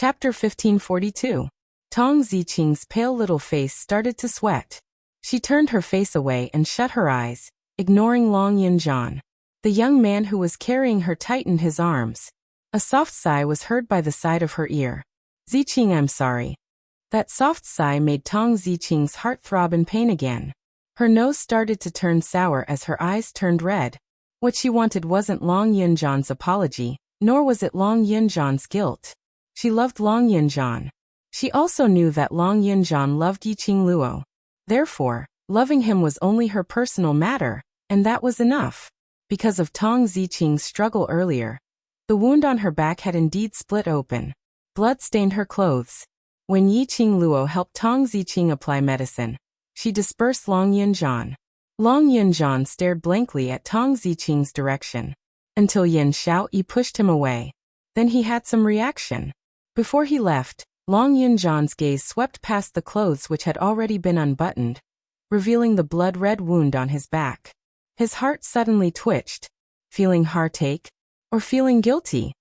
Chapter 1542. Tong Ziqing's pale little face started to sweat. She turned her face away and shut her eyes, ignoring Long Yunjian. The young man who was carrying her tightened his arms. A soft sigh was heard by the side of her ear. Ziqing, I'm sorry. That soft sigh made Tong Ziqing's heart throb in pain again. Her nose started to turn sour as her eyes turned red. What she wanted wasn't Long Yunjian's apology, nor was it Long Yunjian's guilt. She loved Long Yunjian. She also knew that Long Yunjian loved Yiqing Luo. Therefore, loving him was only her personal matter, and that was enough. Because of Tong Ziqing's struggle earlier, the wound on her back had indeed split open. Blood stained her clothes. When Yiqing Luo helped Tong Ziqing apply medicine, she dispersed Long Yunjian. Long Yunjian stared blankly at Tong Ziqing's direction, until Yin Xiaoyi pushed him away. Then he had some reaction. Before he left, Long Yunjian's gaze swept past the clothes which had already been unbuttoned, revealing the blood-red wound on his back. His heart suddenly twitched. Feeling heartache? Or feeling guilty?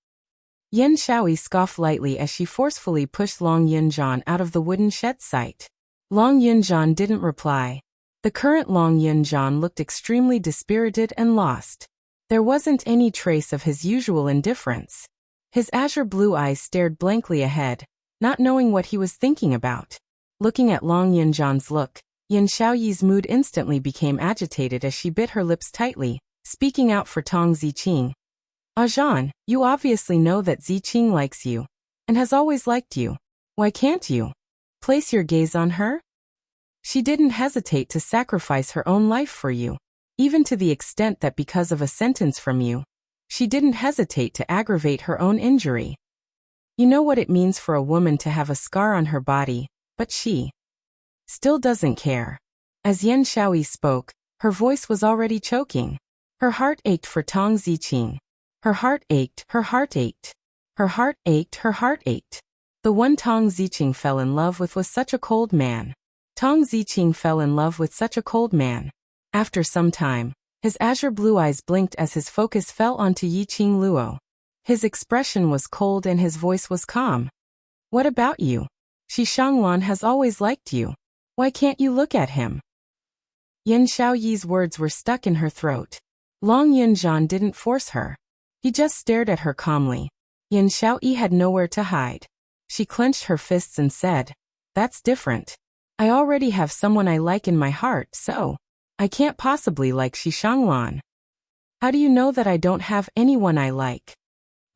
Yin Xiaoyi scoffed lightly as she forcefully pushed Long Yunjian out of the wooden shed site. Long Yunjian didn't reply. The current Long Yunjian looked extremely dispirited and lost. There wasn't any trace of his usual indifference. His azure blue eyes stared blankly ahead, not knowing what he was thinking about. Looking at Long Yunjian's look, Yin Xiaoyi's mood instantly became agitated as she bit her lips tightly, speaking out for Tong Ziqing. Zhan, you obviously know that Ziqing likes you, and has always liked you. Why can't you place your gaze on her? She didn't hesitate to sacrifice her own life for you, even to the extent that because of a sentence from you, she didn't hesitate to aggravate her own injury. You know what it means for a woman to have a scar on her body, but she still doesn't care. As Yin Xiaoyi spoke, her voice was already choking. Her heart ached for Tong Ziqing. Her heart ached, her heart ached. Her heart ached, her heart ached. The one Tong Ziqing fell in love with was such a cold man. Tong Ziqing fell in love with such a cold man. After some time, his azure blue eyes blinked as his focus fell onto Yiqing Luo. His expression was cold and his voice was calm. What about you? Shi Shanglan has always liked you. Why can't you look at him? Yin Xiaoyi's words were stuck in her throat. Long Yunjian didn't force her. He just stared at her calmly. Yin Xiaoyi had nowhere to hide. She clenched her fists and said, "That's different. I already have someone I like in my heart, so I can't possibly like Shi Shanglan." "How do you know that I don't have anyone I like?"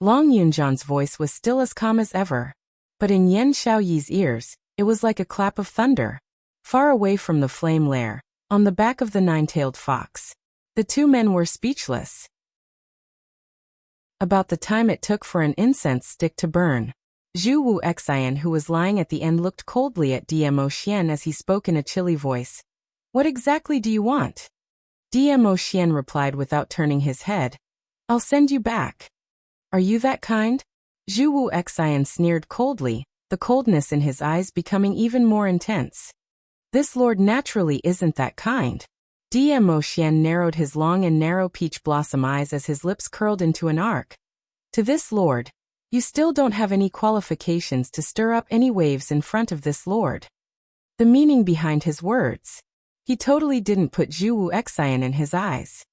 Long Yunjian's voice was still as calm as ever. But in Yin Xiaoyi's ears, it was like a clap of thunder. Far away from the flame lair, on the back of the nine-tailed fox, the two men were speechless. About the time it took for an incense stick to burn, Zhu Wu Xian, who was lying at the end, looked coldly at Dmo Xian as he spoke in a chilly voice. "What exactly do you want?" Dmo Xian replied without turning his head. "I'll send you back." "Are you that kind?" Zhu Wu Xian sneered coldly, the coldness in his eyes becoming even more intense. "This lord naturally isn't that kind." Dmo Xian narrowed his long and narrow peach blossom eyes as his lips curled into an arc. "To this lord, you still don't have any qualifications to stir up any waves in front of this lord." The meaning behind his words. He totally didn't put Zhu Wu Xian in his eyes.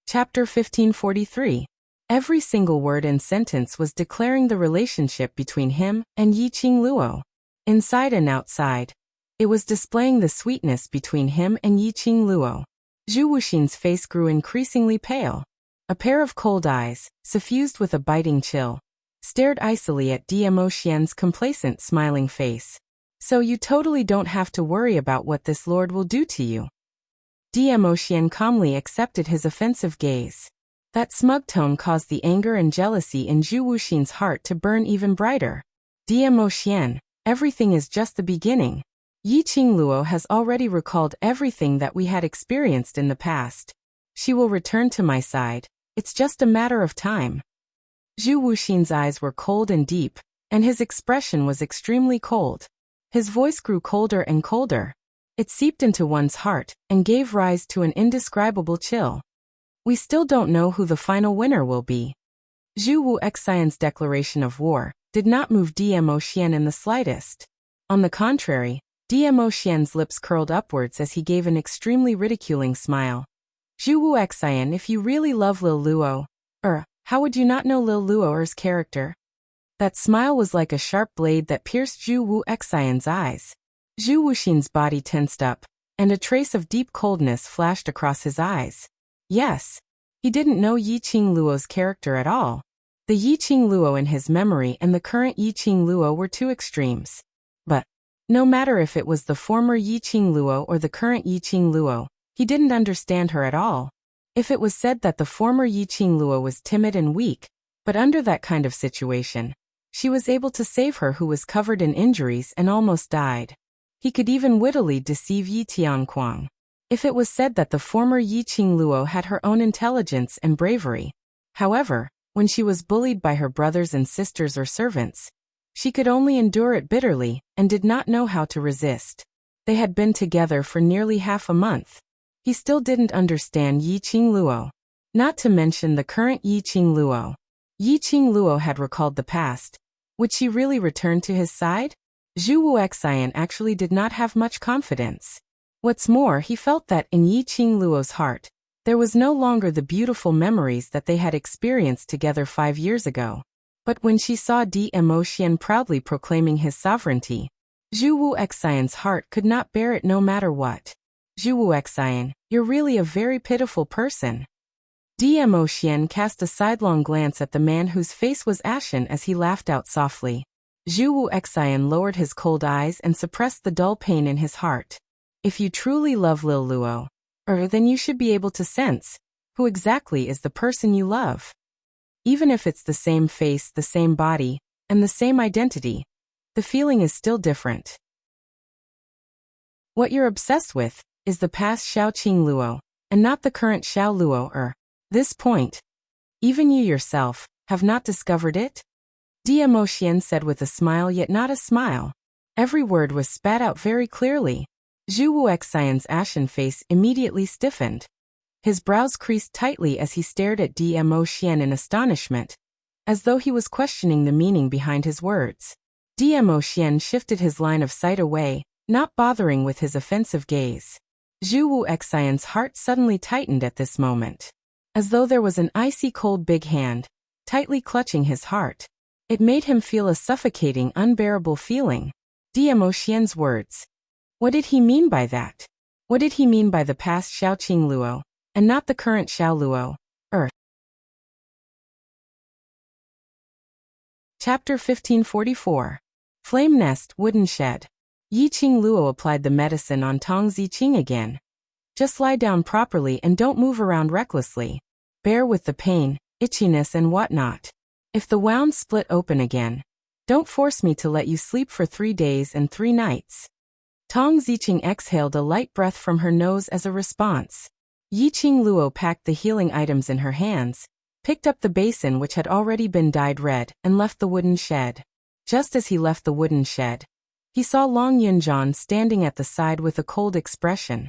Chapter 1543. Every single word and sentence was declaring the relationship between him and Yiqing Luo. Inside and outside, it was displaying the sweetness between him and Yiqing Luo. Zhu Wuxin's face grew increasingly pale. A pair of cold eyes, suffused with a biting chill, stared icily at Dmo Xian's complacent smiling face. "So you totally don't have to worry about what this lord will do to you." Dmo Xian calmly accepted his offensive gaze. That smug tone caused the anger and jealousy in Zhu Wuxin's heart to burn even brighter. "Dmo Xian, everything is just the beginning. Yiqing Luo has already recalled everything that we had experienced in the past. She will return to my side. It's just a matter of time." Zhu Wuxin's eyes were cold and deep, and his expression was extremely cold. His voice grew colder and colder. It seeped into one's heart and gave rise to an indescribable chill. "We still don't know who the final winner will be. Zhu Wu Xian's declaration of war did not move Dmo Xian in the slightest. On the contrary, Dmo Xian's lips curled upwards as he gave an extremely ridiculing smile. Zhu Wu Xian, if you really love Lil Luo, how would you not know Lil Luo's character? That smile was like a sharp blade that pierced Zhu Wu Xian's eyes. Zhu Wuxin's body tensed up, and a trace of deep coldness flashed across his eyes. Yes, he didn't know Yiqing Luo's character at all. The Yiqing Luo in his memory and the current Yiqing Luo were two extremes. But no matter if it was the former Yiqing Luo or the current Yiqing Luo, he didn't understand her at all. If it was said that the former Yiqing Luo was timid and weak, but under that kind of situation, she was able to save her who was covered in injuries and almost died. He could even wittily deceive Yi Tianquang. If it was said that the former Yiqing Luo had her own intelligence and bravery, however, when she was bullied by her brothers and sisters or servants, she could only endure it bitterly and did not know how to resist. They had been together for nearly half a month. He still didn't understand Yiqing Luo. Not to mention the current Yiqing Luo. Yiqing Luo had recalled the past. Would she really return to his side? Zhu Wu Xian actually did not have much confidence. What's more, he felt that in Yiqing Luo's heart, there was no longer the beautiful memories that they had experienced together 5 years ago. But when she saw Dmo Xian proudly proclaiming his sovereignty, Zhu Wu Xian's heart could not bear it no matter what. Zhu Wu Xian, you're really a very pitiful person. Dmo Xian cast a sidelong glance at the man whose face was ashen as he laughed out softly. Zhu Wu Xian lowered his cold eyes and suppressed the dull pain in his heart. If you truly love Lil Luo, then you should be able to sense who exactly is the person you love. Even if it's the same face, the same body, and the same identity, the feeling is still different. What you're obsessed with is the past Xiaoqing Luo, and not the current Xiao Luo. This point, even you yourself have not discovered it? Dmo Xian said with a smile yet not a smile. Every word was spat out very clearly. Zhu Wu Xian's ashen face immediately stiffened. His brows creased tightly as he stared at Dmo Xian in astonishment, as though he was questioning the meaning behind his words. Dmo Xian shifted his line of sight away, not bothering with his offensive gaze. Zhu Wu Xian's heart suddenly tightened at this moment, as though there was an icy cold big hand, tightly clutching his heart. It made him feel a suffocating, unbearable feeling. Dmo Xian's words. What did he mean by that? What did he mean by the past Xiaoqing Luo, and not the current Xiao Luo? Chapter 1544. Flame Nest, Wooden Shed. Yiqing Luo applied the medicine on Tong Ziqing again. Just lie down properly and don't move around recklessly. Bear with the pain, itchiness and whatnot. If the wound split open again, don't force me to let you sleep for 3 days and 3 nights. Tong Ziqing exhaled a light breath from her nose as a response. Yiqing Luo packed the healing items in her hands, picked up the basin which had already been dyed red, and left the wooden shed. Just as he left the wooden shed, he saw Long Yunjian standing at the side with a cold expression.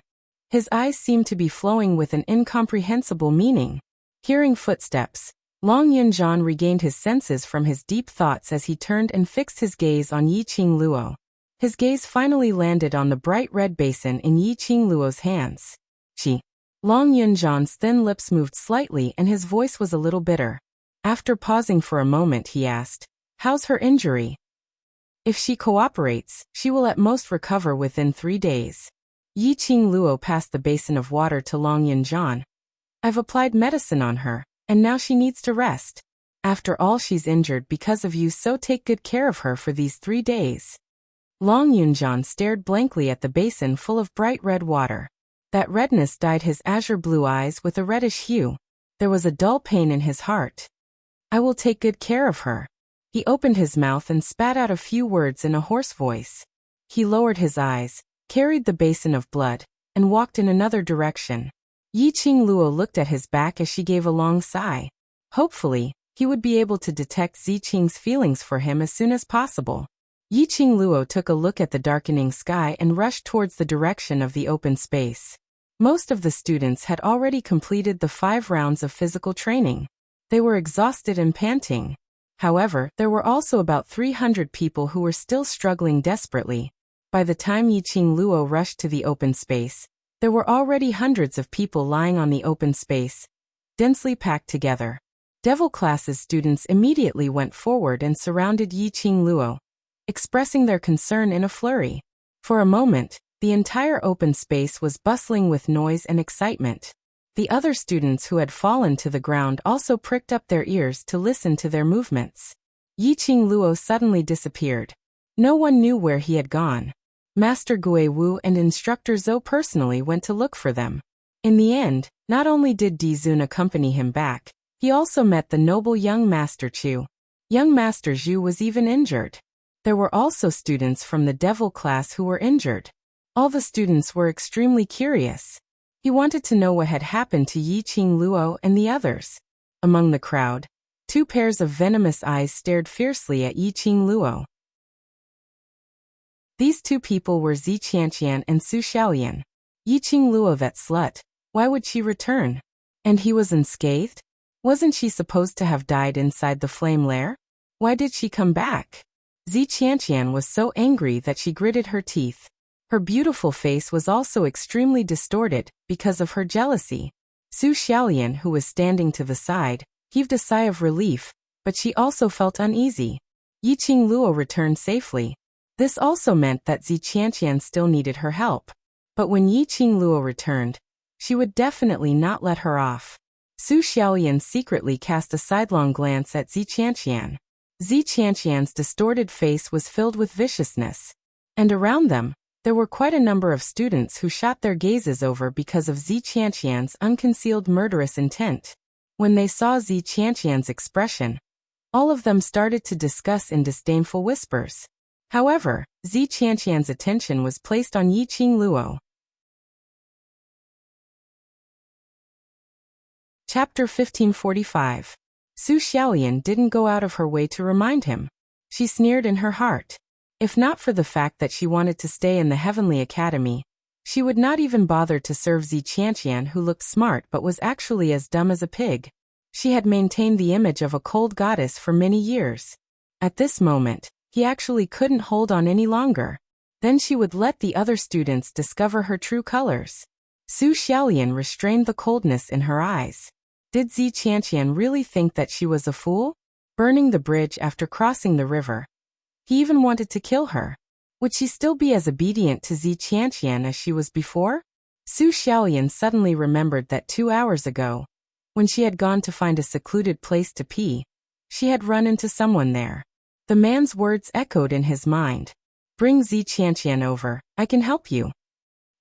His eyes seemed to be flowing with an incomprehensible meaning. Hearing footsteps, Long Yunjian regained his senses from his deep thoughts as he turned and fixed his gaze on Yiqing Luo. His gaze finally landed on the bright red basin in Yiqing Luo's hands. Long Yunjian's thin lips moved slightly and his voice was a little bitter. After pausing for a moment he asked, "How's her injury?" "If she cooperates, she will at most recover within 3 days." Yiqing Luo passed the basin of water to Long Yunjian. "I've applied medicine on her, and now she needs to rest. After all, she's injured because of you, so take good care of her for these 3 days." Long Yunjian stared blankly at the basin full of bright red water. That redness dyed his azure blue eyes with a reddish hue. There was a dull pain in his heart. "I will take good care of her." He opened his mouth and spat out a few words in a hoarse voice. He lowered his eyes, carried the basin of blood, and walked in another direction. Yiqing Luo looked at his back as she gave a long sigh. Hopefully, he would be able to detect Ziqing's feelings for him as soon as possible. Yiqing Luo took a look at the darkening sky and rushed towards the direction of the open space. Most of the students had already completed the 5 rounds of physical training. They were exhausted and panting. However, there were also about 300 people who were still struggling desperately. By the time Yiqing Luo rushed to the open space, there were already hundreds of people lying on the open space, densely packed together. Devil Class's students immediately went forward and surrounded Yiqing Luo, expressing their concern in a flurry. For a moment, the entire open space was bustling with noise and excitement. The other students who had fallen to the ground also pricked up their ears to listen to their movements. Yiqing Luo suddenly disappeared. No one knew where he had gone. Master Gui Wu and Instructor Zhou personally went to look for them. In the end, not only did Di Zun accompany him back, he also met the noble young Master Chu. Young Master Zhu was even injured. There were also students from the Devil Class who were injured. All the students were extremely curious. He wanted to know what had happened to Yiqing Luo and the others. Among the crowd, 2 pairs of venomous eyes stared fiercely at Yiqing Luo. These 2 people were Zi Qianqian and Su Xiaolian. Yiqing Luo, that slut, why would she return? And he was unscathed? Wasn't she supposed to have died inside the flame lair? Why did she come back? Zi Qianqian was so angry that she gritted her teeth. Her beautiful face was also extremely distorted because of her jealousy. Su Xiaolian, who was standing to the side, heaved a sigh of relief, but she also felt uneasy. Yiqing Luo returned safely. This also meant that Zi Qianqian still needed her help. But when Yiqing Luo returned, she would definitely not let her off. Su Xiaolian secretly cast a sidelong glance at Zi Qianqian. Zi Qianqian's distorted face was filled with viciousness. And around them, there were quite a number of students who shot their gazes over because of Zi Qianqian's unconcealed murderous intent. When they saw Zi Qianqian's expression, all of them started to discuss in disdainful whispers. However, Zi Qianqian's attention was placed on Yiqing Luo. Chapter 1545. Su Xiaolian didn't go out of her way to remind him. She sneered in her heart. If not for the fact that she wanted to stay in the Heavenly Academy, she would not even bother to serve Zi Qianqian, who looked smart but was actually as dumb as a pig. She had maintained the image of a cold goddess for many years. At this moment, he actually couldn't hold on any longer. Then she would let the other students discover her true colors. Su Xiaolian restrained the coldness in her eyes. Did Zi Qianqian really think that she was a fool? Burning the bridge after crossing the river. He even wanted to kill her. Would she still be as obedient to Zi Qianqian as she was before? Su Xiaolian suddenly remembered that 2 hours ago, when she had gone to find a secluded place to pee, she had run into someone there. The man's words echoed in his mind. Bring Zi Qianqian over, I can help you.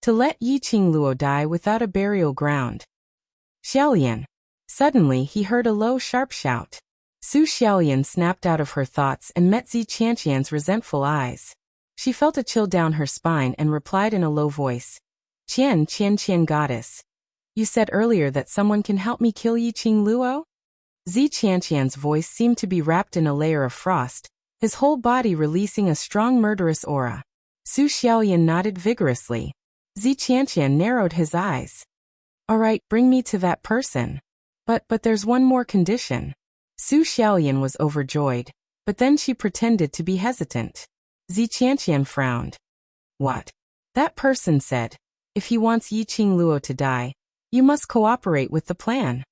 To let Yiqing Luo die without a burial ground. Xiaolian. Suddenly he heard a low sharp shout. Su Xiaolian snapped out of her thoughts and met Zi Qianqian's resentful eyes. She felt a chill down her spine and replied in a low voice. Qian goddess. You said earlier that someone can help me kill Yiqing Luo? Zi Qianqian's voice seemed to be wrapped in a layer of frost, his whole body releasing a strong murderous aura. Su Xiaolian nodded vigorously. Zi Qianqian narrowed his eyes. All right, bring me to that person. But there's one more condition. Su Xiaolian was overjoyed, but then she pretended to be hesitant. Zi Qianqian frowned. What? That person said, if he wants Yiqing Luo to die, you must cooperate with the plan.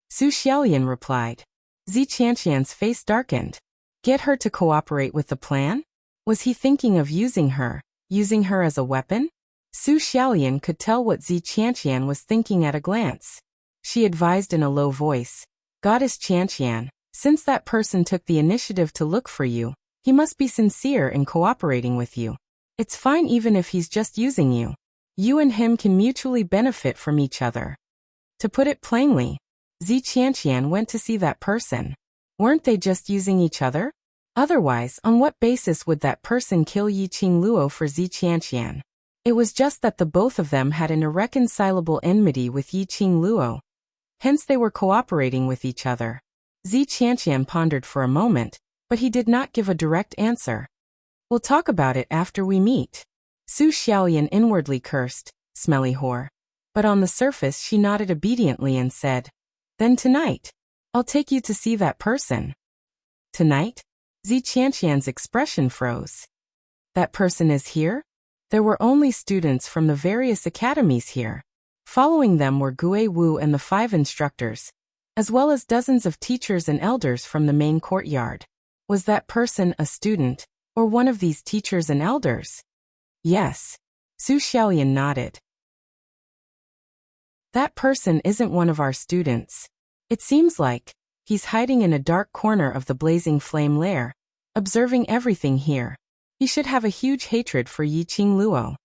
Su Xiaolian replied. Zi Qianqian's face darkened. Get her to cooperate with the plan? Was he thinking of using her as a weapon? Su Xiaolian could tell what Zi Qianqian was thinking at a glance. She advised in a low voice. Goddess Qianqian, since that person took the initiative to look for you, he must be sincere in cooperating with you. It's fine even if he's just using you. You and him can mutually benefit from each other. To put it plainly, Zi Qianqian went to see that person. Weren't they just using each other? Otherwise, on what basis would that person kill Yiqing Luo for Zi Qianqian? It was just that the both of them had an irreconcilable enmity with Yiqing Luo. Hence they were cooperating with each other. Zi Qianqian pondered for a moment, but he did not give a direct answer. We'll talk about it after we meet. Su Xiaolian inwardly cursed, smelly whore. But on the surface she nodded obediently and said, then tonight. I'll take you to see that person. Tonight? Zi Qianqian's expression froze. That person is here? There were only students from the various academies here. Following them were Gui Wu and the 5 instructors, as well as dozens of teachers and elders from the main courtyard. Was that person a student, or one of these teachers and elders? Yes. Su Xiaoyan nodded. That person isn't one of our students. It seems like he's hiding in a dark corner of the blazing flame lair, observing everything here. He should have a huge hatred for Yiqing Luo.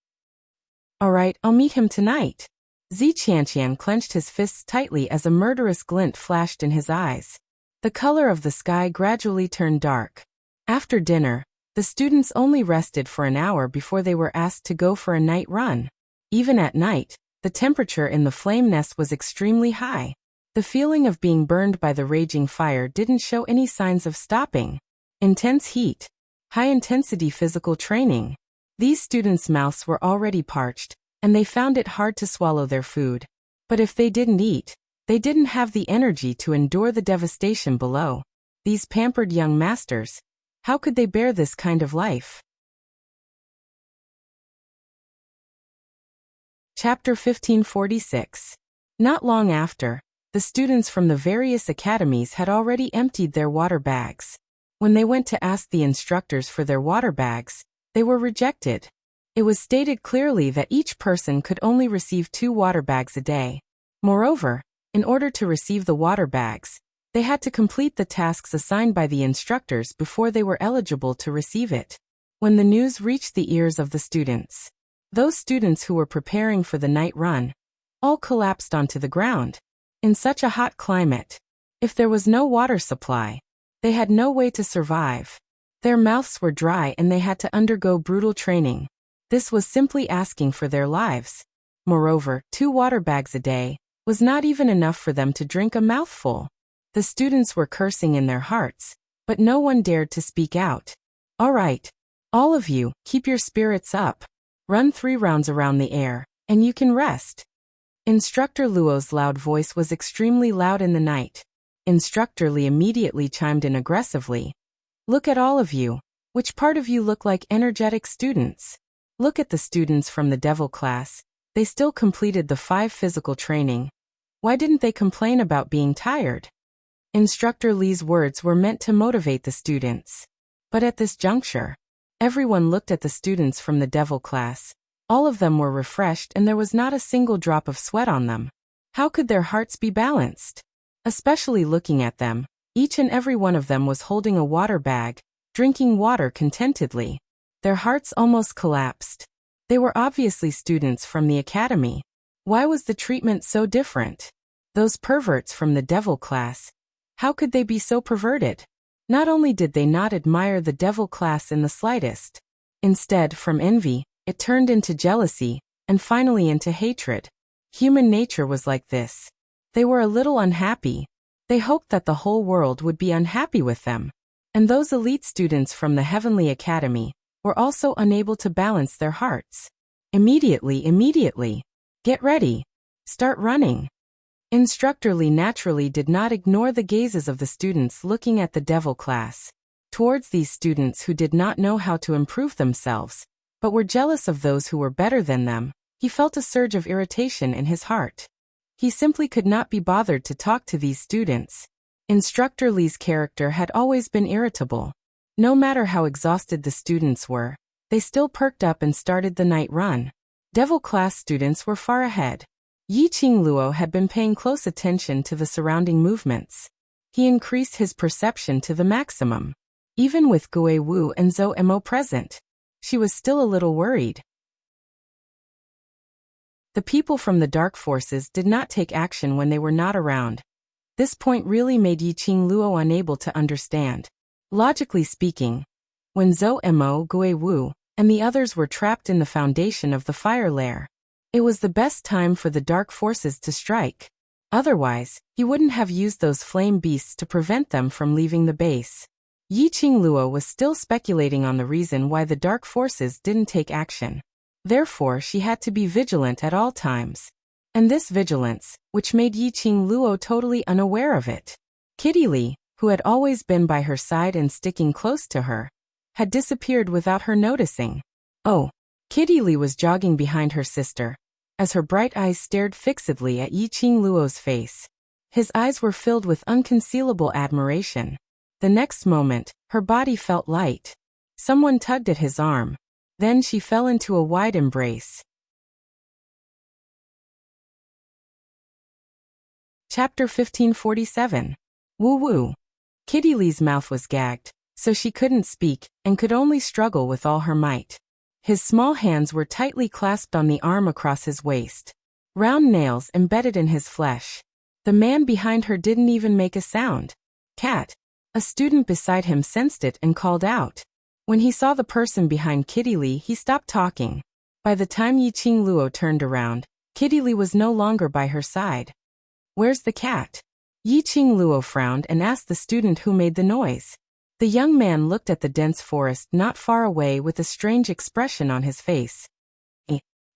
All right, I'll meet him tonight. Zi Qianqian clenched his fists tightly as a murderous glint flashed in his eyes. The color of the sky gradually turned dark. After dinner, the students only rested for an hour before they were asked to go for a night run. Even at night, the temperature in the flame nest was extremely high. The feeling of being burned by the raging fire didn't show any signs of stopping. Intense heat. High-intensity physical training. These students' mouths were already parched, and they found it hard to swallow their food. But if they didn't eat, they didn't have the energy to endure the devastation below. These pampered young masters, how could they bear this kind of life? Chapter 1546. Not long after, the students from the various academies had already emptied their water bags. When they went to ask the instructors for their water bags, they were rejected. It was stated clearly that each person could only receive 2 water bags a day. Moreover, in order to receive the water bags, they had to complete the tasks assigned by the instructors before they were eligible to receive it. When the news reached the ears of the students, those students who were preparing for the night run, all collapsed onto the ground. In such a hot climate, if there was no water supply, they had no way to survive. Their mouths were dry and they had to undergo brutal training. This was simply asking for their lives. Moreover, 2 water bags a day was not even enough for them to drink a mouthful. The students were cursing in their hearts, but no one dared to speak out. All right, all of you, keep your spirits up. Run 3 rounds around the air, and you can rest. Instructor Luo's loud voice was extremely loud in the night. Instructor Li immediately chimed in aggressively. Look at all of you. Which part of you look like energetic students? Look at the students from the devil class. They still completed the 5 physical training. Why didn't they complain about being tired? Instructor Li's words were meant to motivate the students. But at this juncture, everyone looked at the students from the devil class. All of them were refreshed and there was not a single drop of sweat on them. How could their hearts be balanced? Especially looking at them, each and every one of them was holding a water bag, drinking water contentedly. Their hearts almost collapsed. They were obviously students from the academy. Why was the treatment so different? Those perverts from the devil class. How could they be so perverted? Not only did they not admire the devil class in the slightest. Instead, from envy, it turned into jealousy, and finally into hatred. Human nature was like this. They were a little unhappy. They hoped that the whole world would be unhappy with them. And those elite students from the Heavenly Academy were also unable to balance their hearts. Immediately. Get ready. Start running. Instructor Li naturally did not ignore the gazes of the students looking at the devil class. Towards these students who did not know how to improve themselves, but were jealous of those who were better than them, he felt a surge of irritation in his heart. He simply could not be bothered to talk to these students. Instructor Li's character had always been irritable. No matter how exhausted the students were, they still perked up and started the night run. Devil class students were far ahead. Yiqing Luo had been paying close attention to the surrounding movements. He increased his perception to the maximum. Even with Gui Wu and Zhou Mo present, she was still a little worried. The people from the dark forces did not take action when they were not around. This point really made Yiqing Luo unable to understand. Logically speaking, when Zhou Mo, Gui Wu, and the others were trapped in the foundation of the fire lair, it was the best time for the dark forces to strike. Otherwise, he wouldn't have used those flame beasts to prevent them from leaving the base. Yiqing Luo was still speculating on the reason why the dark forces didn't take action. Therefore, she had to be vigilant at all times. And this vigilance, which made Yiqing Luo totally unaware of it. Kitty Lee, who had always been by her side and sticking close to her, had disappeared without her noticing. Oh, Kitty Lee was jogging behind her sister, as her bright eyes stared fixedly at Yiqing Luo's face. His eyes were filled with unconcealable admiration. The next moment, her body felt light. Someone tugged at his arm. Then she fell into a wide embrace. Chapter 1547. Woo-woo. Kitty Lee's mouth was gagged, so she couldn't speak, and could only struggle with all her might. His small hands were tightly clasped on the arm across his waist. Round nails embedded in his flesh. The man behind her didn't even make a sound. Cat. A student beside him sensed it and called out. When he saw the person behind Kitty Lee, he stopped talking. By the time Yiqing Luo turned around, Kitty Lee was no longer by her side. Where's the cat? Yiqing Luo frowned and asked the student who made the noise. The young man looked at the dense forest not far away with a strange expression on his face.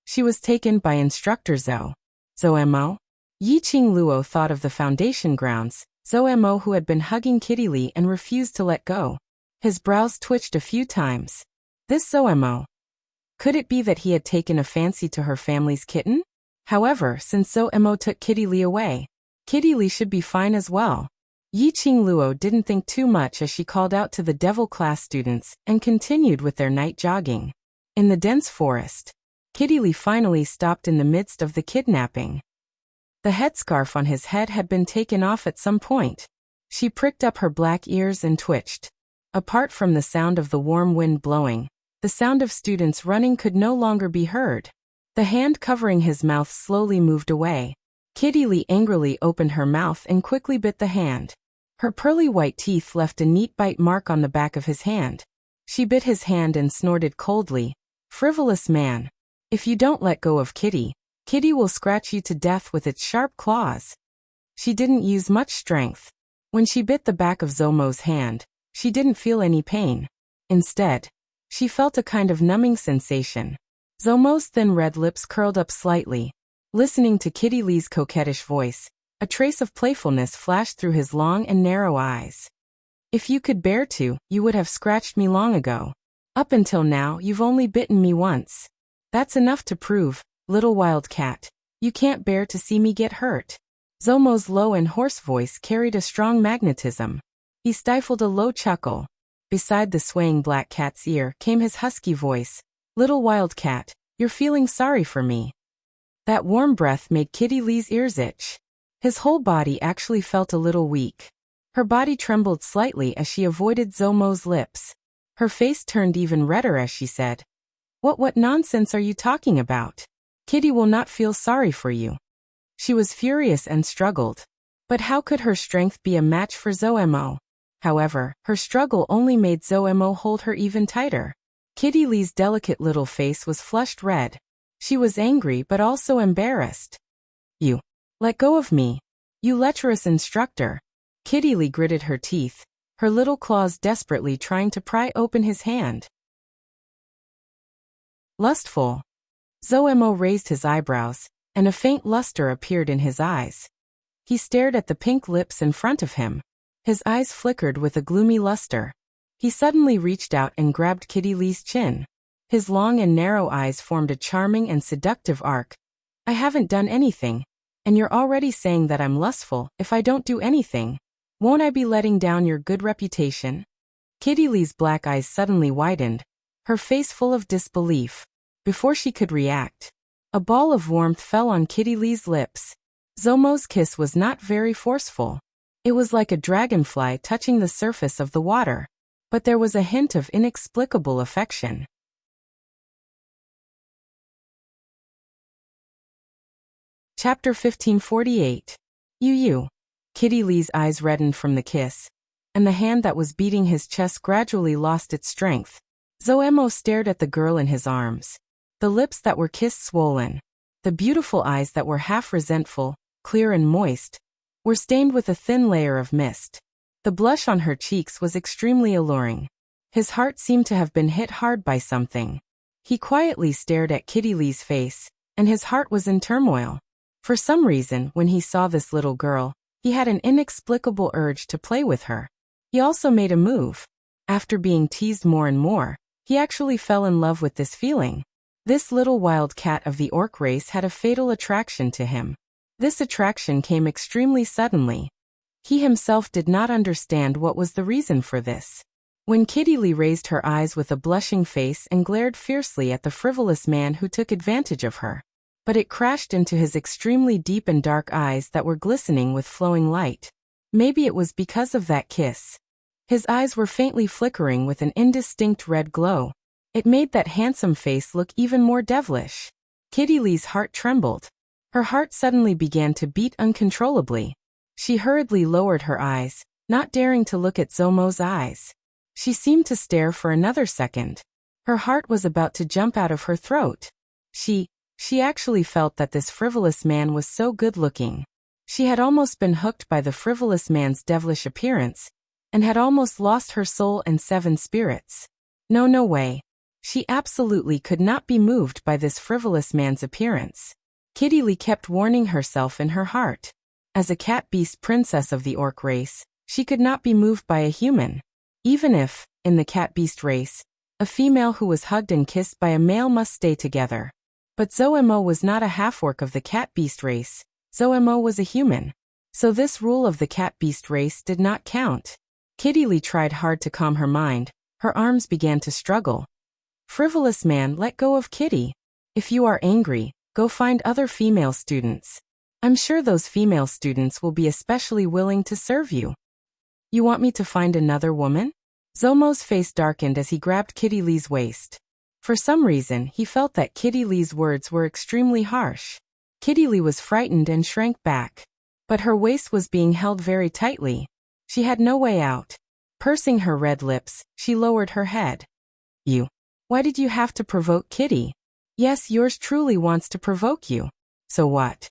She was taken by instructor Zhou. Zhou Mo? Yiqing Luo thought of the foundation grounds, Zhou Mo who had been hugging Kitty Lee and refused to let go. His brows twitched a few times. This Zhou Mo. Could it be that he had taken a fancy to her family's kitten? However, since Zhou Mo took Kitty Lee away, Kitty Lee should be fine as well. Yiqing Luo didn't think too much as she called out to the devil class students and continued with their night jogging. In the dense forest, Kitty Lee finally stopped in the midst of the kidnapping. The headscarf on his head had been taken off at some point. She pricked up her black ears and twitched. Apart from the sound of the warm wind blowing, the sound of students running could no longer be heard. The hand covering his mouth slowly moved away. Kitty Lee angrily opened her mouth and quickly bit the hand. Her pearly white teeth left a neat bite mark on the back of his hand. She bit his hand and snorted coldly. Frivolous man. If you don't let go of Kitty, Kitty will scratch you to death with its sharp claws. She didn't use much strength. When she bit the back of Zhou Mo's hand, she didn't feel any pain. Instead, she felt a kind of numbing sensation. Zhou Mo's thin red lips curled up slightly. Listening to Kitty Lee's coquettish voice, a trace of playfulness flashed through his long and narrow eyes. If you could bear to, you would have scratched me long ago. Up until now, you've only bitten me once. That's enough to prove, little wild cat, you can't bear to see me get hurt. Zhou Mo's low and hoarse voice carried a strong magnetism. He stifled a low chuckle. Beside the swaying black cat's ear came his husky voice. Little wild cat, you're feeling sorry for me. That warm breath made Kitty Lee's ears itch. His whole body actually felt a little weak. Her body trembled slightly as she avoided Zhou Mo's lips. Her face turned even redder as she said, What nonsense are you talking about? Kitty will not feel sorry for you. She was furious and struggled. But how could her strength be a match for Zhou Mo? However, her struggle only made Zhou Mo hold her even tighter. Kitty Lee's delicate little face was flushed red. She was angry but also embarrassed. You. Let go of me. You lecherous instructor. Kitty Lee gritted her teeth, her little claws desperately trying to pry open his hand. Lustful. Zhou Mo raised his eyebrows, and a faint luster appeared in his eyes. He stared at the pink lips in front of him. His eyes flickered with a gloomy luster. He suddenly reached out and grabbed Kitty Lee's chin. His long and narrow eyes formed a charming and seductive arc. I haven't done anything, and you're already saying that I'm lustful if I don't do anything. Won't I be letting down your good reputation? Kitty Lee's black eyes suddenly widened, her face full of disbelief. Before she could react, a ball of warmth fell on Kitty Lee's lips. Zhou Mo's kiss was not very forceful. It was like a dragonfly touching the surface of the water, but there was a hint of inexplicable affection. Chapter 1548. You. Kitty Lee's eyes reddened from the kiss, and the hand that was beating his chest gradually lost its strength. Zhou Mo stared at the girl in his arms. The lips that were kissed swollen, the beautiful eyes that were half resentful, clear and moist, were stained with a thin layer of mist. The blush on her cheeks was extremely alluring. His heart seemed to have been hit hard by something. He quietly stared at Kitty Lee's face, and his heart was in turmoil. For some reason, when he saw this little girl, He had an inexplicable urge to play with her. He also made a move. After being teased more and more, he actually fell in love with this feeling. This little wild cat of the orc race had a fatal attraction to him. This attraction came extremely suddenly. He himself did not understand what was the reason for this. When Kitty Lee raised her eyes with a blushing face and glared fiercely at the frivolous man who took advantage of her. But it crashed into his extremely deep and dark eyes that were glistening with flowing light. Maybe it was because of that kiss. His eyes were faintly flickering with an indistinct red glow. It made that handsome face look even more devilish. Kitty Lee's heart trembled. Her heart suddenly began to beat uncontrollably. She hurriedly lowered her eyes, not daring to look at Zomo's eyes. She seemed to stare for another second. Her heart was about to jump out of her throat. She actually felt that this frivolous man was so good-looking. She had almost been hooked by the frivolous man's devilish appearance, and had almost lost her soul and 7 spirits. No way. She absolutely could not be moved by this frivolous man's appearance. Kitty Lee kept warning herself in her heart. As a cat-beast princess of the orc race, she could not be moved by a human. Even if, in the cat-beast race, a female who was hugged and kissed by a male must stay together. But Zomo was not a half-orc of the cat-beast race. Zomo was a human. So this rule of the cat-beast race did not count. Kitty Lee tried hard to calm her mind. Her arms began to struggle. Frivolous man, let go of Kitty. If you are angry, go find other female students. I'm sure those female students will be especially willing to serve you. You want me to find another woman? Zomo's face darkened as he grabbed Kitty Lee's waist. For some reason, he felt that Kitty Lee's words were extremely harsh. Kitty Lee was frightened and shrank back. But her waist was being held very tightly. She had no way out. Pursing her red lips, she lowered her head. Why did you have to provoke Kitty? Yes, yours truly wants to provoke you. So what?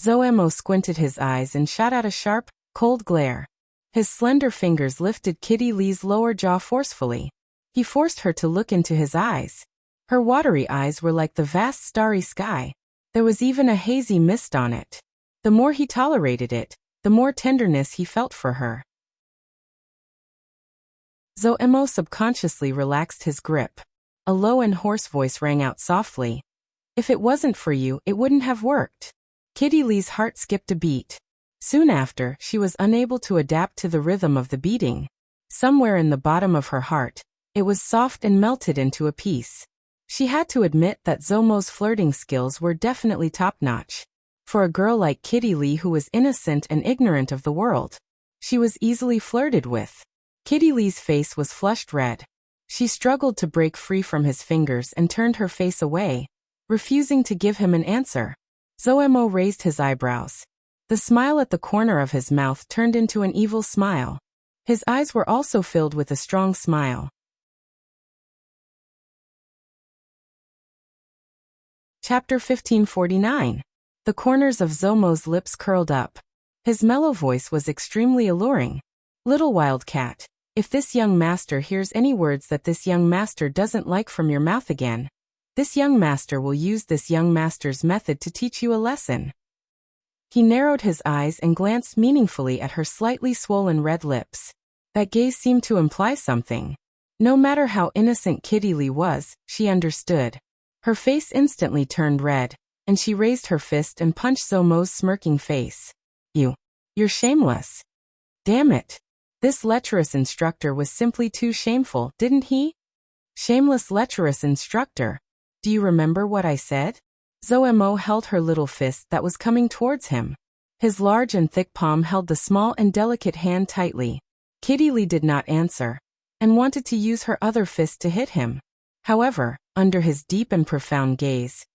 Zomo squinted his eyes and shot out a sharp, cold glare. His slender fingers lifted Kitty Lee's lower jaw forcefully. He forced her to look into his eyes. Her watery eyes were like the vast starry sky. There was even a hazy mist on it. The more he tolerated it, the more tenderness he felt for her. Zomo subconsciously relaxed his grip. A low and hoarse voice rang out softly. If it wasn't for you, it wouldn't have worked. Kitty Lee's heart skipped a beat. Soon after, she was unable to adapt to the rhythm of the beating. Somewhere in the bottom of her heart, it was soft and melted into a piece. She had to admit that Zomo's flirting skills were definitely top-notch. For a girl like Kitty Lee who was innocent and ignorant of the world, she was easily flirted with. Kitty Lee's face was flushed red. She struggled to break free from his fingers and turned her face away, refusing to give him an answer. Zomo raised his eyebrows. The smile at the corner of his mouth turned into an evil smile. His eyes were also filled with a strong smile. Chapter 1549. The corners of Zomo's lips curled up. His mellow voice was extremely alluring. Little wildcat, if this young master hears any words that this young master doesn't like from your mouth again, this young master will use this young master's method to teach you a lesson. He narrowed his eyes and glanced meaningfully at her slightly swollen red lips. That gaze seemed to imply something. No matter how innocent Kitty Lee was, she understood. Her face instantly turned red, and she raised her fist and punched Zomo's smirking face. You're shameless. Damn it. This lecherous instructor was simply too shameful, didn't he? Shameless lecherous instructor. Do you remember what I said? Zomo held her little fist that was coming towards him. His large and thick palm held the small and delicate hand tightly. Kitty Lee did not answer, and wanted to use her other fist to hit him. However, under his deep and profound gaze,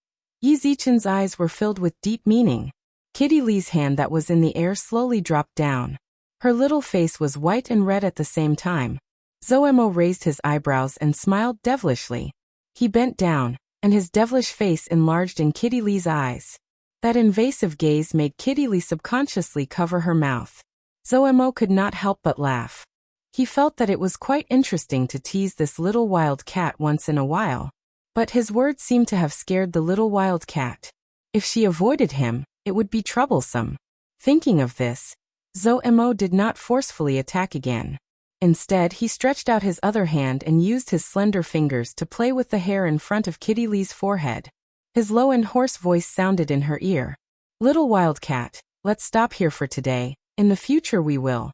Yi Zichen's eyes were filled with deep meaning. Kitty Lee's hand that was in the air slowly dropped down. Her little face was white and red at the same time. Zomo raised his eyebrows and smiled devilishly. He bent down, and his devilish face enlarged in Kitty Lee's eyes. That invasive gaze made Kitty Lee subconsciously cover her mouth. Zomo could not help but laugh. He felt that it was quite interesting to tease this little wild cat once in a while. But his words seemed to have scared the little wild cat. If she avoided him, it would be troublesome. Thinking of this, Zhou Mo did not forcefully attack again. Instead, he stretched out his other hand and used his slender fingers to play with the hair in front of Kitty Lee's forehead. His low and hoarse voice sounded in her ear. "Little wildcat, let's stop here for today. In the future we will."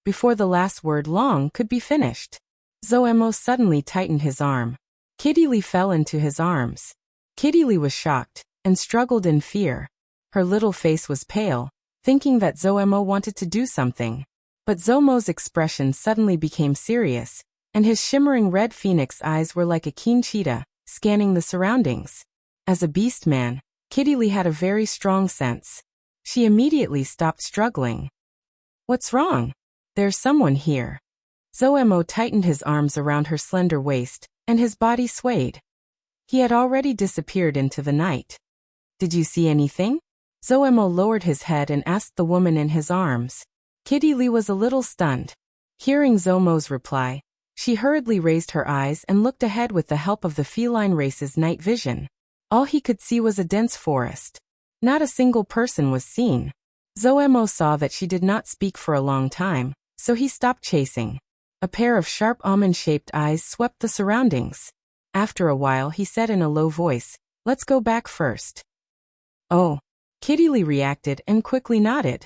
Before the last word long could be finished, Zhou Mo suddenly tightened his arm. Kitty Lee fell into his arms. Kitty Lee was shocked and struggled in fear. Her little face was pale, thinking that Zhou Mo wanted to do something. But Zhou Mo's expression suddenly became serious, and his shimmering red phoenix eyes were like a keen cheetah, scanning the surroundings. As a beast man, Kitty Lee had a very strong sense. She immediately stopped struggling. "What's wrong? There's someone here." Zhou Mo tightened his arms around her slender waist, and his body swayed. He had already disappeared into the night. "Did you see anything?" Zhou Mo lowered his head and asked the woman in his arms. Kitty Lee was a little stunned. Hearing Zhou Mo's reply, she hurriedly raised her eyes and looked ahead with the help of the feline race's night vision. All he could see was a dense forest. Not a single person was seen. Zhou Mo saw that she did not speak for a long time, so he stopped chasing. A pair of sharp almond-shaped eyes swept the surroundings. After a while he said in a low voice, "Let's go back first." "Oh." Kitty Lee reacted and quickly nodded.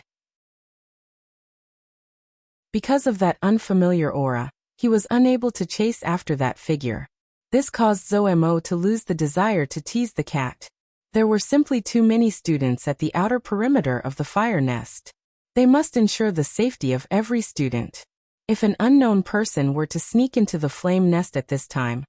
Because of that unfamiliar aura, he was unable to chase after that figure. This caused Zhou Mo to lose the desire to tease the cat. There were simply too many students at the outer perimeter of the fire nest. They must ensure the safety of every student. If an unknown person were to sneak into the flame nest at this time,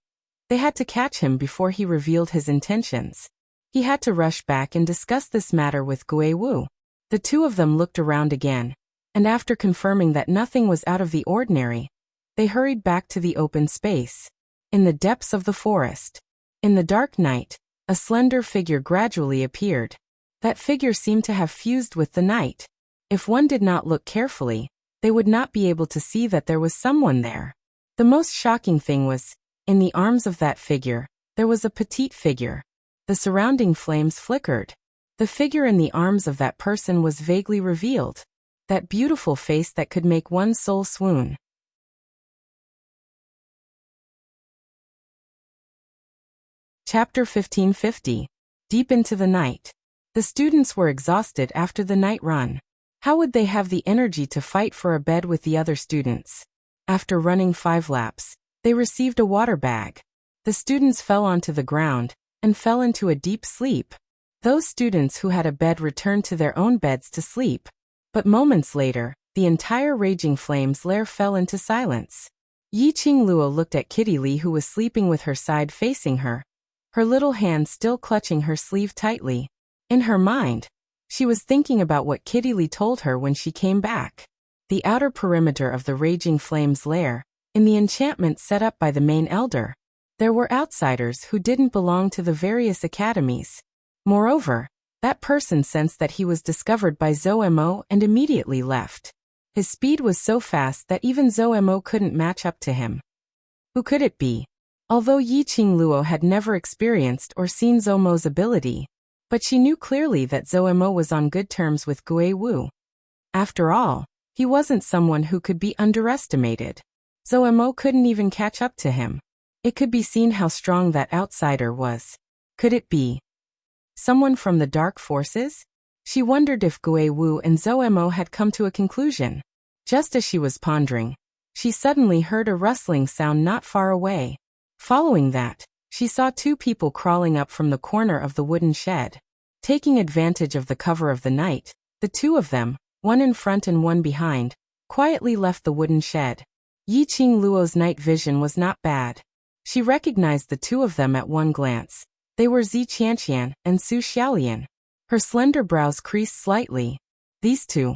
they had to catch him before he revealed his intentions. He had to rush back and discuss this matter with Gui Wu. The two of them looked around again, and after confirming that nothing was out of the ordinary, they hurried back to the open space. In the depths of the forest, in the dark night, a slender figure gradually appeared. That figure seemed to have fused with the night. If one did not look carefully, they would not be able to see that there was someone there. The most shocking thing was, in the arms of that figure, there was a petite figure. The surrounding flames flickered. The figure in the arms of that person was vaguely revealed. That beautiful face that could make one's soul swoon. Chapter 1550. Deep into the night. The students were exhausted after the night run. How would they have the energy to fight for a bed with the other students? After running 5 laps, they received a water bag. The students fell onto the ground and fell into a deep sleep. Those students who had a bed returned to their own beds to sleep. But moments later, the entire raging flames lair fell into silence. Yi Qingluo looked at Kitty Lee, who was sleeping with her side facing her, her little hand still clutching her sleeve tightly. In her mind, she was thinking about what Kitty Lee told her when she came back. The outer perimeter of the raging flames lair, in the enchantment set up by the main elder, there were outsiders who didn't belong to the various academies. Moreover, that person sensed that he was discovered by Zhou Mo and immediately left. His speed was so fast that even Zhou Mo couldn't match up to him. Who could it be? Although Yi Qingluo had never experienced or seen Zhou Mo's ability, but she knew clearly that Zhou Mo was on good terms with Gui Wu. After all, he wasn't someone who could be underestimated. Zhou Mo couldn't even catch up to him. It could be seen how strong that outsider was. Could it be someone from the dark forces? She wondered if Gui Wu and Zhou Mo had come to a conclusion. Just as she was pondering, she suddenly heard a rustling sound not far away. Following that, she saw 2 people crawling up from the corner of the wooden shed. Taking advantage of the cover of the night, the 2 of them, one in front and one behind, quietly left the wooden shed. Yi Qingluo's night vision was not bad. She recognized the 2 of them at one glance. They were Zi Qianqian and Su Xiaolian. Her slender brows creased slightly. These 2.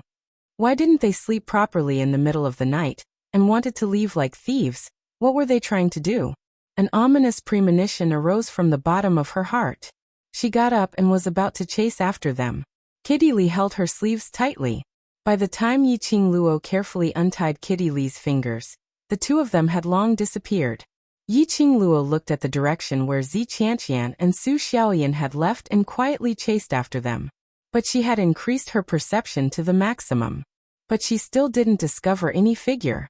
Why didn't they sleep properly in the middle of the night, and wanted to leave like thieves? What were they trying to do? An ominous premonition arose from the bottom of her heart. She got up and was about to chase after them. Kitty Lee held her sleeves tightly. By the time Yi Qingluo carefully untied Kitty Lee's fingers, the 2 of them had long disappeared. Yi Qingluo looked at the direction where Zi Qianqian and Su Xiaolian had left and quietly chased after them. But she had increased her perception to the maximum. But she still didn't discover any figure.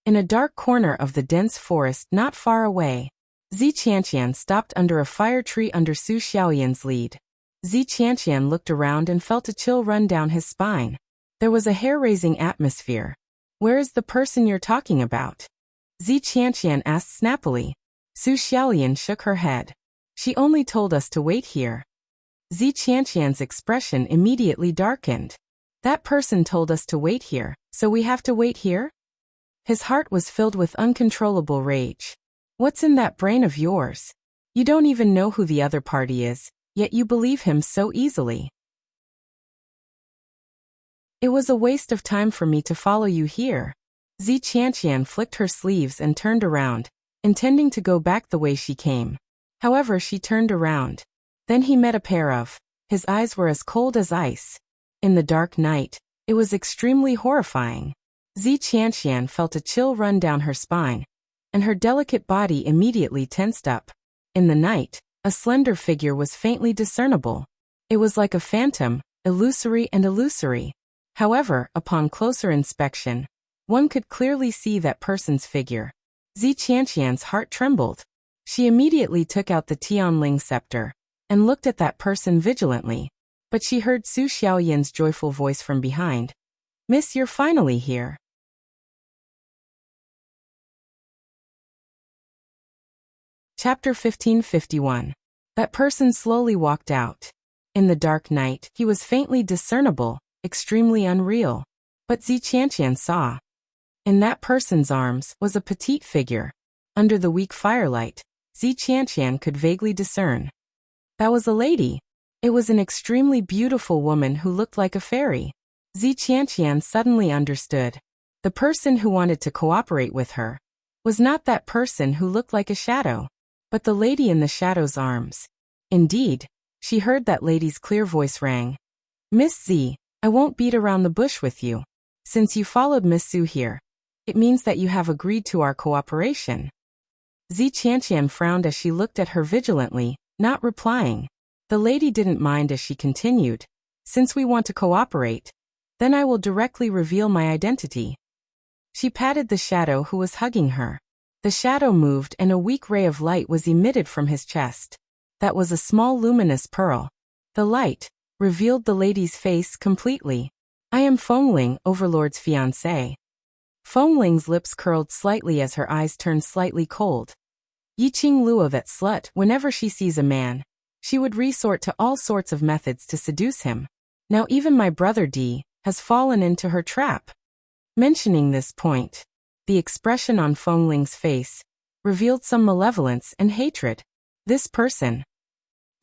In a dark corner of the dense forest not far away, Zi Qianqian stopped under a fire tree under Su Xiaoyan's lead. Zi Qianqian looked around and felt a chill run down his spine. There was a hair-raising atmosphere. "Where is the person you're talking about?" Zi Qianqian asked snappily. Su Xiaoyan shook her head. "She only told us to wait here." Zi Qianqian's expression immediately darkened. "That person told us to wait here, so we have to wait here?" His heart was filled with uncontrollable rage. "What's in that brain of yours? You don't even know who the other party is, yet you believe him so easily." "It was a waste of time for me to follow you here." Zi Qianqian flicked her sleeves and turned around, intending to go back the way she came. However, she turned around. Then he met a pair of. His eyes were as cold as ice. In the dark night, it was extremely horrifying. Zi Qianqian felt a chill run down her spine, and her delicate body immediately tensed up. In the night, a slender figure was faintly discernible. It was like a phantom, illusory and illusory. However, upon closer inspection, one could clearly see that person's figure. Zi Qianqian's heart trembled. She immediately took out the Tianling scepter and looked at that person vigilantly. But she heard Su Xiaoyan's joyful voice from behind. "Miss, you're finally here." Chapter 1551. That person slowly walked out. In the dark night, he was faintly discernible, extremely unreal. But Zi Qianqian saw. In that person's arms was a petite figure. Under the weak firelight, Zi Qianqian could vaguely discern. That was a lady. It was an extremely beautiful woman who looked like a fairy. Zi Qianqian suddenly understood. The person who wanted to cooperate with her was not that person who looked like a shadow, but the lady in the shadow's arms. Indeed, she heard that lady's clear voice rang. "Miss Zi, I won't beat around the bush with you. Since you followed Miss Su here, it means that you have agreed to our cooperation." Zi Qianqian frowned as she looked at her vigilantly, not replying. The lady didn't mind as she continued. "Since we want to cooperate, then I will directly reveal my identity." She patted the shadow who was hugging her. The shadow moved and a weak ray of light was emitted from his chest. That was a small luminous pearl. The light revealed the lady's face completely. "I am Fengling, Overlord's fiancé." Fengling's lips curled slightly as her eyes turned slightly cold. Yiqing Luo, that slut, whenever she sees a man, she would resort to all sorts of methods to seduce him. Now even my brother Di has fallen into her trap. Mentioning this point, the expression on Fengling's face revealed some malevolence and hatred. This person.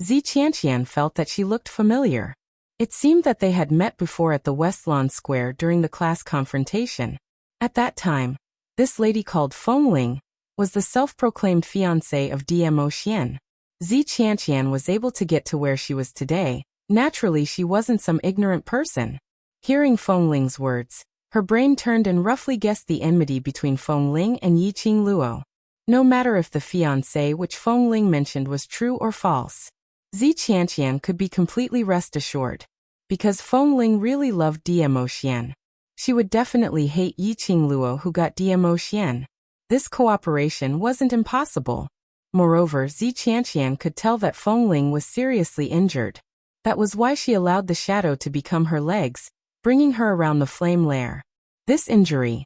Zi Qianqian felt that she looked familiar. It seemed that they had met before at the West Lawn Square during the class confrontation. At that time, this lady called Fengling was the self-proclaimed fiancée of Dmo Xian. Zi Qianqian was able to get to where she was today. Naturally, she wasn't some ignorant person. Hearing Fengling's words, her brain turned and roughly guessed the enmity between Fengling and Yiqing Luo. No matter if the fiancé which Fengling mentioned was true or false, Zi Qianqian could be completely rest assured. Because Fengling really loved Dmo Xian, she would definitely hate Yiqing Luo who got Dmo Xian. This cooperation wasn't impossible. Moreover, Zi Qianqian could tell that Fengling was seriously injured. That was why she allowed the shadow to become her legs, bringing her around the flame lair. This injury.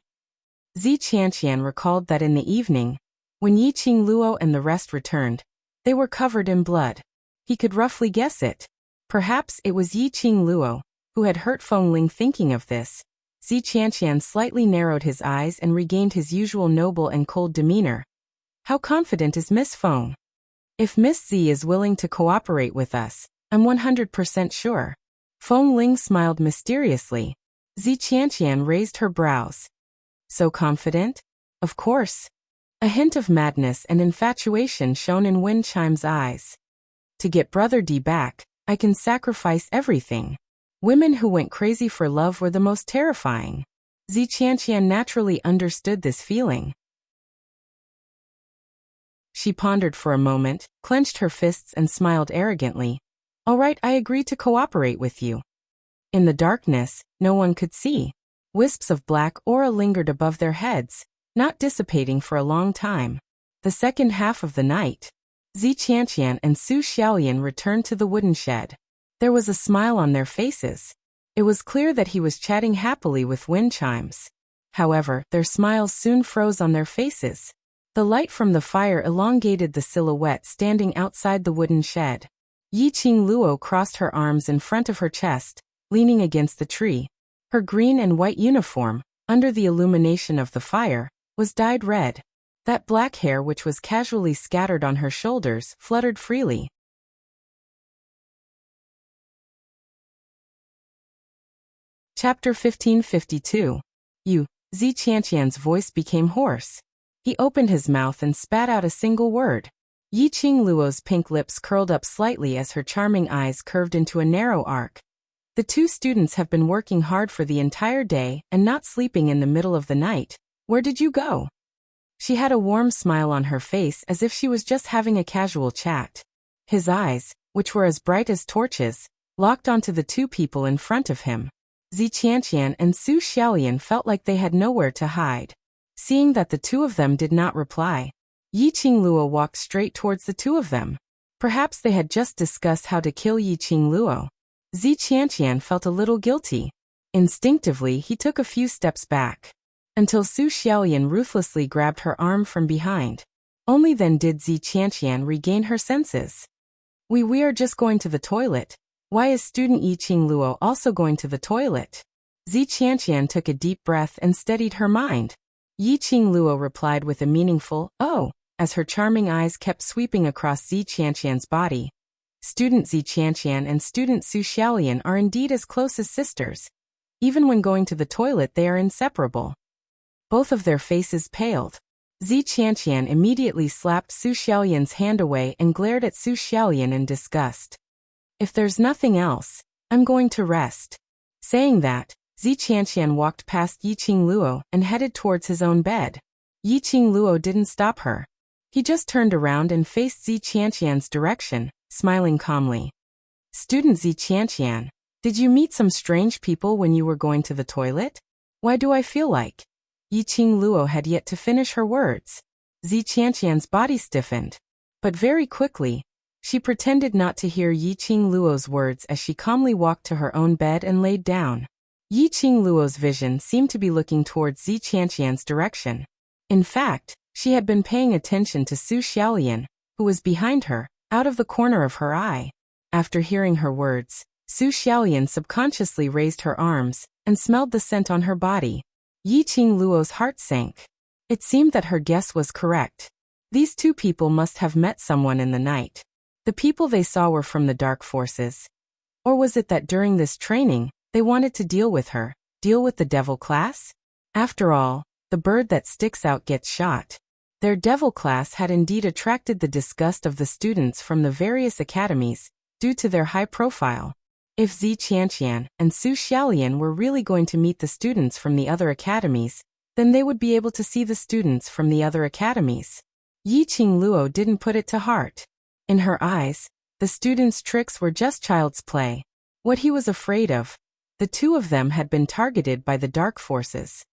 Zi Qianqian recalled that in the evening, when Yiqing Luo and the rest returned, they were covered in blood. He could roughly guess it. Perhaps it was Yiqing Luo who had hurt Fengling. Thinking of this, Zi Qianqian slightly narrowed his eyes and regained his usual noble and cold demeanor. "How confident is Miss Feng? If Miss Zi is willing to cooperate with us, I'm 100% sure." Fengling smiled mysteriously. Zi Qianqian raised her brows. "So confident?" "Of course." A hint of madness and infatuation shone in Wen Chime's eyes. "To get Brother Di back, I can sacrifice everything." Women who went crazy for love were the most terrifying. Zi Qianqian naturally understood this feeling. She pondered for a moment, clenched her fists and smiled arrogantly. "All right, I agree to cooperate with you." In the darkness, no one could see. Wisps of black aura lingered above their heads, not dissipating for a long time. The second half of the night, Zi Qianqian and Su Xiaolian returned to the wooden shed. There was a smile on their faces. It was clear that he was chatting happily with wind chimes. However, their smiles soon froze on their faces. The light from the fire elongated the silhouette standing outside the wooden shed. Yiqing Luo crossed her arms in front of her chest, leaning against the tree. Her green and white uniform, under the illumination of the fire, was dyed red. That black hair which was casually scattered on her shoulders fluttered freely. Chapter 1552. Zi Qianqian's voice became hoarse. He opened his mouth and spat out a single word. Yiqing Luo's pink lips curled up slightly as her charming eyes curved into a narrow arc. The two students have been working hard for the entire day and not sleeping in the middle of the night. Where did you go? She had a warm smile on her face as if she was just having a casual chat. His eyes, which were as bright as torches, locked onto the two people in front of him. Zi Qianqian and Su Xiaolian felt like they had nowhere to hide. Seeing that the two of them did not reply, Yiqing Luo walked straight towards the two of them. Perhaps they had just discussed how to kill Yiqing Luo. Zi Qianqian felt a little guilty. Instinctively, he took a few steps back, until Su Xiaolian ruthlessly grabbed her arm from behind. Only then did Zi Qianqian regain her senses. We are just going to the toilet. Why is student Yiqing Luo also going to the toilet? Zi Qianqian took a deep breath and steadied her mind. Yiqing Luo replied with a meaningful, "Oh," as her charming eyes kept sweeping across Zi Qianqian's body. Student Zi Qianqian and student Su Xiaolian are indeed as close as sisters. Even when going to the toilet they are inseparable. Both of their faces paled. Zi Qianqian immediately slapped Su Xiaolian's hand away and glared at Su Xiaolian in disgust. "If there's nothing else, I'm going to rest." Saying that, Zi Qianqian walked past Yiqing Luo and headed towards his own bed. Yiqing Luo didn't stop her. He just turned around and faced Zi Qianqian's direction, smiling calmly. "Student Zi Qianqian, did you meet some strange people when you were going to the toilet? Why do I feel like..." Yiqing Luo had yet to finish her words. Zi Qianqian's body stiffened. But very quickly, she pretended not to hear Yiqing Luo's words as she calmly walked to her own bed and laid down. Yiqing Luo's vision seemed to be looking towards Zi Qianqian's direction. In fact, she had been paying attention to Su Xiaolian, who was behind her, out of the corner of her eye. After hearing her words, Su Xiaolian subconsciously raised her arms and smelled the scent on her body. Yiqing Luo's heart sank. It seemed that her guess was correct. These two people must have met someone in the night. The people they saw were from the dark forces. Or was it that during this training, they wanted to deal with her, deal with the devil class? After all, the bird that sticks out gets shot. Their devil class had indeed attracted the disgust of the students from the various academies, due to their high profile. If Zi Qianqian and Su Xiaolian were really going to meet the students from the other academies, then they would be able to see the students from the other academies. Yiqing Luo didn't put it to heart. In her eyes, the students' tricks were just child's play. What he was afraid of, the two of them had been targeted by the dark forces.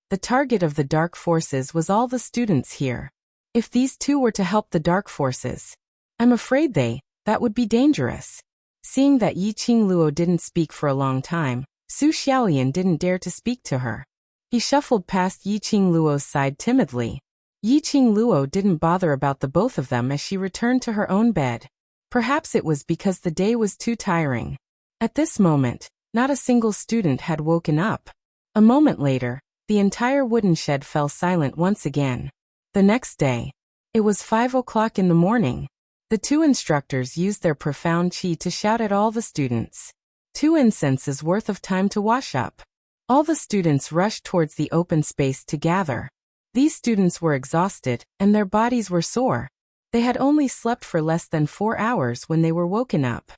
The target of the dark forces was all the students here. If these two were to help the dark forces, I'm afraid that would be dangerous. Seeing that Yiqing Luo didn't speak for a long time, Su Xiaolian didn't dare to speak to her. He shuffled past Yiqing Luo's side timidly. Yiqing Luo didn't bother about the both of them as she returned to her own bed. Perhaps it was because the day was too tiring. At this moment, not a single student had woken up. A moment later, the entire wooden shed fell silent once again. The next day, it was 5 o'clock in the morning. The two instructors used their profound qi to shout at all the students. 2 incenses worth of time to wash up. All the students rushed towards the open space to gather. These students were exhausted, and their bodies were sore. They had only slept for less than 4 hours when they were woken up.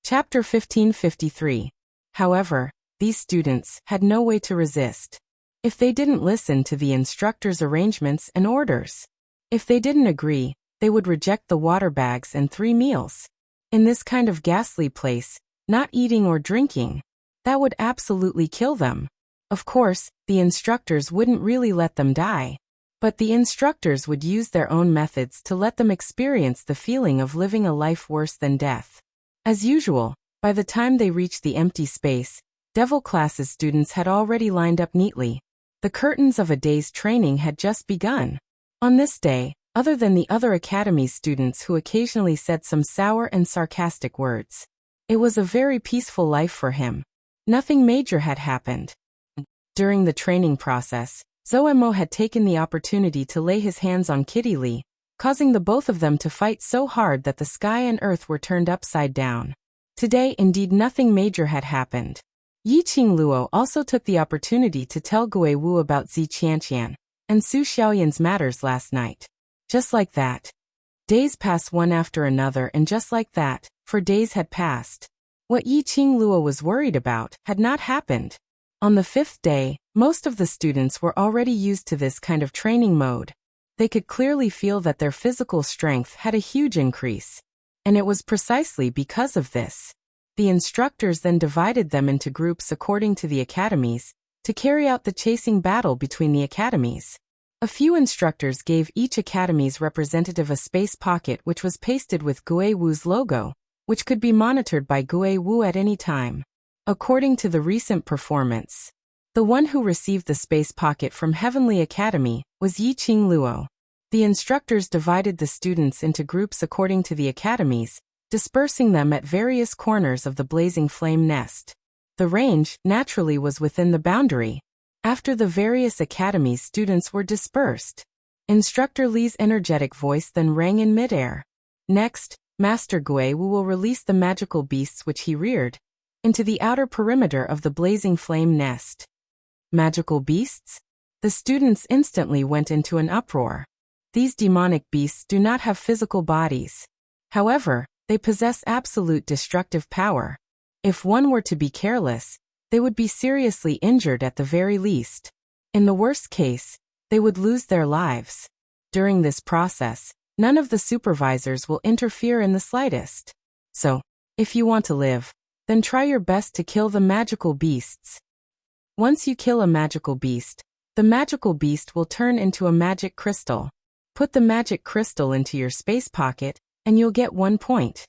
Chapter 1553. However, these students had no way to resist. If they didn't listen to the instructor's arrangements and orders, if they didn't agree, they would reject the water bags and 3 meals. In this kind of ghastly place, not eating or drinking, that would absolutely kill them. Of course, the instructors wouldn't really let them die. But the instructors would use their own methods to let them experience the feeling of living a life worse than death. As usual, by the time they reached the empty space, Devil Class's students had already lined up neatly. The curtains of a day's training had just begun. On this day, other than the other academy's students who occasionally said some sour and sarcastic words, it was a very peaceful life for him. Nothing major had happened. During the training process, Zoemo had taken the opportunity to lay his hands on Kitty Lee, causing the both of them to fight so hard that the sky and earth were turned upside down. Today, indeed, nothing major had happened. Yi Qingluo also took the opportunity to tell Gui Wu about Zi Qianqian and Su Xiaoyan's matters last night. Just like that. Days passed one after another, and just like that, for days had passed. What Yi Qingluo was worried about had not happened. On the 5th day, most of the students were already used to this kind of training mode. They could clearly feel that their physical strength had a huge increase. And it was precisely because of this. The instructors then divided them into groups according to the academies, to carry out the chasing battle between the academies. A few instructors gave each academy's representative a space pocket which was pasted with Gui Wu's logo, which could be monitored by Gui Wu at any time. According to the recent performance, the one who received the space pocket from Heavenly Academy was Yi Qingluo. The instructors divided the students into groups according to the academies, dispersing them at various corners of the blazing flame nest. The range, naturally, was within the boundary. After the various academies, students were dispersed. Instructor Li's energetic voice then rang in midair. Next, Master Gui Wu will release the magical beasts which he reared into the outer perimeter of the blazing flame nest. Magical beasts? The students instantly went into an uproar. These demonic beasts do not have physical bodies. However, they possess absolute destructive power. If one were to be careless, they would be seriously injured at the very least. In the worst case, they would lose their lives. During this process, none of the supervisors will interfere in the slightest. So, if you want to live, then try your best to kill the magical beasts. Once you kill a magical beast, the magical beast will turn into a magic crystal. Put the magic crystal into your space pocket, and you'll get 1 point.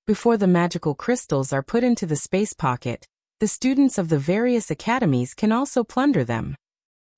Before the magical crystals are put into the space pocket, the students of the various academies can also plunder them.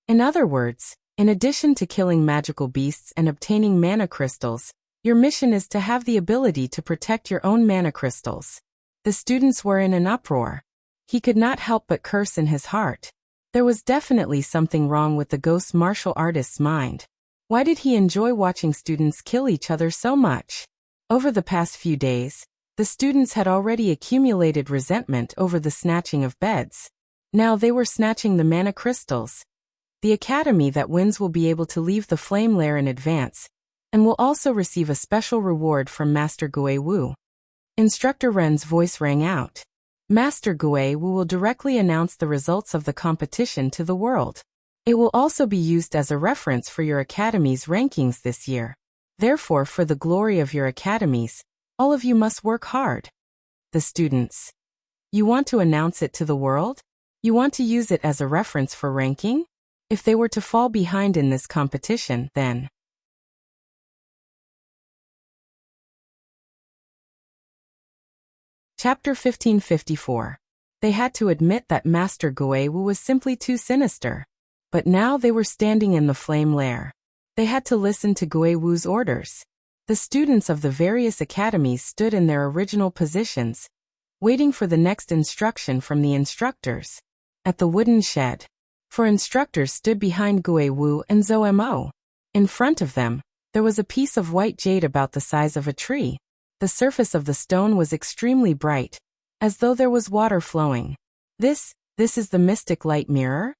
In other words, in addition to killing magical beasts and obtaining mana crystals, your mission is to have the ability to protect your own mana crystals. The students were in an uproar. He could not help but curse in his heart. There was definitely something wrong with the ghost martial artist's mind. Why did he enjoy watching students kill each other so much? Over the past few days, the students had already accumulated resentment over the snatching of beds. Now they were snatching the mana crystals. The academy that wins will be able to leave the flame lair in advance, and will also receive a special reward from Master Gui Wu. Instructor Ren's voice rang out. Master Gui Wu will directly announce the results of the competition to the world. It will also be used as a reference for your academy's rankings this year. Therefore, for the glory of your academies, all of you must work hard. The students. You want to announce it to the world? You want to use it as a reference for ranking? If they were to fall behind in this competition, then Chapter 1554. They had to admit that Master Gui Wu was simply too sinister. But now they were standing in the flame lair. They had to listen to Gui Wu's orders. The students of the various academies stood in their original positions, waiting for the next instruction from the instructors. At the wooden shed, 4 instructors stood behind Gui Wu and Zoemo. In front of them, there was a piece of white jade about the size of a tree. The surface of the stone was extremely bright, as though there was water flowing. This is the mystic light mirror?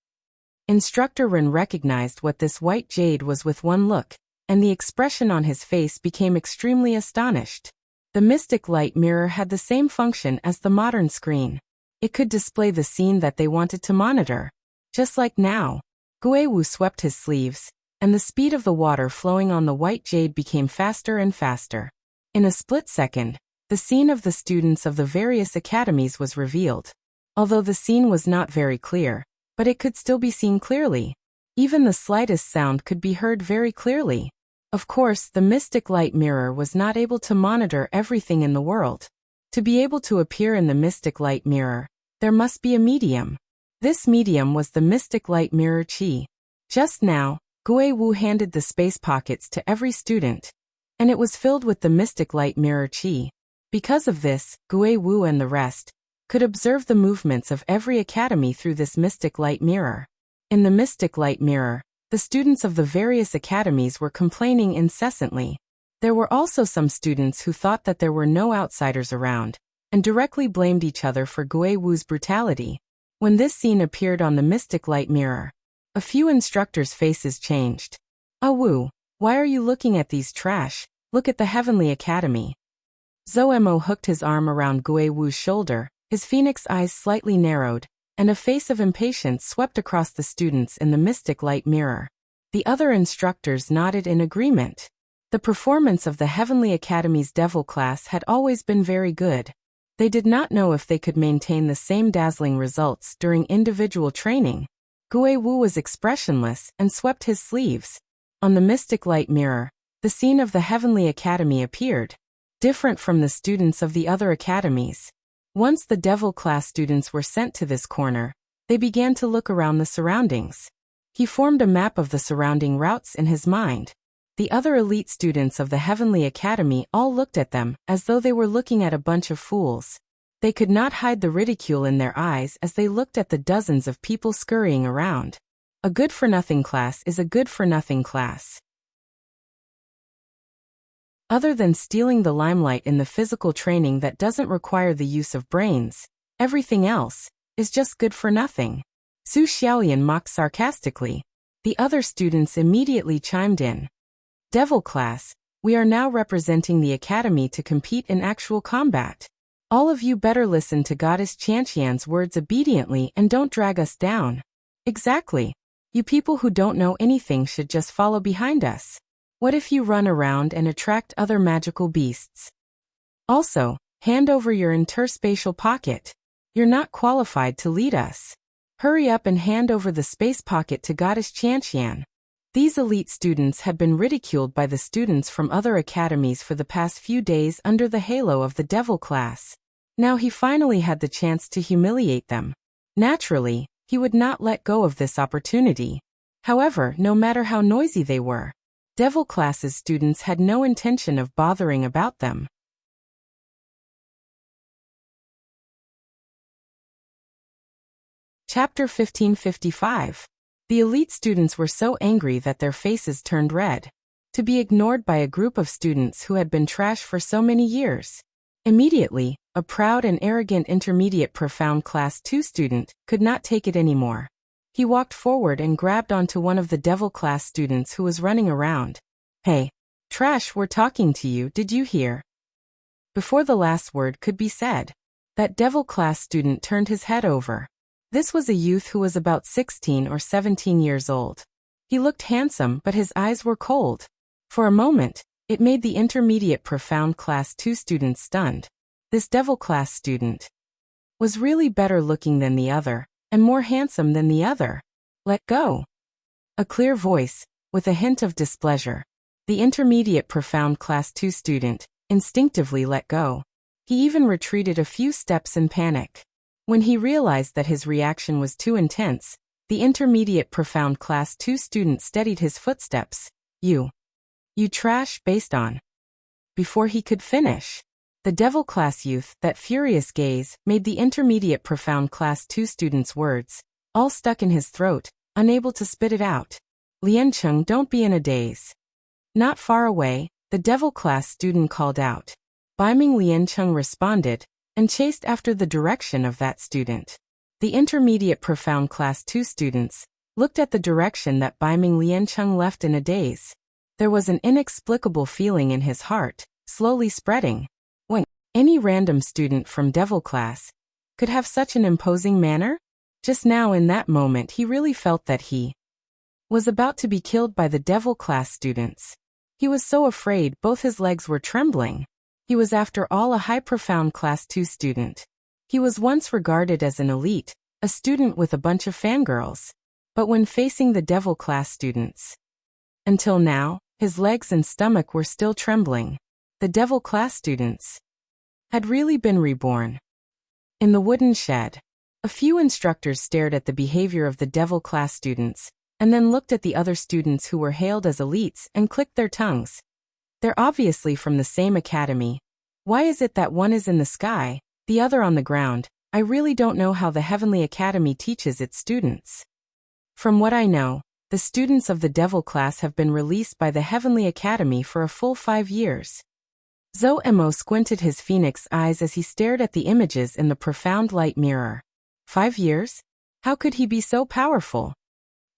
Instructor Ren recognized what this white jade was with one look, and the expression on his face became extremely astonished. The mystic light mirror had the same function as the modern screen. It could display the scene that they wanted to monitor. Just like now, Gui Wu swept his sleeves, and the speed of the water flowing on the white jade became faster and faster. In a split second, the scene of the students of the various academies was revealed. Although the scene was not very clear, but it could still be seen clearly. Even the slightest sound could be heard very clearly. Of course, the mystic light mirror was not able to monitor everything in the world. To be able to appear in the mystic light mirror, there must be a medium. This medium was the mystic light mirror Qi. Just now, Gui Wu handed the space pockets to every student, and it was filled with the mystic light mirror Qi. Because of this, Gui Wu and the rest could observe the movements of every academy through this mystic light mirror. In the mystic light mirror, the students of the various academies were complaining incessantly. There were also some students who thought that there were no outsiders around, and directly blamed each other for Gui Wu's brutality. When this scene appeared on the mystic light mirror, a few instructors' faces changed. "Ah Wu, why are you looking at these trash? Look at the Heavenly Academy." Zhou Mo hooked his arm around Gui Wu's shoulder, his phoenix eyes slightly narrowed, and a face of impatience swept across the students in the mystic light mirror. The other instructors nodded in agreement. The performance of the Heavenly Academy's devil class had always been very good. They did not know if they could maintain the same dazzling results during individual training. Gui Wu was expressionless and swept his sleeves. On the mystic light mirror, the scene of the Heavenly Academy appeared, different from the students of the other academies. Once the devil class students were sent to this corner, they began to look around the surroundings. He formed a map of the surrounding routes in his mind. The other elite students of the Heavenly Academy all looked at them as though they were looking at a bunch of fools. They could not hide the ridicule in their eyes as they looked at the dozens of people scurrying around. A good-for-nothing class is a good-for-nothing class. Other than stealing the limelight in the physical training that doesn't require the use of brains, everything else is just good for nothing. Su Xiaoyan mocked sarcastically. The other students immediately chimed in. "Devil class, we are now representing the academy to compete in actual combat. All of you better listen to Goddess Qianqian's words obediently and don't drag us down." "Exactly. You people who don't know anything should just follow behind us. What if you run around and attract other magical beasts? Also, hand over your interspatial pocket. You're not qualified to lead us. Hurry up and hand over the space pocket to Goddess Qianqian." These elite students had been ridiculed by the students from other academies for the past few days under the halo of the devil class. Now he finally had the chance to humiliate them. Naturally, he would not let go of this opportunity. However, no matter how noisy they were, devil class's students had no intention of bothering about them. Chapter 1555. The elite students were so angry that their faces turned red. To be ignored by a group of students who had been trash for so many years. Immediately, a proud and arrogant intermediate profound class 2 student could not take it anymore. He walked forward and grabbed onto one of the devil class students who was running around. "Hey, trash, we're talking to you, did you hear?" Before the last word could be said, that devil class student turned his head over. This was a youth who was about 16 or 17 years old. He looked handsome, but his eyes were cold. For a moment, it made the intermediate profound class 2 student stunned. This devil class student was really better looking than the other, and more handsome than the other. "Let go." A clear voice, with a hint of displeasure. The intermediate profound class 2 student instinctively let go. He even retreated a few steps in panic. When he realized that his reaction was too intense, the intermediate profound class 2 student steadied his footsteps. You trash based on." Before he could finish, the devil class youth, that furious gaze, made the intermediate profound class 2 student's words, all stuck in his throat, unable to spit it out. "Liancheng, don't be in a daze." Not far away, the devil class student called out. Baiming Liancheng responded, and chased after the direction of that student. The intermediate profound class 2 students looked at the direction that Baiming Liancheng left in a daze. There was an inexplicable feeling in his heart, slowly spreading. When any random student from devil class could have such an imposing manner? Just now in that moment he really felt that he was about to be killed by the devil class students. He was so afraid both his legs were trembling. He was after all a high-profound Class 2 student. He was once regarded as an elite, a student with a bunch of fangirls. But when facing the devil class students, until now, his legs and stomach were still trembling. The devil class students had really been reborn. In the wooden shed, a few instructors stared at the behavior of the devil class students, and then looked at the other students who were hailed as elites and clicked their tongues. They're obviously from the same academy. Why is it that one is in the sky, the other on the ground? I really don't know how the Heavenly Academy teaches its students. From what I know, the students of the devil class have been released by the Heavenly Academy for a full 5 years. Zoemo squinted his phoenix eyes as he stared at the images in the profound light mirror. 5 years? How could he be so powerful?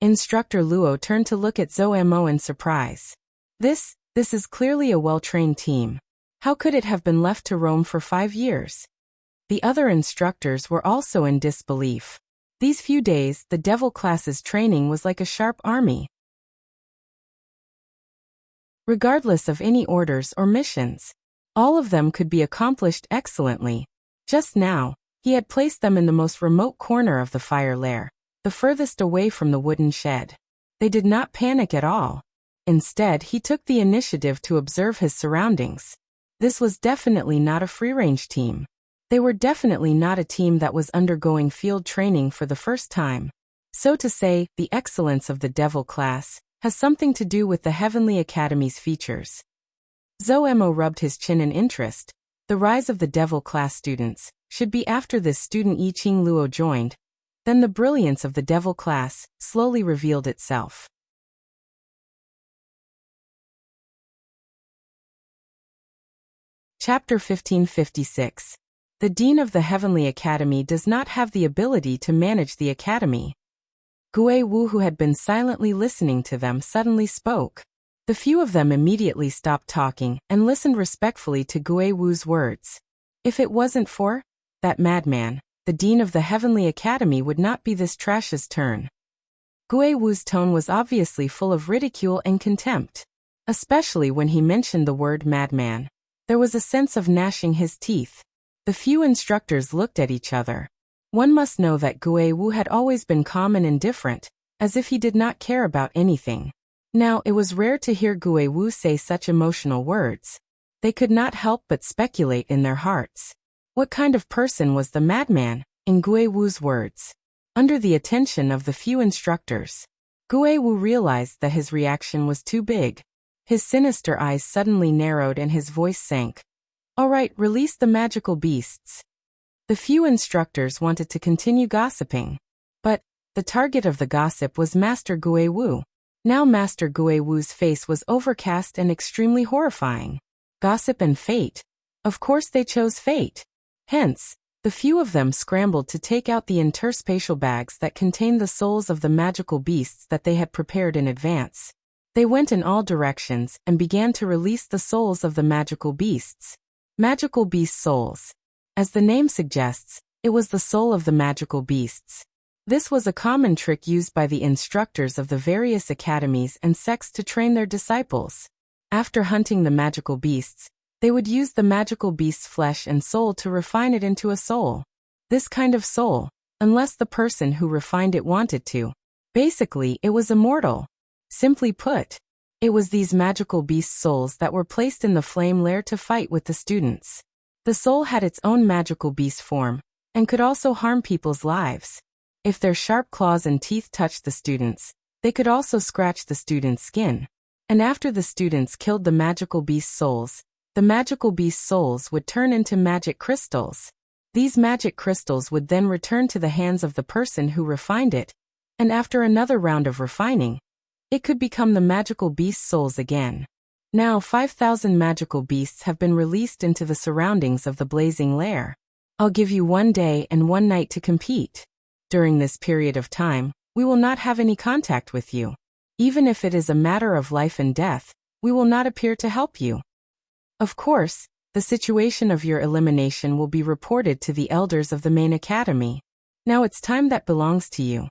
Instructor Luo turned to look at Zoemo in surprise. This is clearly a well-trained team. How could it have been left to roam for 5 years? The other instructors were also in disbelief. These few days, the devil class's training was like a sharp army. Regardless of any orders or missions, all of them could be accomplished excellently. Just now, he had placed them in the most remote corner of the fire lair, the furthest away from the wooden shed. They did not panic at all. Instead, he took the initiative to observe his surroundings. This was definitely not a free-range team. They were definitely not a team that was undergoing field training for the first time. So to say, the excellence of the devil class has something to do with the Heavenly Academy's features. Zoemo rubbed his chin in interest. The rise of the devil class students should be after this student Yiqing Luo joined. Then the brilliance of the devil class slowly revealed itself. Chapter 1556. The Dean of the Heavenly Academy does not have the ability to manage the academy. Gui Wu, who had been silently listening to them, suddenly spoke. The few of them immediately stopped talking and listened respectfully to Gui Wu's words. If it wasn't for that madman, the Dean of the Heavenly Academy would not be this trash's turn. Gui Wu's tone was obviously full of ridicule and contempt. Especially when he mentioned the word madman. There was a sense of gnashing his teeth. The few instructors looked at each other. One must know that Gui Wu had always been calm and indifferent, as if he did not care about anything. Now, it was rare to hear Gui Wu say such emotional words. They could not help but speculate in their hearts. What kind of person was the madman, in Gui Wu's words? Under the attention of the few instructors, Gui Wu realized that his reaction was too big. His sinister eyes suddenly narrowed and his voice sank. All right, release the magical beasts. The few instructors wanted to continue gossiping. But the target of the gossip was Master Gui Wu. Now Master Gui Wu's face was overcast and extremely horrifying. Gossip and fate. Of course they chose fate. Hence, the few of them scrambled to take out the interspatial bags that contained the souls of the magical beasts that they had prepared in advance. They went in all directions and began to release the souls of the magical beasts. Magical beast souls. As the name suggests, it was the soul of the magical beasts. This was a common trick used by the instructors of the various academies and sects to train their disciples. After hunting the magical beasts, they would use the magical beast's flesh and soul to refine it into a soul. This kind of soul, unless the person who refined it wanted to. Basically, it was immortal. Simply put, it was these magical beast souls that were placed in the flame lair to fight with the students. The soul had its own magical beast form, and could also harm people's lives. If their sharp claws and teeth touched the students, they could also scratch the students' skin. And after the students killed the magical beast souls, the magical beast souls would turn into magic crystals. These magic crystals would then return to the hands of the person who refined it, and after another round of refining, it could become the magical beast souls again. Now 5,000 magical beasts have been released into the surroundings of the blazing lair. I'll give you 1 day and 1 night to compete. During this period of time, we will not have any contact with you. Even if it is a matter of life and death, we will not appear to help you. Of course, the situation of your elimination will be reported to the elders of the main academy. Now it's time that belongs to you.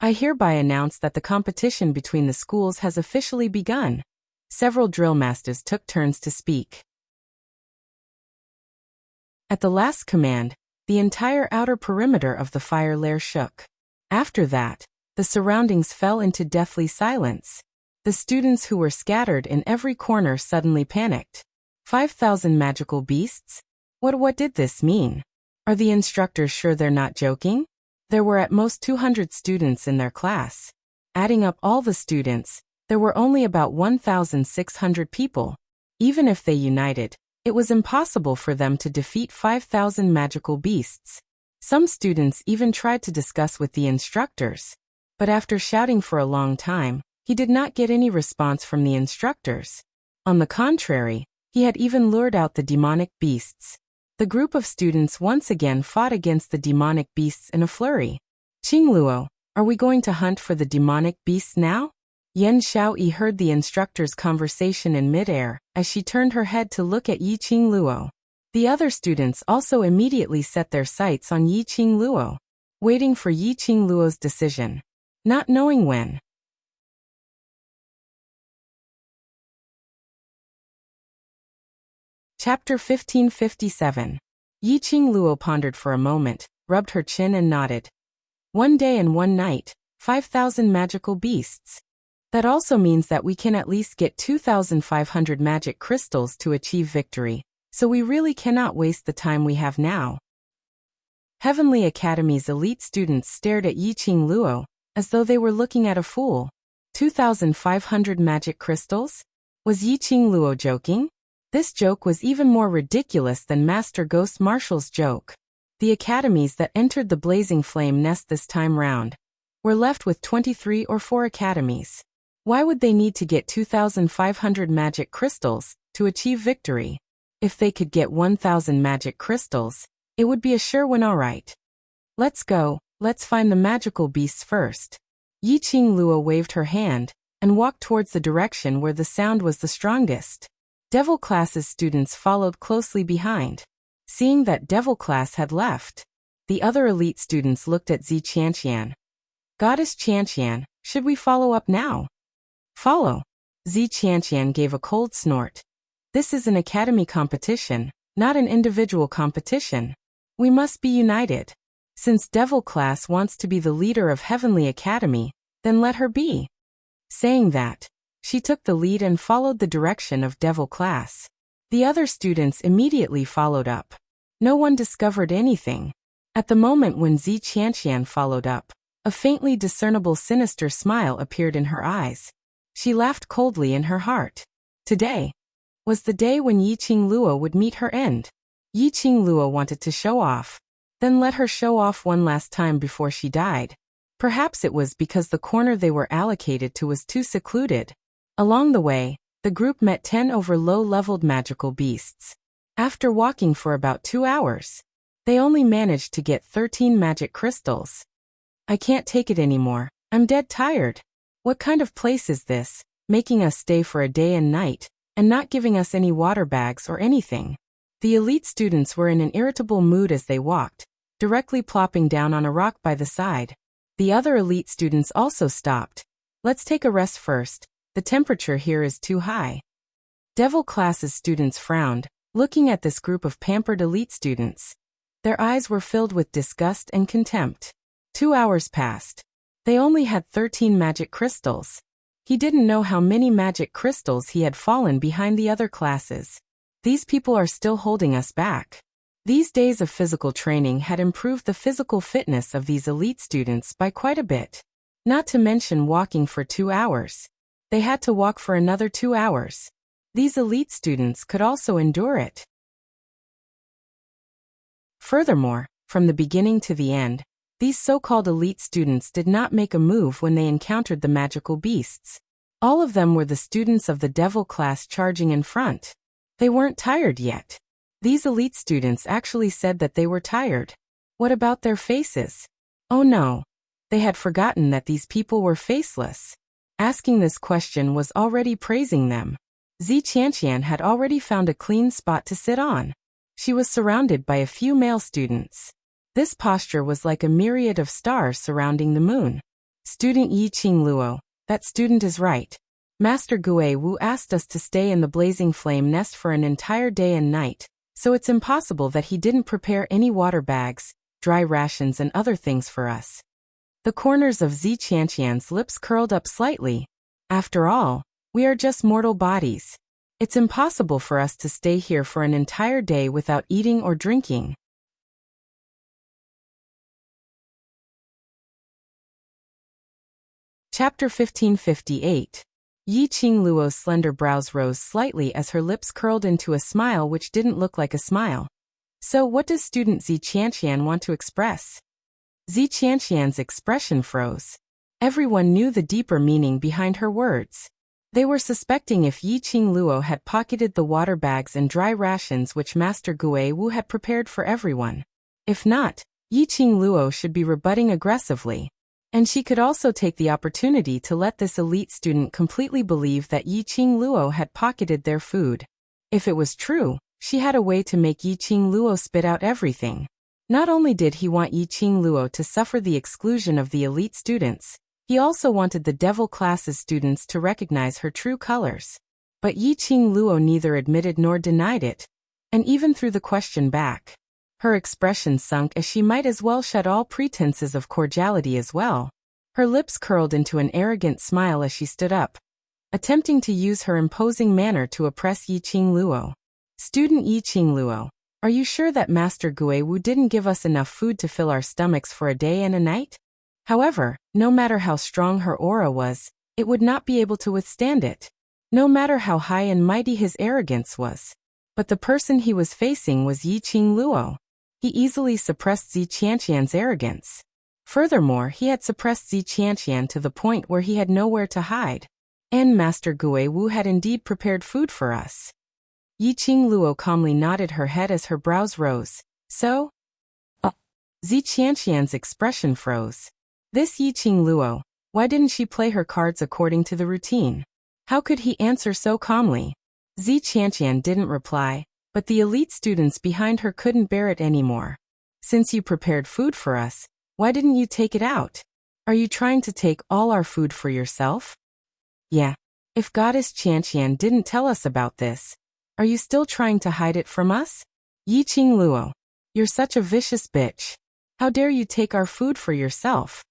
I hereby announce that the competition between the schools has officially begun. Several drill masters took turns to speak. At the last command, the entire outer perimeter of the fire lair shook. After that, the surroundings fell into deathly silence. The students who were scattered in every corner suddenly panicked. 5,000 magical beasts? What did this mean? Are the instructors sure they're not joking? There were at most 200 students in their class. Adding up all the students, there were only about 1,600 people. Even if they united, it was impossible for them to defeat 5,000 magical beasts. Some students even tried to discuss with the instructors. But after shouting for a long time, he did not get any response from the instructors. On the contrary, he had even lured out the demonic beasts. The group of students once again fought against the demonic beasts in a flurry. Qingluo, are we going to hunt for the demonic beasts now? Yan Xiaoyi heard the instructor's conversation in midair as she turned her head to look at Yi Qingluo. The other students also immediately set their sights on Yi Qingluo, waiting for Yi Qingluo's decision, not knowing when. Chapter 1557. Yi Qingluo pondered for a moment, rubbed her chin and nodded. 1 day and 1 night, 5,000 magical beasts. That also means that we can at least get 2,500 magic crystals to achieve victory, so we really cannot waste the time we have now. Heavenly Academy's elite students stared at Yi Qingluo, as though they were looking at a fool. 2,500 magic crystals? Was Yi Qingluo joking? This joke was even more ridiculous than Master Ghost Marshall's joke. The academies that entered the Blazing Flame Nest this time round were left with 23 or 4 academies. Why would they need to get 2,500 magic crystals to achieve victory? If they could get 1,000 magic crystals, it would be a sure win. Alright. Let's go, let's find the magical beasts first. Yi Qingluo waved her hand and walked towards the direction where the sound was the strongest. Devil class's students followed closely behind. Seeing that Devil class had left, the other elite students looked at Zi Qianqian. Goddess Qianqian, should we follow up now? Follow. Zi Qianqian gave a cold snort. This is an academy competition, not an individual competition. We must be united. Since Devil class wants to be the leader of Heavenly Academy, then let her be. Saying that, she took the lead and followed the direction of Devil class. The other students immediately followed up. No one discovered anything. At the moment when Zi Qianqian followed up, a faintly discernible sinister smile appeared in her eyes. She laughed coldly in her heart. Today was the day when Yi Qingluo would meet her end. Yi Qingluo wanted to show off. Then let her show off one last time before she died. Perhaps it was because the corner they were allocated to was too secluded. Along the way, the group met 10 over low-leveled magical beasts. After walking for about 2 hours, they only managed to get 13 magic crystals. I can't take it anymore. I'm dead tired. What kind of place is this, making us stay for a day and night, and not giving us any water bags or anything? The elite students were in an irritable mood as they walked, directly plopping down on a rock by the side. The other elite students also stopped. Let's take a rest first. The temperature here is too high. Devil class's students frowned, looking at this group of pampered elite students. Their eyes were filled with disgust and contempt. 2 hours passed. They only had 13 magic crystals. He didn't know how many magic crystals he had fallen behind the other classes. These people are still holding us back. These days of physical training had improved the physical fitness of these elite students by quite a bit. Not to mention walking for 2 hours. They had to walk for another 2 hours. These elite students could also endure it. Furthermore, from the beginning to the end, these so-called elite students did not make a move when they encountered the magical beasts. All of them were the students of the Devil class charging in front. They weren't tired yet. These elite students actually said that they were tired. What about their faces? Oh no. They had forgotten that these people were faceless. Asking this question was already praising them. Zi Qianqian had already found a clean spot to sit on. She was surrounded by a few male students. This posture was like a myriad of stars surrounding the moon. Student Yi Qing Luo, that student is right. Master Gue Wu asked us to stay in the blazing flame nest for an entire day and night, so it's impossible that he didn't prepare any water bags, dry rations and other things for us. The corners of Zi Qianqian's lips curled up slightly. After all, we are just mortal bodies. It's impossible for us to stay here for an entire day without eating or drinking. Chapter 1558. Yi Qing Luo's slender brows rose slightly as her lips curled into a smile which didn't look like a smile. So what does student Zi Qianqian want to express? Zi Qianqian's expression froze. Everyone knew the deeper meaning behind her words. They were suspecting if Yi Qing Luo had pocketed the water bags and dry rations which Master Gue Wu had prepared for everyone. If not, Yi Qing Luo should be rebutting aggressively. And she could also take the opportunity to let this elite student completely believe that Yi Qing Luo had pocketed their food. If it was true, she had a way to make Yi Qing Luo spit out everything. Not only did he want Yi Qing Luo to suffer the exclusion of the elite students, he also wanted the devil class's students to recognize her true colors. But Yi Qing Luo neither admitted nor denied it, and even threw the question back. Her expression sunk as she might as well shed all pretenses of cordiality as well. Her lips curled into an arrogant smile as she stood up, attempting to use her imposing manner to oppress Yi Qing Luo. Student Yi Qing Luo, are you sure that Master Gue Wu didn't give us enough food to fill our stomachs for a day and a night? However, no matter how strong her aura was, it would not be able to withstand it. No matter how high and mighty his arrogance was. But the person he was facing was Yi Qing Luo. He easily suppressed Zi Qianqian's arrogance. Furthermore, he had suppressed Zi Qianqian to the point where he had nowhere to hide. And Master Gue Wu had indeed prepared food for us. Yi Qing Luo calmly nodded her head as her brows rose. So? Zi Qianqian's expression froze. This Yi Qing Luo, why didn't she play her cards according to the routine? How could he answer so calmly? Zi Qianqian didn't reply, but the elite students behind her couldn't bear it anymore. Since you prepared food for us, why didn't you take it out? Are you trying to take all our food for yourself? Yeah. If Goddess Qianqian didn't tell us about this, are you still trying to hide it from us? Yi Qing Luo, you're such a vicious bitch. How dare you take our food for yourself?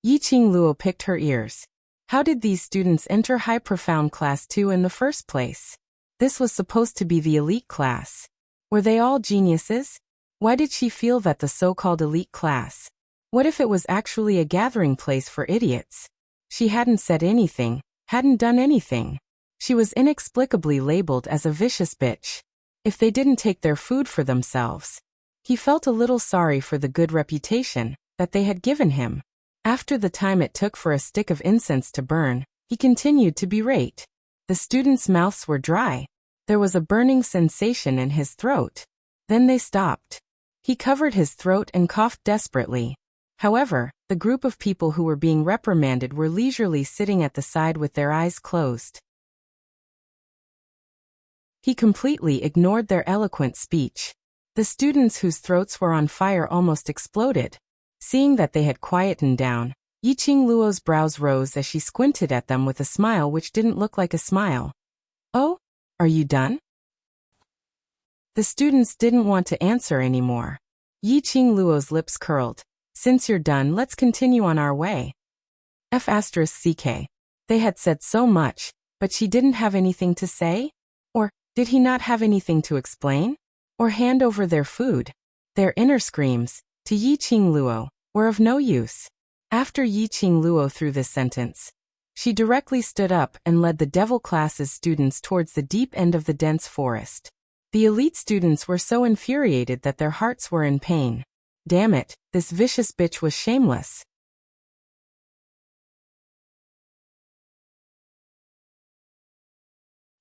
Yi Qing Luo picked her ears. How did these students enter High Profound Class 2 in the first place? This was supposed to be the elite class. Were they all geniuses? Why did she feel that the so-called elite class? What if it was actually a gathering place for idiots? She hadn't said anything, hadn't done anything. She was inexplicably labeled as a vicious bitch. If they didn't take their food for themselves. He felt a little sorry for the good reputation that they had given him. After the time it took for a stick of incense to burn, he continued to berate. The students' mouths were dry. There was a burning sensation in his throat. Then they stopped. He covered his throat and coughed desperately. However, the group of people who were being reprimanded were leisurely sitting at the side with their eyes closed. He completely ignored their eloquent speech. The students whose throats were on fire almost exploded. Seeing that they had quietened down, Yi Qing Luo's brows rose as she squinted at them with a smile which didn't look like a smile. Oh? Are you done? The students didn't want to answer anymore. Yi Qing Luo's lips curled. Since you're done, let's continue on our way. F***ck. They had said so much, but she didn't have anything to say? Or, did he not have anything to explain? Or hand over their food? Their inner screams, to Yi Qing Luo, were of no use. After Yi Qing Luo threw this sentence, she directly stood up and led the devil class's students towards the deep end of the dense forest. The elite students were so infuriated that their hearts were in pain. Damn it, this vicious bitch was shameless.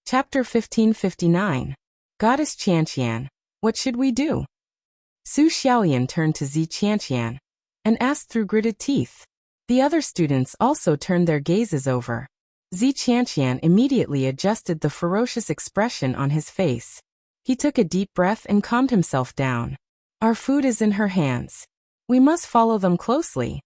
Chapter 1559. Goddess Qianqian, what should we do? Su Xiaoyan turned to Zi Qianqian and asked through gritted teeth. The other students also turned their gazes over. Zi Qianqian immediately adjusted the ferocious expression on his face. He took a deep breath and calmed himself down. Our food is in her hands. We must follow them closely.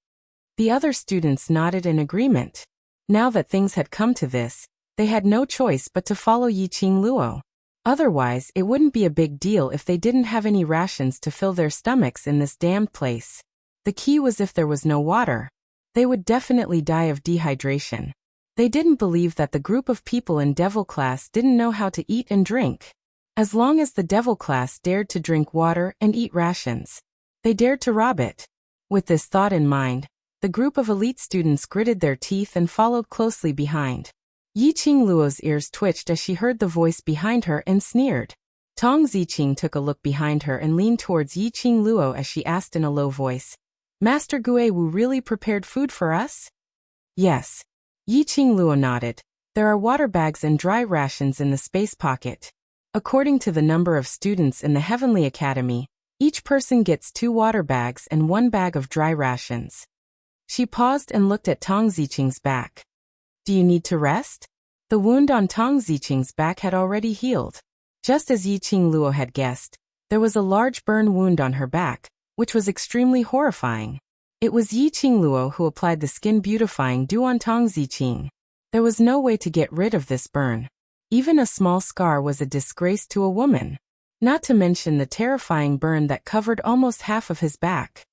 The other students nodded in agreement. Now that things had come to this, they had no choice but to follow Yiqing Luo. Otherwise, it wouldn't be a big deal if they didn't have any rations to fill their stomachs in this damned place. The key was if there was no water, they would definitely die of dehydration. They didn't believe that the group of people in Devil class didn't know how to eat and drink. As long as the Devil class dared to drink water and eat rations, they dared to rob it. With this thought in mind, the group of elite students gritted their teeth and followed closely behind. Yiqing Luo's ears twitched as she heard the voice behind her and sneered. Tong Ziqing took a look behind her and leaned towards Yiqing Luo as she asked in a low voice, "Master Guiwu really prepared food for us?" "Yes." Yiqing Luo nodded. "There are water bags and dry rations in the space pocket. According to the number of students in the Heavenly Academy, each person gets 2 water bags and 1 bag of dry rations." She paused and looked at Tong Ziqing's back. "Do you need to rest?" The wound on Tong Ziqing's back had already healed. Just as Yiqing Luo had guessed, there was a large burn wound on her back, which was extremely horrifying. It was Yiqing Luo who applied the skin beautifying dew on Tong Ziqing. There was no way to get rid of this burn. Even a small scar was a disgrace to a woman. Not to mention the terrifying burn that covered almost half of his back.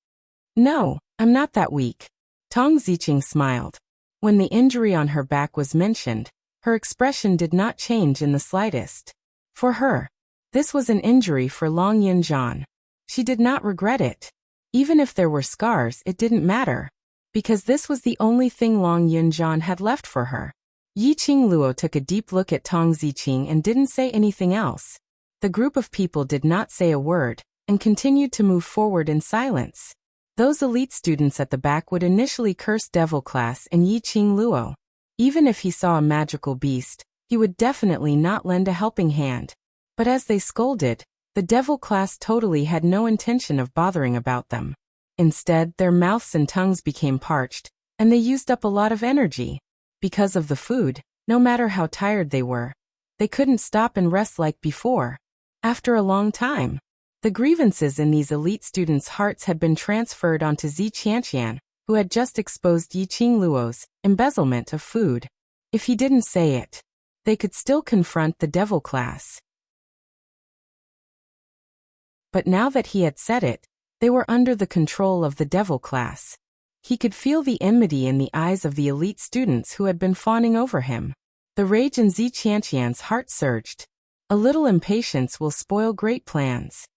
"No, I'm not that weak." Tong Ziqing smiled. When the injury on her back was mentioned, her expression did not change in the slightest. For her, this was an injury for Long Yinzhan. She did not regret it. Even if there were scars, it didn't matter, because this was the only thing Long Yinzhan had left for her. Yiqing Luo took a deep look at Tong Ziqing and didn't say anything else. The group of people did not say a word, and continued to move forward in silence. Those elite students at the back would initially curse Devil class and Yiqing Luo. Even if he saw a magical beast, he would definitely not lend a helping hand. But as they scolded, the Devil class totally had no intention of bothering about them. Instead, their mouths and tongues became parched, and they used up a lot of energy. Because of the food, no matter how tired they were, they couldn't stop and rest like before. After a long time, the grievances in these elite students' hearts had been transferred onto Zi Qianqian, who had just exposed Yiqing Luo's embezzlement of food. If he didn't say it, they could still confront the Devil class. But now that he had said it, they were under the control of the Devil class. He could feel the enmity in the eyes of the elite students who had been fawning over him. The rage in Zi Qianqian's heart surged. A little impatience will spoil great plans.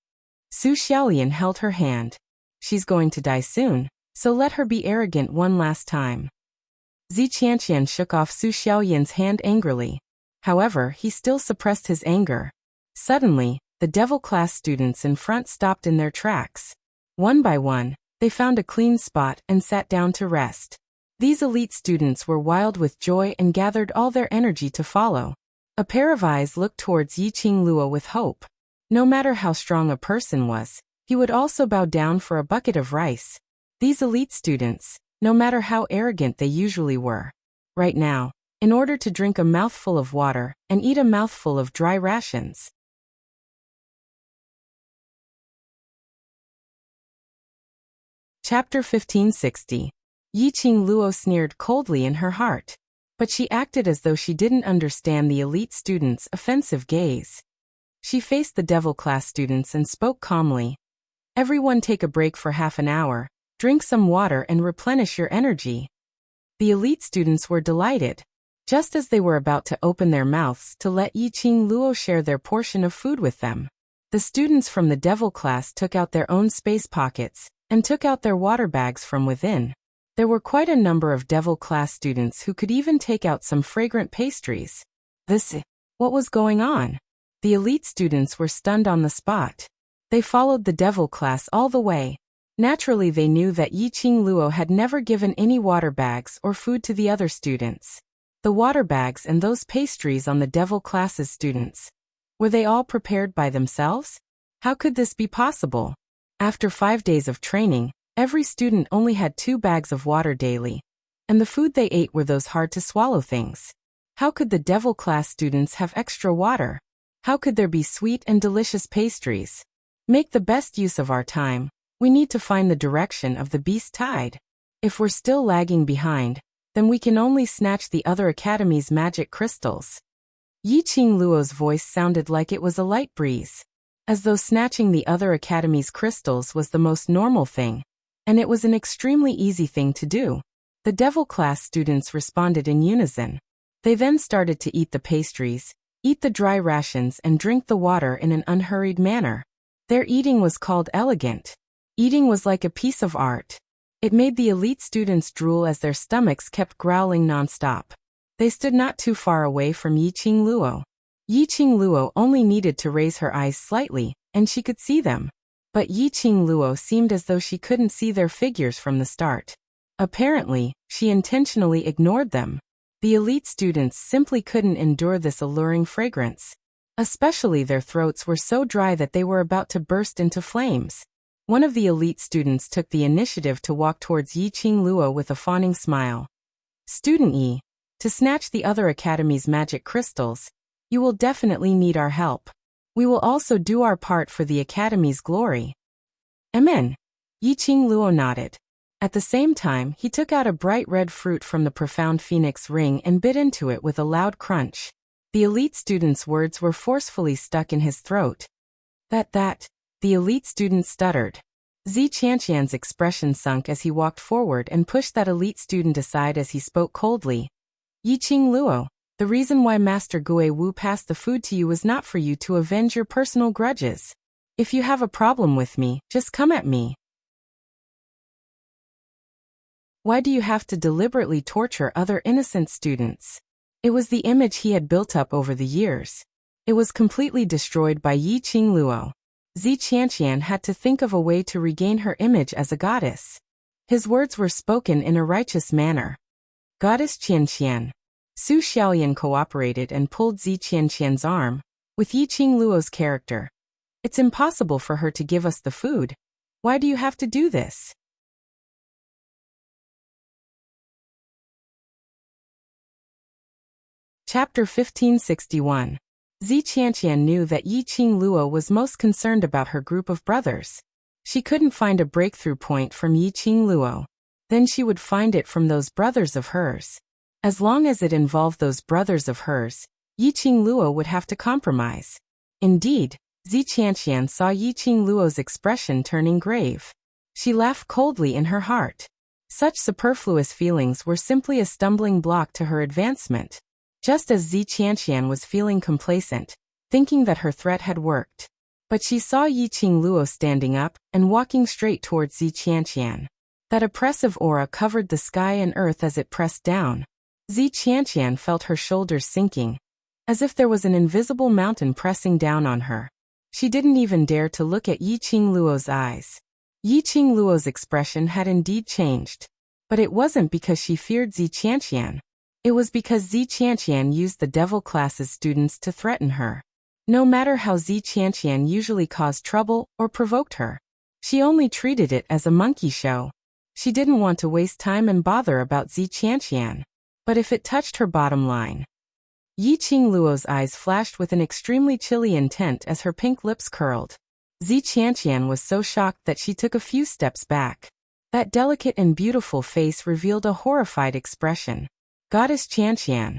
Su Xiaolian held her hand. She's going to die soon, so let her be arrogant one last time. Zi Qianqian shook off Su Xiaolian's hand angrily. However, he still suppressed his anger. Suddenly, the Devil class students in front stopped in their tracks. One by one, they found a clean spot and sat down to rest. These elite students were wild with joy and gathered all their energy to follow. A pair of eyes looked towards Yiqing Luo with hope. No matter how strong a person was, he would also bow down for a bucket of rice. These elite students, no matter how arrogant they usually were, right now, in order to drink a mouthful of water and eat a mouthful of dry rations. Chapter 1560. Yiqing Luo sneered coldly in her heart, but she acted as though she didn't understand the elite students' offensive gaze. She faced the Devil class students and spoke calmly. "Everyone take a break for half an hour, drink some water and replenish your energy." The elite students were delighted. Just as they were about to open their mouths to let Yiqing Luo share their portion of food with them, the students from the Devil class took out their own space pockets and took out their water bags from within. There were quite a number of Devil class students who could even take out some fragrant pastries. What was going on? The elite students were stunned on the spot. They followed the Devil class all the way. Naturally, they knew that Yiqing Luo had never given any water bags or food to the other students. The water bags and those pastries on the Devil class's students. Were they all prepared by themselves? How could this be possible? After 5 days of training, every student only had 2 bags of water daily, and the food they ate were those hard-to-swallow things. How could the Devil class students have extra water? How could there be sweet and delicious pastries? Make the best use of our time. We need to find the direction of the beast tide. If we're still lagging behind, then we can only snatch the other academy's magic crystals. Yi Qingluo's voice sounded like it was a light breeze, as though snatching the other academy's crystals was the most normal thing, and it was an extremely easy thing to do. The devil class students responded in unison. They then started to eat the pastries, eat the dry rations, and drink the water in an unhurried manner. Their eating was called elegant. Eating was like a piece of art. It made the elite students drool as their stomachs kept growling nonstop. They stood not too far away from Yi Qingluo. Yi Qingluo only needed to raise her eyes slightly, and she could see them. But Yi Qingluo seemed as though she couldn't see their figures from the start. Apparently, she intentionally ignored them. The elite students simply couldn't endure this alluring fragrance. Especially their throats were so dry that they were about to burst into flames. One of the elite students took the initiative to walk towards Yi Qingluo with a fawning smile. "Student Yi, to snatch the other academy's magic crystals, you will definitely need our help. We will also do our part for the academy's glory." "Amen." Yi Qingluo nodded. At the same time, he took out a bright red fruit from the profound phoenix ring and bit into it with a loud crunch. The elite student's words were forcefully stuck in his throat. That, the elite student stuttered. Zi Qianqian's expression sunk as he walked forward and pushed that elite student aside as he spoke coldly. "Yi Qingluo, the reason why Master Gue Wu passed the food to you was not for you to avenge your personal grudges. If you have a problem with me, just come at me. Why do you have to deliberately torture other innocent students?" It was the image he had built up over the years. It was completely destroyed by Yi Qingluo. Zi Qianqian had to think of a way to regain her image as a goddess. His words were spoken in a righteous manner. "Goddess Qianqian." Su Xiaoyan cooperated and pulled Zi Qianqian's arm. "With Yi Qingluo's character, it's impossible for her to give us the food. Why do you have to do this?" Chapter 1561. Zi Qianqian knew that Yi Qingluo was most concerned about her group of brothers. She couldn't find a breakthrough point from Yi Qingluo. Then she would find it from those brothers of hers. As long as it involved those brothers of hers, Yi Qingluo would have to compromise. Indeed, Zi Qianqian saw Yi Qingluo's expression turning grave. She laughed coldly in her heart. Such superfluous feelings were simply a stumbling block to her advancement. Just as Zi Qianqian was feeling complacent, thinking that her threat had worked. But she saw Yi Qingluo standing up and walking straight towards Zi Qianqian. That oppressive aura covered the sky and earth as it pressed down. Zi Qianqian felt her shoulders sinking, as if there was an invisible mountain pressing down on her. She didn't even dare to look at Yi Qingluo's eyes. Yi Qingluo's expression had indeed changed. But it wasn't because she feared Zi Qianqian. It was because Zi Qianqian used the devil class's students to threaten her. No matter how Zi Qianqian usually caused trouble or provoked her, she only treated it as a monkey show. She didn't want to waste time and bother about Zi Qianqian. But if it touched her bottom line. Yi Qingluo's eyes flashed with an extremely chilly intent as her pink lips curled. Zi Qianqian was so shocked that she took a few steps back. That delicate and beautiful face revealed a horrified expression. "Goddess Qianqian."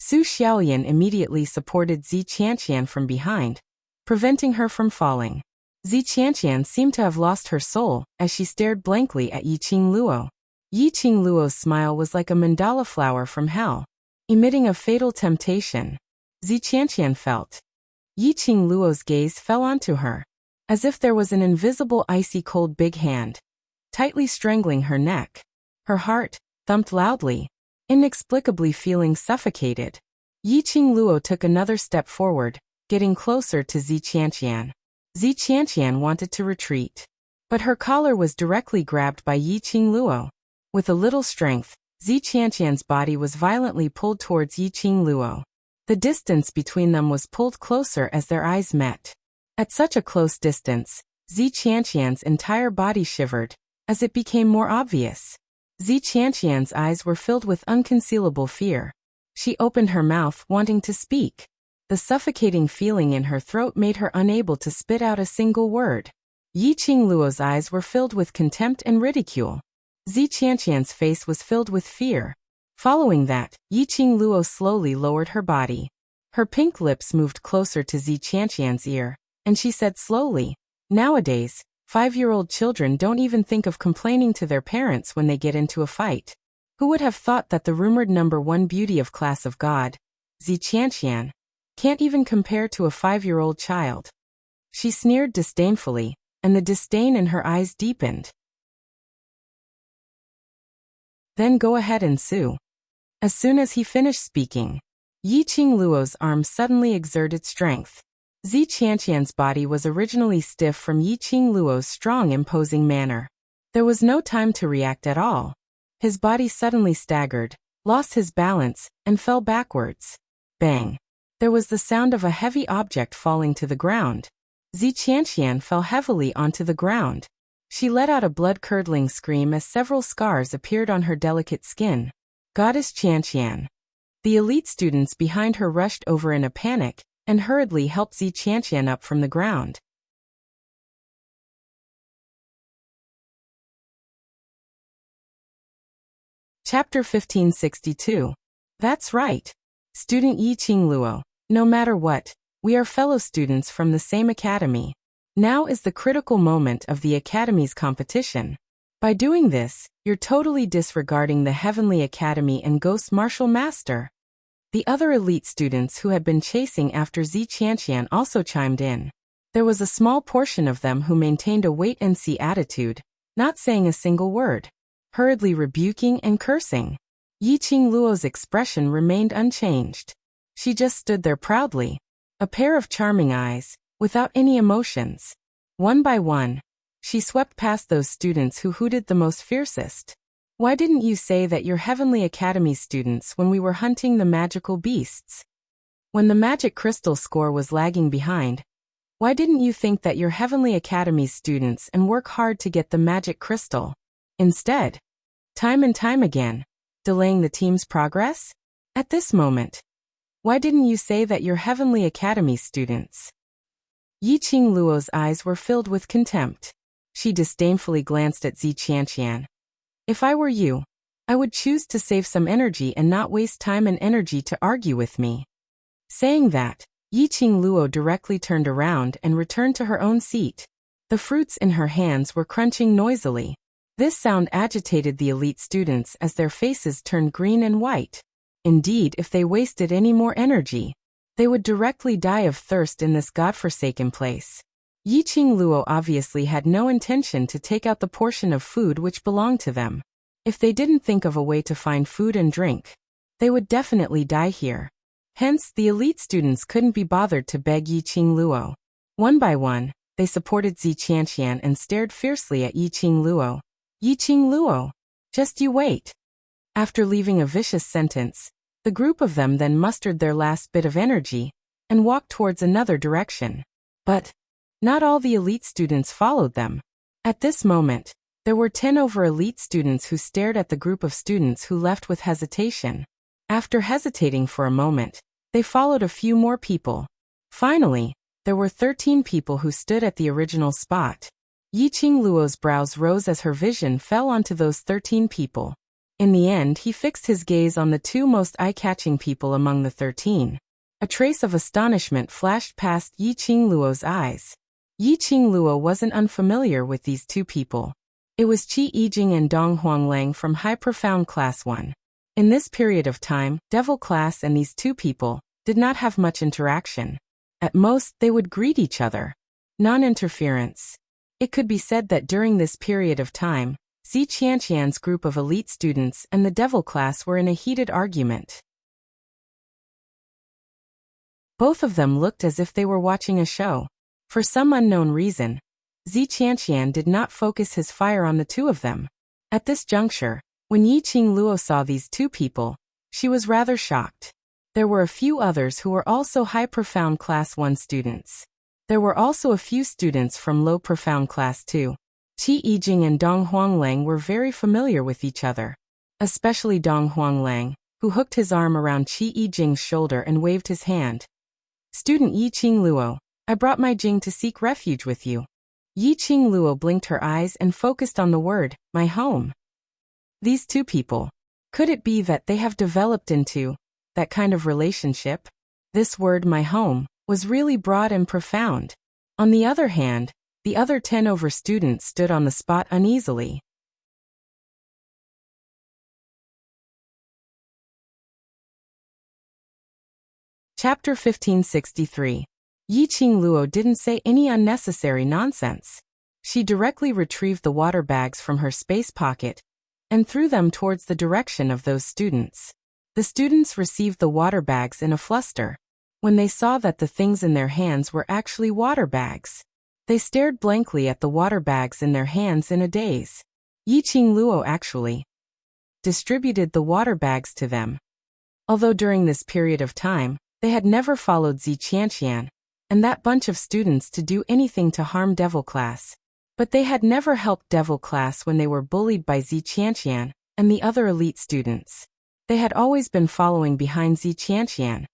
Su Xiaoyan immediately supported Zi Qianqian from behind, preventing her from falling. Zi Qianqian seemed to have lost her soul as she stared blankly at Yi Qingluo. Yi Qingluo's smile was like a mandala flower from hell, emitting a fatal temptation. Zi Qianqian felt. Yi Qingluo's gaze fell onto her, as if there was an invisible icy cold big hand, tightly strangling her neck. Her heart thumped loudly, inexplicably feeling suffocated. Yi Qingluo took another step forward, getting closer to Zi Qianqian. Zi Qianqian wanted to retreat, but her collar was directly grabbed by Yi Qingluo. With a little strength, Zi Qianqian's body was violently pulled towards Yi Qingluo. The distance between them was pulled closer as their eyes met. At such a close distance, Zi Qianqian's entire body shivered, as it became more obvious. Zi Qianqian's eyes were filled with unconcealable fear. She opened her mouth, wanting to speak. The suffocating feeling in her throat made her unable to spit out a single word. Yi Qingluo's eyes were filled with contempt and ridicule. Zi Qianqian's face was filled with fear. Following that, Yiqing Luo slowly lowered her body. Her pink lips moved closer to Zi Qianqian's ear, and she said slowly, "Nowadays, 5-year-old children don't even think of complaining to their parents when they get into a fight. Who would have thought that the rumored #1 beauty of class of God, Zi Qianqian, can't even compare to a 5-year-old child?" She sneered disdainfully, and the disdain in her eyes deepened. "Then go ahead and sue." As soon as he finished speaking, Yiqing Luo's arm suddenly exerted strength. Zi Qianqian's body was originally stiff from Yiqing Luo's strong imposing manner. There was no time to react at all. His body suddenly staggered, lost his balance, and fell backwards. Bang! There was the sound of a heavy object falling to the ground. Zi Qianqian fell heavily onto the ground. She let out a blood-curdling scream as several scars appeared on her delicate skin. Goddess Qianqian. The elite students behind her rushed over in a panic and hurriedly helped Zi Qianqian up from the ground. Chapter 1562. That's right. Student Yiqing Luo. No matter what, we are fellow students from the same academy. Now is the critical moment of the academy's competition. By doing this, you're totally disregarding the Heavenly Academy and Ghost Martial Master. The other elite students who had been chasing after Zi Qianqian also chimed in. There was a small portion of them who maintained a wait-and-see attitude, not saying a single word, hurriedly rebuking and cursing. Yiqing Luo's expression remained unchanged. She just stood there proudly, a pair of charming eyes, without any emotions. One by one, she swept past those students who hooted the most fiercest. "Why didn't you say that you're Heavenly Academy students when we were hunting the magical beasts? When the magic crystal score was lagging behind, why didn't you think that you're Heavenly Academy students and work hard to get the magic crystal? Instead, time and time again, delaying the team's progress? At this moment, why didn't you say that you're Heavenly Academy students?" Yiqing Luo's eyes were filled with contempt. She disdainfully glanced at Zi Qianqian. "If I were you, I would choose to save some energy and not waste time and energy to argue with me." Saying that, Yiqing Luo directly turned around and returned to her own seat. The fruits in her hands were crunching noisily. This sound agitated the elite students as their faces turned green and white. Indeed, if they wasted any more energy, they would directly die of thirst in this godforsaken place. Yiqing Luo obviously had no intention to take out the portion of food which belonged to them. If they didn't think of a way to find food and drink, they would definitely die here. Hence, the elite students couldn't be bothered to beg Yiqing Luo. One by one, they supported Zi Qianqian and stared fiercely at Yiqing Luo. "Yiqing Luo, just you wait." After leaving a vicious sentence, the group of them then mustered their last bit of energy and walked towards another direction. But not all the elite students followed them. At this moment, there were 10 over elite students who stared at the group of students who left with hesitation. After hesitating for a moment, they followed a few more people. Finally, there were 13 people who stood at the original spot. Yiqing Luo's brows rose as her vision fell onto those 13 people. In the end, he fixed his gaze on the two most eye-catching people among the 13. A trace of astonishment flashed past Yiqing Luo's eyes. Yiqing Luo wasn't unfamiliar with these two people. It was Qi Yijing and Dong Huanglang from High Profound Class 1. In this period of time, Devil Class and these two people did not have much interaction. At most, they would greet each other. Non-interference. It could be said that during this period of time, Zi Qianqian's group of elite students and the Devil Class were in a heated argument. Both of them looked as if they were watching a show. For some unknown reason, Zi Qianqian did not focus his fire on the two of them. At this juncture, when Yiqing Luo saw these two people, she was rather shocked. There were a few others who were also High Profound Class 1 students. There were also a few students from Low Profound Class 2. Qi Yijing and Dong Huanglang were very familiar with each other. Especially Dong Huanglang, who hooked his arm around Qi Yijing's shoulder and waved his hand. "Student Yiqing Luo, I brought my Jing to seek refuge with you." Yiqing Luo blinked her eyes and focused on the word, "my home." These two people. Could it be that they have developed into that kind of relationship? This word, my home, was really broad and profound. On the other hand, the other 10 over students stood on the spot uneasily. Chapter 1563. Yiqing Luo didn't say any unnecessary nonsense. She directly retrieved the water bags from her space pocket and threw them towards the direction of those students. The students received the water bags in a fluster. When they saw that the things in their hands were actually water bags, they stared blankly at the water bags in their hands in a daze. Yiqing Luo actually distributed the water bags to them. Although during this period of time, they had never followed Zi Qianqian and that bunch of students to do anything to harm Devil Class. But they had never helped Devil Class when they were bullied by Zi Qianqian and the other elite students. They had always been following behind Zi Qianqian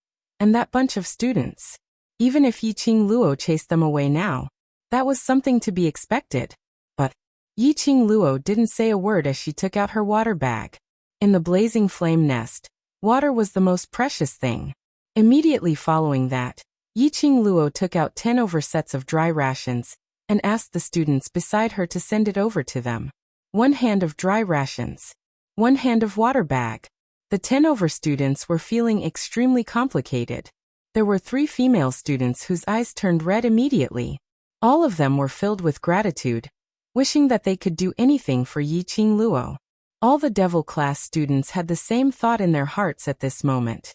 and that bunch of students. Even if Yiqing Luo chased them away now, that was something to be expected. But Yiqing Luo didn't say a word as she took out her water bag. In the blazing flame nest, water was the most precious thing. Immediately following that, Yiqing Luo took out 10 over sets of dry rations and asked the students beside her to send it over to them. 1 hand of dry rations, 1 hand of water bag. The 10 over students were feeling extremely complicated. There were 3 female students whose eyes turned red immediately. All of them were filled with gratitude, wishing that they could do anything for Yiqing Luo. All the Devil Class students had the same thought in their hearts at this moment.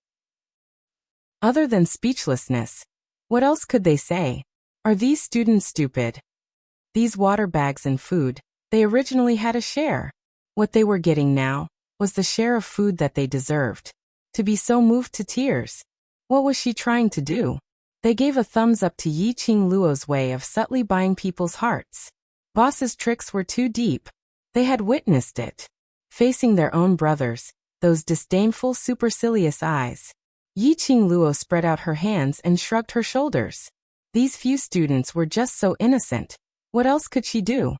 Other than speechlessness, what else could they say? Are these students stupid? These water bags and food, they originally had a share. What they were getting now was the share of food that they deserved. To be so moved to tears. What was she trying to do? They gave a thumbs up to Yiqing Luo's way of subtly buying people's hearts. Boss's tricks were too deep. They had witnessed it. Facing their own brothers, those disdainful supercilious eyes. Yiqing Luo spread out her hands and shrugged her shoulders. These few students were just so innocent. What else could she do?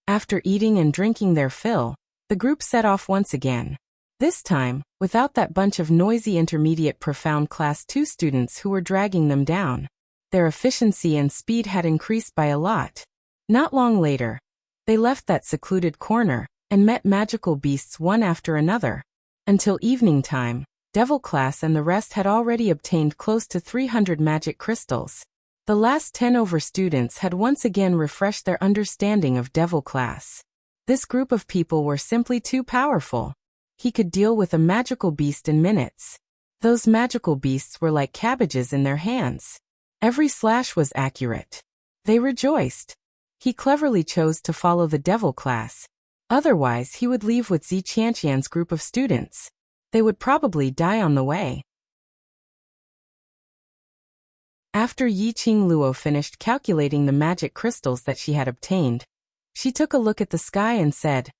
After eating and drinking their fill, the group set off once again. This time, without that bunch of noisy intermediate profound class 2 students who were dragging them down. Their efficiency and speed had increased by a lot. Not long later, they left that secluded corner and met magical beasts one after another. Until evening time, Devil Class and the rest had already obtained close to 300 magic crystals. The last 10 over students had once again refreshed their understanding of Devil Class. This group of people were simply too powerful. He could deal with a magical beast in minutes. Those magical beasts were like cabbages in their hands. Every slash was accurate. They rejoiced. He cleverly chose to follow the Devil Class. Otherwise, he would leave with Zi Qianqian's group of students. They would probably die on the way. After Yiqing Luo finished calculating the magic crystals that she had obtained, she took a look at the sky and said,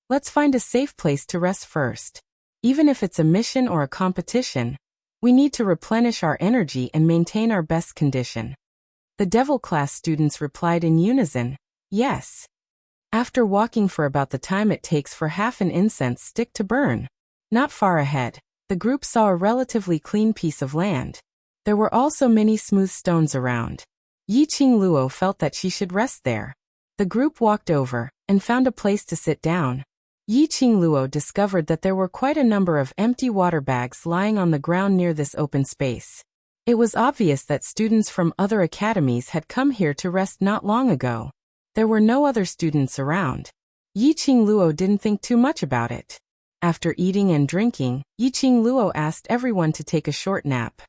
"Let's find a safe place to rest first. Even if it's a mission or a competition, we need to replenish our energy and maintain our best condition." The Devil Class students replied in unison, "Yes." After walking for about the time it takes for half an incense stick to burn, not far ahead, the group saw a relatively clean piece of land. There were also many smooth stones around. Yiqing Luo felt that she should rest there. The group walked over and found a place to sit down. Yiqing Luo discovered that there were quite a number of empty water bags lying on the ground near this open space. It was obvious that students from other academies had come here to rest not long ago. There were no other students around. Yiqing Luo didn't think too much about it. After eating and drinking, Yiqing Luo asked everyone to take a short nap.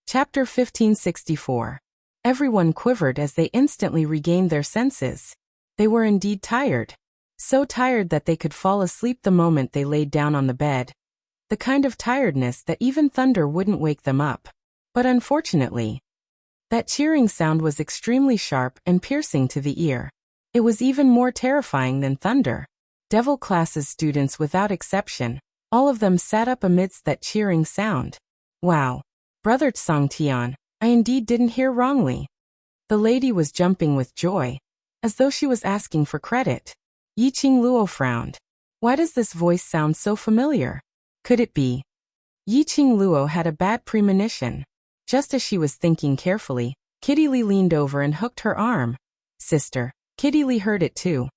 Chapter 1564. Everyone quivered as they instantly regained their senses. They were indeed tired. So tired that they could fall asleep the moment they laid down on the bed. The kind of tiredness that even thunder wouldn't wake them up. But unfortunately, that cheering sound was extremely sharp and piercing to the ear. It was even more terrifying than thunder. Devil Class's students without exception, all of them sat up amidst that cheering sound. Wow. Brother Tsang Tian, I indeed didn't hear wrongly. The lady was jumping with joy, as though she was asking for credit. Yiqing Luo frowned. Why does this voice sound so familiar? Could it be? Yiqing Luo had a bad premonition. Just as she was thinking carefully, Kitty Lee leaned over and hooked her arm. Sister. Kitty Lee heard it too.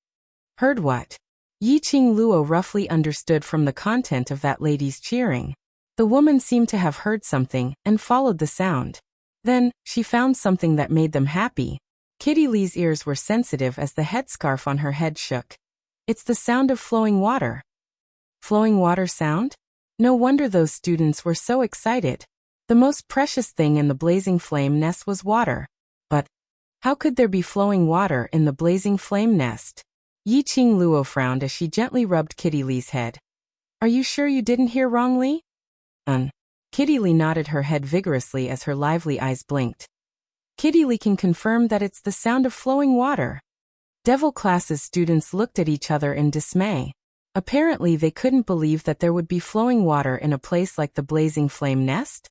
Heard what? Yiqing Luo roughly understood from the content of that lady's cheering. The woman seemed to have heard something and followed the sound. Then, she found something that made them happy. Kitty Lee's ears were sensitive as the headscarf on her head shook. It's the sound of flowing water. Flowing water sound? No wonder those students were so excited. The most precious thing in the blazing flame nest was water. But how could there be flowing water in the blazing flame nest? Yiqing Luo frowned as she gently rubbed Kitty Lee's head. Are you sure you didn't hear wrongly? Kitty Lee nodded her head vigorously as her lively eyes blinked. Kitty Lee can confirm that it's the sound of flowing water. Devil class's students looked at each other in dismay. Apparently they couldn't believe that there would be flowing water in a place like the blazing flame nest.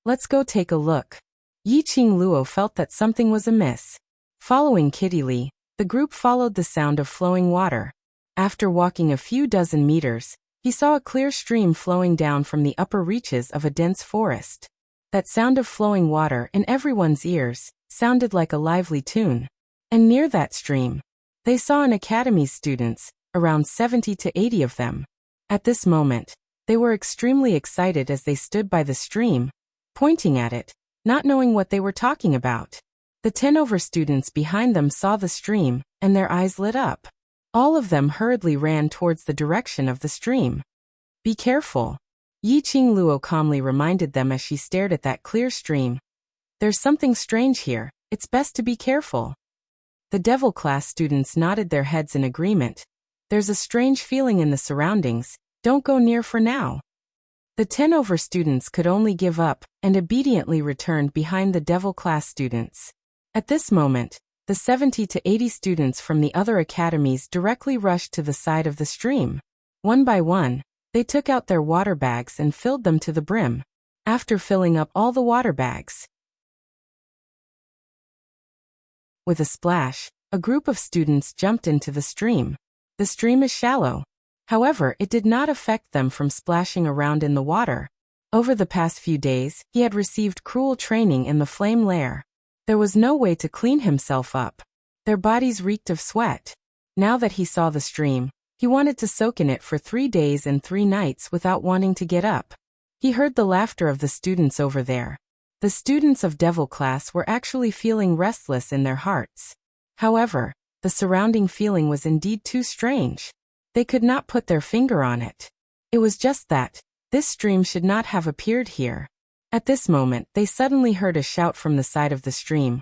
Let's go take a look. Yiqing Luo felt that something was amiss. Following Kitty Lee, the group followed the sound of flowing water. After walking a few dozen meters, he saw a clear stream flowing down from the upper reaches of a dense forest. That sound of flowing water in everyone's ears sounded like a lively tune. And near that stream, they saw an academy's students, around 70 to 80 of them. At this moment, they were extremely excited as they stood by the stream, pointing at it, not knowing what they were talking about. The 10 students behind them saw the stream, and their eyes lit up. All of them hurriedly ran towards the direction of the stream. Be careful. Yiqing Luo calmly reminded them as she stared at that clear stream. There's something strange here, it's best to be careful. The devil class students nodded their heads in agreement. There's a strange feeling in the surroundings, don't go near for now. The 10 students could only give up and obediently returned behind the devil class students. At this moment, the 70 to 80 students from the other academies directly rushed to the side of the stream. One by one, they took out their water bags and filled them to the brim. After filling up all the water bags, with a splash, a group of students jumped into the stream. The stream is shallow. However, it did not affect them from splashing around in the water. Over the past few days, he had received cruel training in the flame lair. There was no way to clean himself up. Their bodies reeked of sweat. Now that he saw the stream, he wanted to soak in it for 3 days and 3 nights without wanting to get up. He heard the laughter of the students over there. The students of devil class were actually feeling restless in their hearts. However, the surrounding feeling was indeed too strange. They could not put their finger on it. It was just that this stream should not have appeared here. At this moment, they suddenly heard a shout from the side of the stream.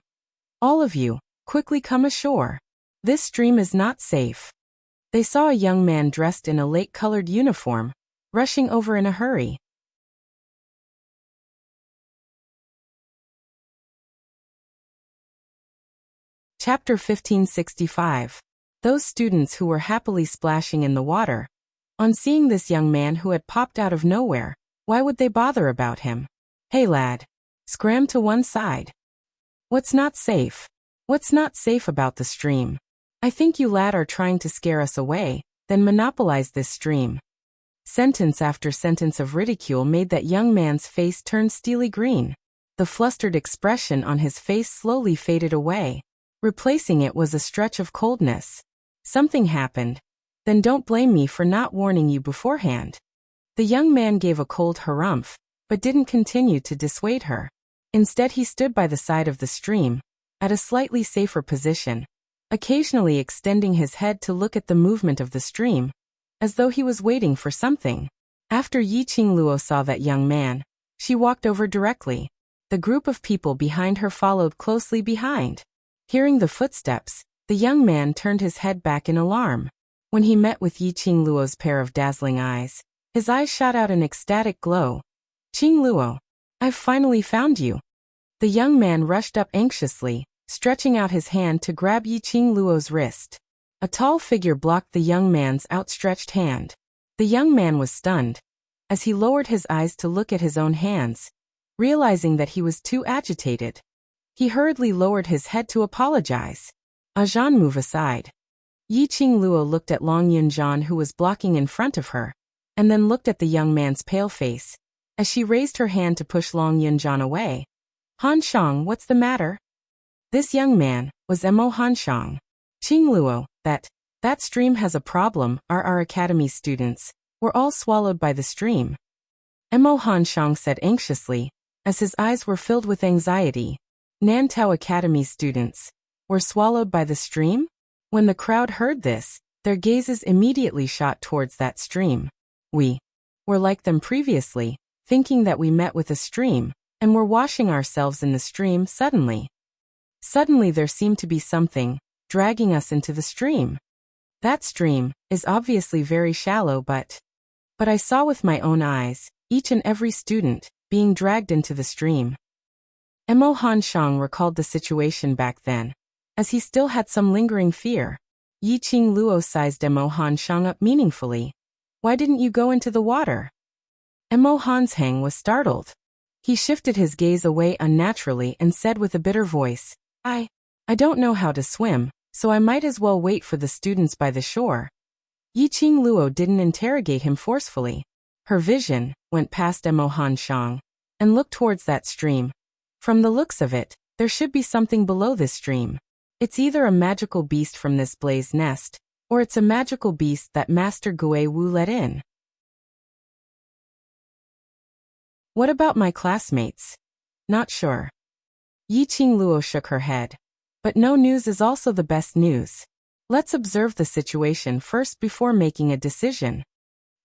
All of you, quickly come ashore. This stream is not safe. They saw a young man dressed in a lake-colored uniform, rushing over in a hurry. Chapter 1565. Those students who were happily splashing in the water. On seeing this young man who had popped out of nowhere, why would they bother about him? Hey lad. Scram to one side. What's not safe? What's not safe about the stream? I think you lad are trying to scare us away, then monopolize this stream. Sentence after sentence of ridicule made that young man's face turn steely green. The flustered expression on his face slowly faded away. Replacing it was a stretch of coldness. Something happened. Then don't blame me for not warning you beforehand. The young man gave a cold harumph, but didn't continue to dissuade her. Instead he stood by the side of the stream, at a slightly safer position, occasionally extending his head to look at the movement of the stream, as though he was waiting for something. After Yiqing Luo saw that young man, she walked over directly. The group of people behind her followed closely behind. Hearing the footsteps, the young man turned his head back in alarm. When he met with Yiqing Luo's pair of dazzling eyes, his eyes shot out an ecstatic glow. Qing Luo, I've finally found you. The young man rushed up anxiously, stretching out his hand to grab Yiqing Luo's wrist. A tall figure blocked the young man's outstretched hand. The young man was stunned, as he lowered his eyes to look at his own hands, realizing that he was too agitated. He hurriedly lowered his head to apologize. Jean, move aside. Yi Qingluo looked at Long Yunjian, who was blocking in front of her, and then looked at the young man's pale face, as she raised her hand to push Long Yunjian away. Han Shang, what's the matter? This young man was Mo Han Shang. Qingluo, that stream has a problem. Our academy students were all swallowed by the stream. Mo Han Shang said anxiously, as his eyes were filled with anxiety. Nantao Academy students were swallowed by the stream? When the crowd heard this, their gazes immediately shot towards that stream. We were like them previously, thinking that we met with a stream, and were washing ourselves in the stream. Suddenly there seemed to be something dragging us into the stream. That stream is obviously very shallow, but I saw with my own eyes, each and every student being dragged into the stream. Mo Han Shang recalled the situation back then, as he still had some lingering fear. Yi Qingluo sized Mo Han Shang up meaningfully. Why didn't you go into the water? Mo Han Shang was startled. He shifted his gaze away unnaturally and said with a bitter voice, I don't know how to swim, so I might as well wait for the students by the shore. Yi Qingluo didn't interrogate him forcefully. Her vision went past Mo Han Shang and looked towards that stream. From the looks of it, there should be something below this stream. It's either a magical beast from this blaze nest, or it's a magical beast that Master Gui Wu let in. What about my classmates? Not sure. Yi Qingluo shook her head. But no news is also the best news. Let's observe the situation first before making a decision.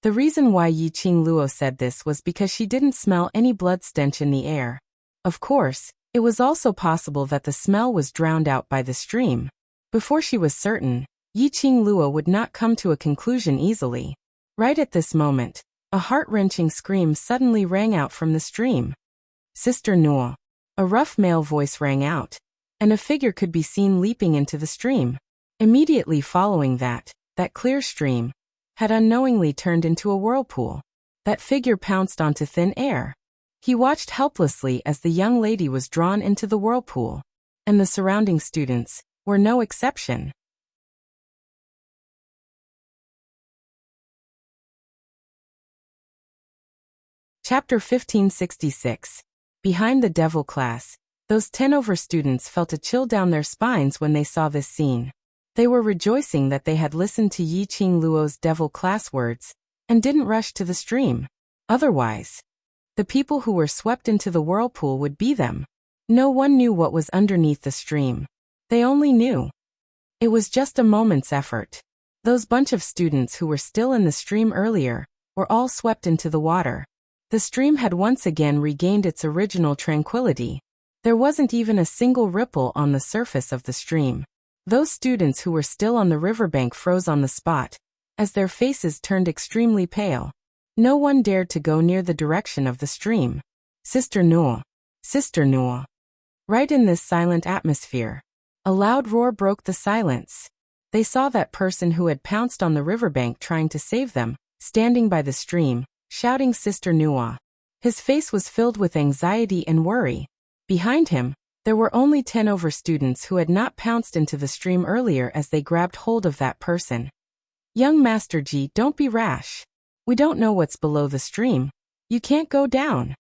The reason why Yi Qingluo said this was because she didn't smell any blood stench in the air. Of course, it was also possible that the smell was drowned out by the stream. Before she was certain, Yi Qingluo would not come to a conclusion easily. Right at this moment, a heart-wrenching scream suddenly rang out from the stream. Sister Nuo. A rough male voice rang out, and a figure could be seen leaping into the stream. Immediately following that clear stream had unknowingly turned into a whirlpool. That figure pounced onto thin air. He watched helplessly as the young lady was drawn into the whirlpool, and the surrounding students were no exception. Chapter 1566. Behind the devil class, those 10-over students felt a chill down their spines when they saw this scene. They were rejoicing that they had listened to Yi Qingluo's devil class words and didn't rush to the stream. Otherwise, the people who were swept into the whirlpool would be them. No one knew what was underneath the stream. They only knew it was just a moment's effort. Those bunch of students who were still in the stream earlier were all swept into the water. The stream had once again regained its original tranquility. There wasn't even a single ripple on the surface of the stream. Those students who were still on the riverbank froze on the spot, as their faces turned extremely pale. No one dared to go near the direction of the stream. Sister Nuo. Sister Nuo. Right in this silent atmosphere, a loud roar broke the silence. They saw that person who had pounced on the riverbank trying to save them, standing by the stream, shouting Sister Nuo. His face was filled with anxiety and worry. Behind him, there were only 10-over students who had not pounced into the stream earlier as they grabbed hold of that person. Young Master Ji, don't be rash. We don't know what's below the stream. You can't go down.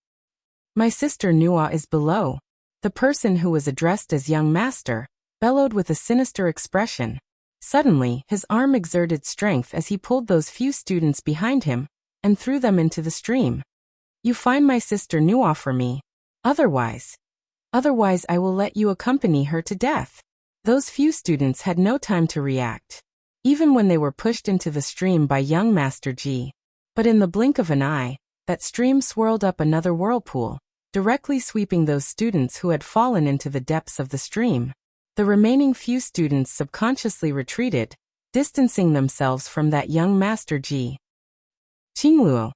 My sister Nuo is below. The person who was addressed as young master bellowed with a sinister expression. Suddenly, his arm exerted strength as he pulled those few students behind him and threw them into the stream. You find my sister Nuo for me. Otherwise I will let you accompany her to death. Those few students had no time to react, even when they were pushed into the stream by young Master Ji. But in the blink of an eye, that stream swirled up another whirlpool, directly sweeping those students who had fallen into the depths of the stream. The remaining few students subconsciously retreated, distancing themselves from that young Master Ji. Qingluo,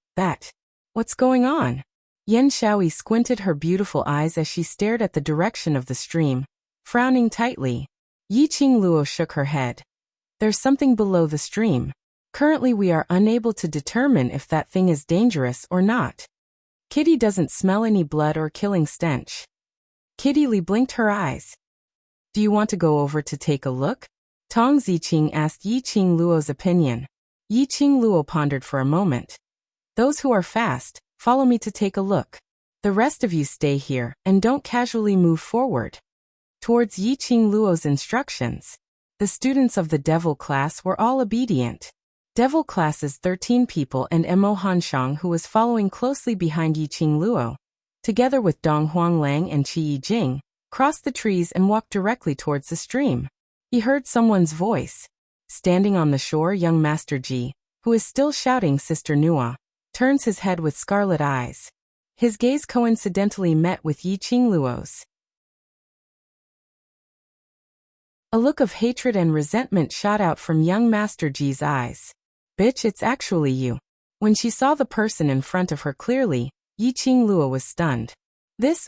what's going on? Yan Shaoyi squinted her beautiful eyes as she stared at the direction of the stream, frowning tightly. Yi Qingluo shook her head. There's something below the stream. Currently we are unable to determine if that thing is dangerous or not. Kitty doesn't smell any blood or killing stench. Kitty Lee blinked her eyes. Do you want to go over to take a look? Tong Ziqing asked Yiqing Luo's opinion. Yiqing Luo pondered for a moment. Those who are fast, follow me to take a look. The rest of you stay here and don't casually move forward. Towards Yiqing Luo's instructions, the students of the devil class were all obedient. Devil class's 13 people and Mo Hanshang, who was following closely behind Yiqing Luo, together with Dong Huanglang and Qi Yijing, crossed the trees and walked directly towards the stream. He heard someone's voice. Standing on the shore, young Master Ji, who is still shouting Sister Nua, turns his head with scarlet eyes. His gaze coincidentally met with Yiqing Luo's. A look of hatred and resentment shot out from young Master Ji's eyes. Bitch, it's actually you. When she saw the person in front of her clearly, Yiqing Luo was stunned.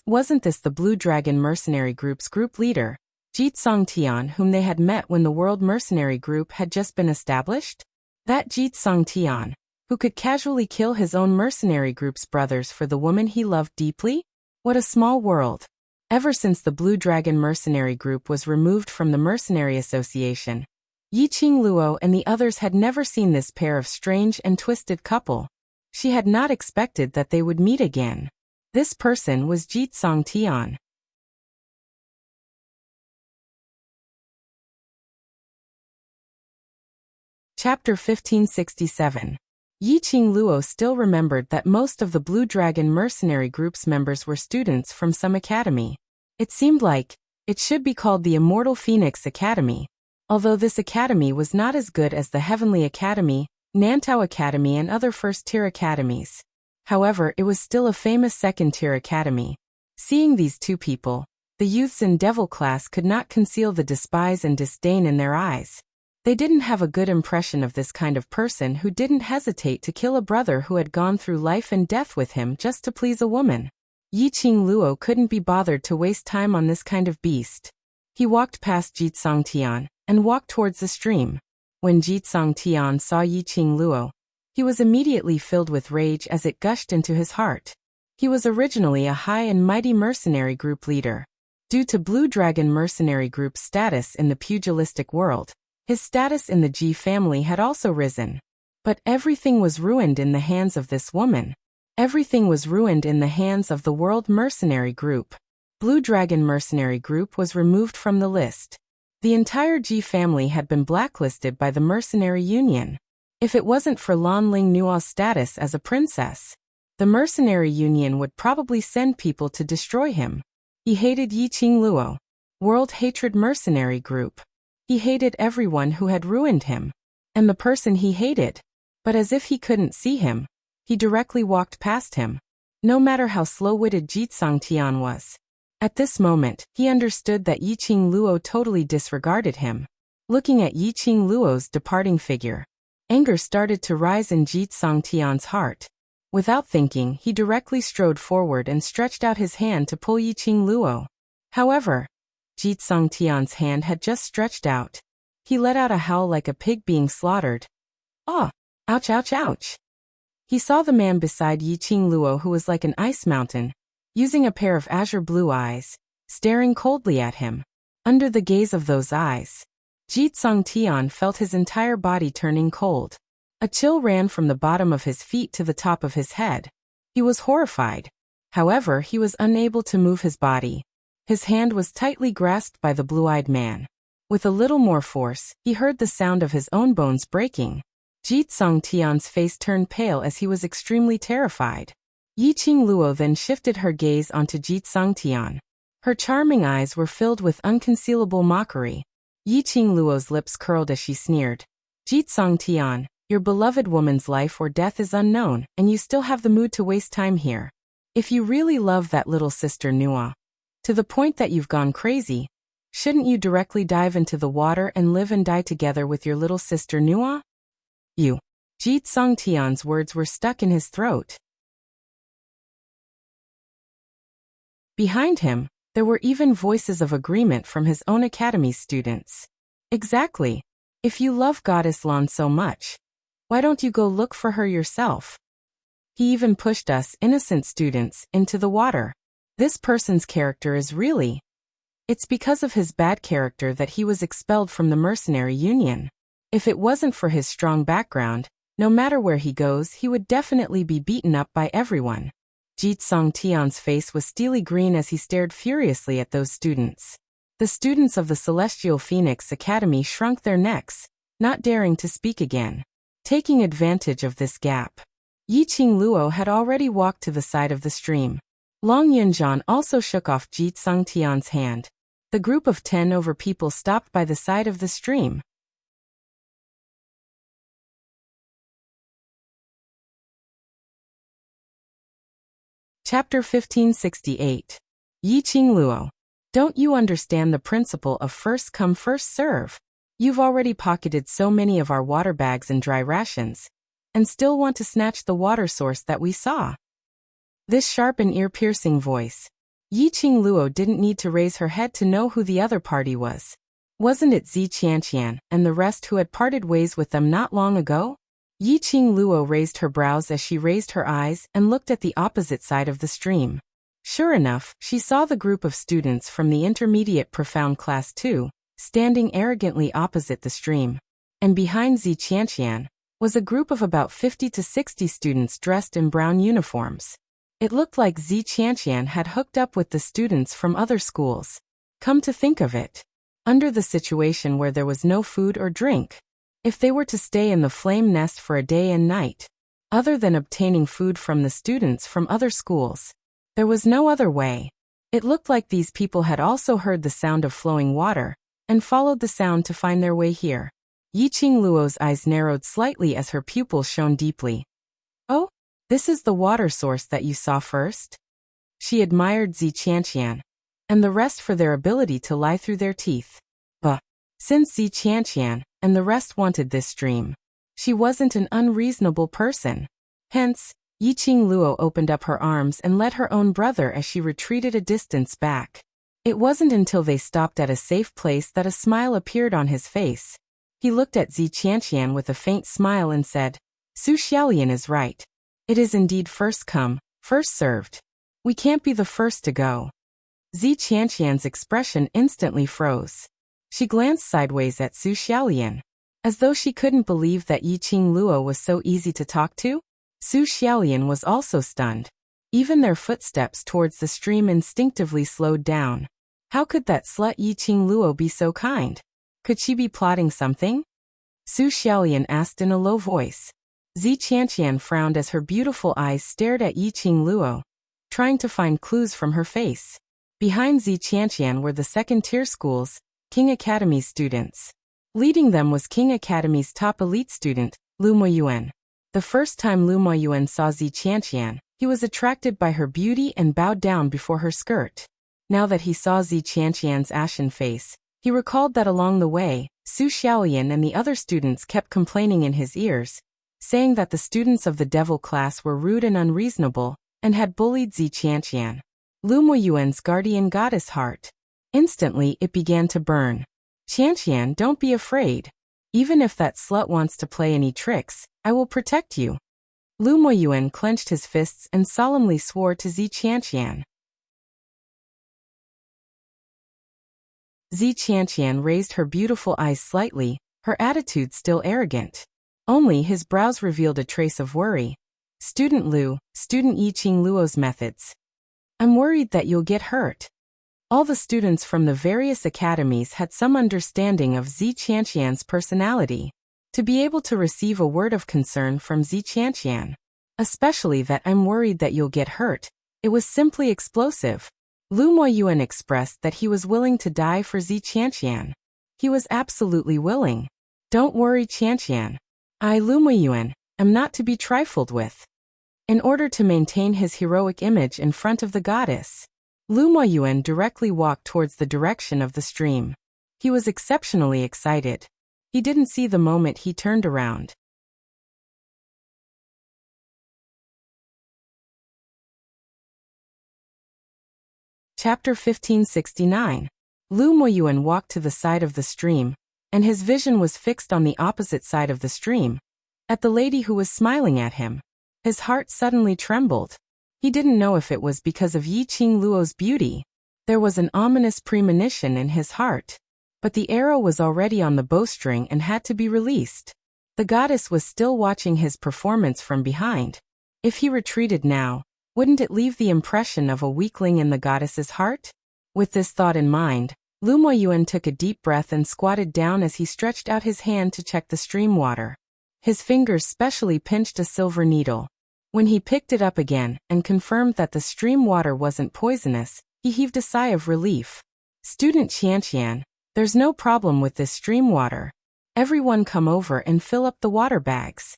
Wasn't this the Blue Dragon Mercenary Group's group leader, Jitsong Tian, whom they had met when the World Mercenary Group had just been established? That Jitsong Tian, who could casually kill his own mercenary group's brothers for the woman he loved deeply? What a small world. Ever since the Blue Dragon Mercenary Group was removed from the Mercenary Association, Yiqing Luo and the others had never seen this pair of strange and twisted couple. She had not expected that they would meet again. This person was Jitsong Tian. Chapter 1567. Yiqing Luo still remembered that most of the Blue Dragon Mercenary Group's members were students from some academy. It seemed like it should be called the Immortal Phoenix Academy, although this academy was not as good as the Heavenly Academy, Nantao Academy and other first-tier academies. However, it was still a famous second-tier academy. Seeing these two people, the youths in Devil class could not conceal the despise and disdain in their eyes. They didn't have a good impression of this kind of person who didn't hesitate to kill a brother who had gone through life and death with him just to please a woman. Yiqing Luo couldn't be bothered to waste time on this kind of beast. He walked past Jitsong Tian and walked towards the stream. When Jitsong Tian saw Yiqing Luo, he was immediately filled with rage as it gushed into his heart. He was originally a high and mighty mercenary group leader. Due to Blue Dragon Mercenary Group's status in the pugilistic world, his status in the Ji family had also risen. But everything was ruined in the hands of this woman. Everything was ruined in the hands of the World Mercenary Group. Blue Dragon Mercenary Group was removed from the list. The entire Ji family had been blacklisted by the Mercenary Union. If it wasn't for Lan Ling Nua's status as a princess, the Mercenary Union would probably send people to destroy him. He hated Yiqing Luo, World Hatred Mercenary Group. He hated everyone who had ruined him, and the person he hated. But as if he couldn't see him, he directly walked past him. No matter how slow-witted Jitsong Tian was, at this moment, he understood that Yiqing Luo totally disregarded him. Looking at Yiqing Luo's departing figure, anger started to rise in Jitsong Tian's heart. Without thinking, he directly strode forward and stretched out his hand to pull Yiqing Luo. However, Jitsong Tian's hand had just stretched out. He let out a howl like a pig being slaughtered. Ah! Ouch, ouch, ouch! He saw the man beside Yiqing Luo, who was like an ice mountain, using a pair of azure blue eyes, staring coldly at him. Under the gaze of those eyes, Jitsong Tian felt his entire body turning cold. A chill ran from the bottom of his feet to the top of his head. He was horrified. However, he was unable to move his body. His hand was tightly grasped by the blue-eyed man. With a little more force, he heard the sound of his own bones breaking. Jitsong Tian's face turned pale as he was extremely terrified. Yiqing Luo then shifted her gaze onto Jitsong Tian. Her charming eyes were filled with unconcealable mockery. Yiqing Luo's lips curled as she sneered. Jitsong Tian, your beloved woman's life or death is unknown, and you still have the mood to waste time here. If you really love that little sister Nua, to the point that you've gone crazy, shouldn't you directly dive into the water and live and die together with your little sister Nua? You. Jitsong Tian's words were stuck in his throat. Behind him, there were even voices of agreement from his own academy students. Exactly. If you love Goddess Lan so much, why don't you go look for her yourself? He even pushed us innocent students into the water. This person's character is really. It's because of his bad character that he was expelled from the mercenary union. If it wasn't for his strong background, no matter where he goes, he would definitely be beaten up by everyone. Ji Tsongtian's face was steely green as he stared furiously at those students. The students of the Celestial Phoenix Academy shrunk their necks, not daring to speak again. Taking advantage of this gap, Yiqing Luo had already walked to the side of the stream. Long Yunjian also shook off Ji Tsongtian's hand. The group of 10 over people stopped by the side of the stream. Chapter 1568. Yiqing Luo. Don't you understand the principle of first come first serve? You've already pocketed so many of our water bags and dry rations, and still want to snatch the water source that we saw. This sharp and ear-piercing voice. Yiqing Luo didn't need to raise her head to know who the other party was. Wasn't it Zi Qianqian and the rest who had parted ways with them not long ago? Yiqing Luo raised her brows as she raised her eyes and looked at the opposite side of the stream. Sure enough, she saw the group of students from the intermediate profound class 2, standing arrogantly opposite the stream. And behind Zi Qianqian was a group of about 50 to 60 students dressed in brown uniforms. It looked like Zi Qianqian had hooked up with the students from other schools. Come to think of it, under the situation where there was no food or drink, if they were to stay in the flame nest for a day and night, other than obtaining food from the students from other schools, there was no other way. It looked like these people had also heard the sound of flowing water, and followed the sound to find their way here. Yiqing Luo's eyes narrowed slightly as her pupils shone deeply. Oh, this is the water source that you saw first? She admired Zi Qianqian and the rest for their ability to lie through their teeth. But since Zi Qianqian and the rest wanted this stream, she wasn't an unreasonable person. Hence, Yiqing Luo opened up her arms and led her own brother as she retreated a distance back. It wasn't until they stopped at a safe place that a smile appeared on his face. He looked at Zi Qianqian with a faint smile and said, Su Xiaolian is right. It is indeed first come, first served. We can't be the first to go. Zi Qianqian's expression instantly froze. She glanced sideways at Su Xiaolian, as though she couldn't believe that Yiqing Luo was so easy to talk to. Su Xiaolian was also stunned. Even their footsteps towards the stream instinctively slowed down. How could that slut Yiqing Luo be so kind? Could she be plotting something? Su Xiaolian asked in a low voice. Zi Qianqian frowned as her beautiful eyes stared at Yiqing Luo, trying to find clues from her face. Behind Zi Qianqian were the second-tier schools, King Academy's students. Leading them was King Academy's top elite student, Lu Moyuan. The first time Lu Moyuan saw Zi Qianqian, he was attracted by her beauty and bowed down before her skirt. Now that he saw Zi Qianqian's ashen face, he recalled that along the way, Su Xiaolian and the other students kept complaining in his ears, saying that the students of the devil class were rude and unreasonable, and had bullied Zi Qianqian. Lu Moyuan's guardian goddess heart. Instantly it began to burn. Qianqian, don't be afraid. Even if that slut wants to play any tricks, I will protect you. Lu Moyuan clenched his fists and solemnly swore to Zi Qianqian. Zi Qianqian raised her beautiful eyes slightly, her attitude still arrogant. Only his brows revealed a trace of worry. Student Lu, Student Yiqing Luo's methods. I'm worried that you'll get hurt. All the students from the various academies had some understanding of Zi Qianqian's personality. To be able to receive a word of concern from Zi Qianqian, especially that I'm worried that you'll get hurt, it was simply explosive. Lu Moyuan expressed that he was willing to die for Zi Qianqian. He was absolutely willing. Don't worry, Qianqian. I, Lu Moyuan, am not to be trifled with. In order to maintain his heroic image in front of the goddess, Lu Moyuan directly walked towards the direction of the stream. He was exceptionally excited. He didn't see the moment he turned around. Chapter 1569. Lu Moyuan walked to the side of the stream, and his vision was fixed on the opposite side of the stream, at the lady who was smiling at him. His heart suddenly trembled. He didn't know if it was because of Yi Qing Luo's beauty. There was an ominous premonition in his heart. But the arrow was already on the bowstring and had to be released. The goddess was still watching his performance from behind. If he retreated now, wouldn't it leave the impression of a weakling in the goddess's heart? With this thought in mind, Lu Moyuan took a deep breath and squatted down as he stretched out his hand to check the stream water. His fingers specially pinched a silver needle. When he picked it up again and confirmed that the stream water wasn't poisonous, he heaved a sigh of relief. Student Qianqian, there's no problem with this stream water. Everyone come over and fill up the water bags.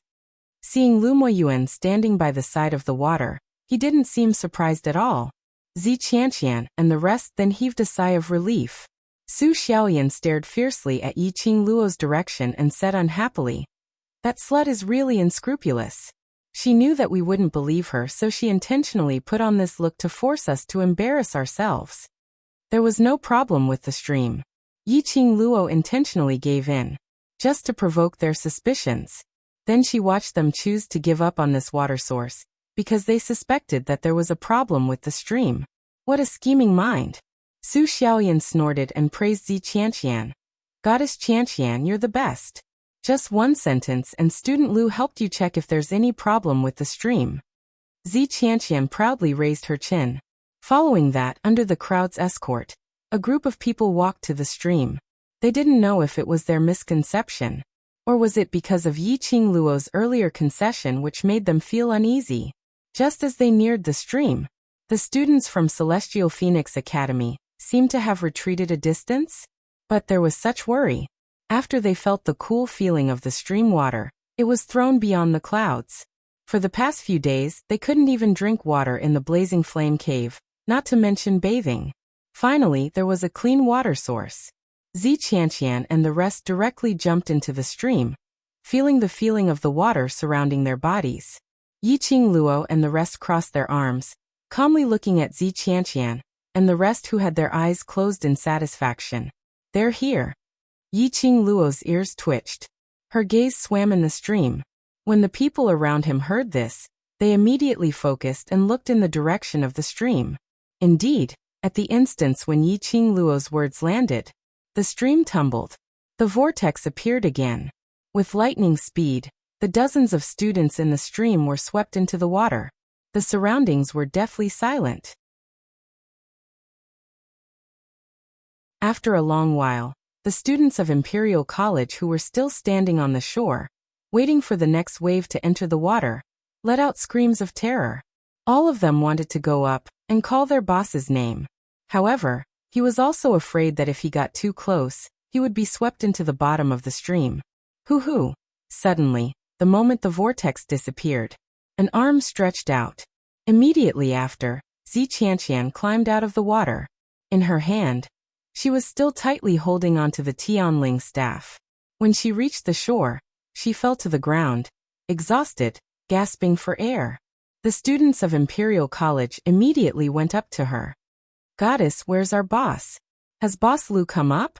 Seeing Lu Moyuan standing by the side of the water, he didn't seem surprised at all. Zi Qianqian and the rest then heaved a sigh of relief. Su Xiaoyan stared fiercely at Yi Qing Luo's direction and said unhappily, "That slut is really unscrupulous. She knew that we wouldn't believe her, so she intentionally put on this look to force us to embarrass ourselves." There was no problem with the stream. Yi Qing Luo intentionally gave in, just to provoke their suspicions. Then she watched them choose to give up on this water source, because they suspected that there was a problem with the stream. What a scheming mind! Su Xiaoyan snorted and praised Zi Qianqian. "Goddess Qianqian, you're the best. Just one sentence and Student Lu helped you check if there's any problem with the stream." Zi Qianqian proudly raised her chin. Following that, under the crowd's escort, a group of people walked to the stream. They didn't know if it was their misconception, or was it because of Yi Qing Luo's earlier concession which made them feel uneasy. Just as they neared the stream, the students from Celestial Phoenix Academy seemed to have retreated a distance. But there was such worry. After they felt the cool feeling of the stream water, it was thrown beyond the clouds. For the past few days, they couldn't even drink water in the blazing flame cave, not to mention bathing. Finally, there was a clean water source. Zi Qianqian and the rest directly jumped into the stream, feeling the feeling of the water surrounding their bodies. Yi Qing Luo and the rest crossed their arms, calmly looking at Zi Qianqian, and the rest who had their eyes closed in satisfaction. "They're here." Yi Qing Luo's ears twitched. Her gaze swam in the stream. When the people around him heard this, they immediately focused and looked in the direction of the stream. Indeed, at the instance when Yi Qing Luo's words landed, the stream tumbled. The vortex appeared again. With lightning speed, the dozens of students in the stream were swept into the water. The surroundings were deathly silent. After a long while, the students of Imperial College who were still standing on the shore, waiting for the next wave to enter the water, let out screams of terror. All of them wanted to go up and call their boss's name. However, he was also afraid that if he got too close, he would be swept into the bottom of the stream. Hoo-hoo! Suddenly, the moment the vortex disappeared, an arm stretched out. Immediately after, Zi Qianqian climbed out of the water. In her hand, she was still tightly holding onto the Tianling staff. When she reached the shore, she fell to the ground, exhausted, gasping for air. The students of Imperial College immediately went up to her. "Goddess, where's our boss? Has Boss Lu come up?"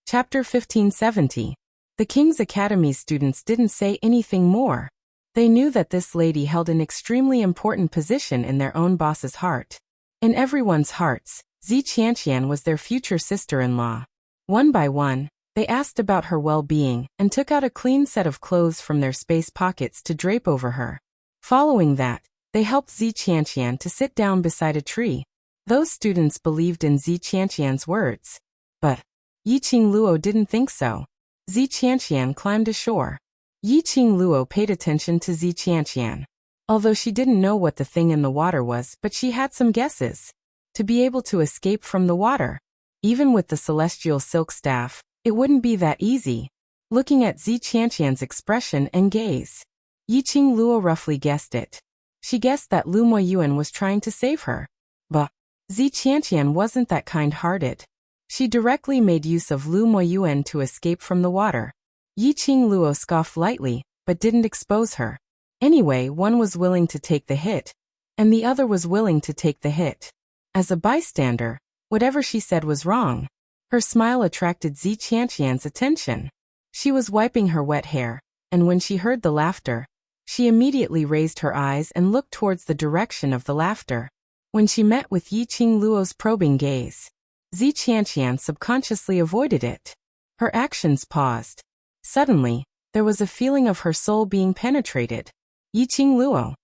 Chapter 1570. The King's Academy students didn't say anything more. They knew that this lady held an extremely important position in their own boss's heart. In everyone's hearts, Zi Qianqian was their future sister-in-law. One by one, they asked about her well-being and took out a clean set of clothes from their space pockets to drape over her. Following that, they helped Zi Qianqian to sit down beside a tree. Those students believed in Zi Qianqian's words. But Yi Qing Luo didn't think so. Zi Qianqian climbed ashore. Yi Qing Luo paid attention to Zi Qianqian. Although she didn't know what the thing in the water was, but she had some guesses. To be able to escape from the water, even with the celestial silk staff, it wouldn't be that easy. Looking at Zi Qianqian's expression and gaze, Yi Qing Luo roughly guessed it. She guessed that Lu Moyuan was trying to save her. But Zi Qianqian wasn't that kind-hearted. She directly made use of Lu Moyuan to escape from the water. Yi Qing Luo scoffed lightly, but didn't expose her. Anyway, one was willing to take the hit, and the other was willing to take the hit. As a bystander, whatever she said was wrong. Her smile attracted Zi Qianqian's attention. She was wiping her wet hair, and when she heard the laughter, she immediately raised her eyes and looked towards the direction of the laughter. When she met with Yiqing Luo's probing gaze, Zi Qianqian subconsciously avoided it. Her actions paused. Suddenly, there was a feeling of her soul being penetrated. Yiqing Luo.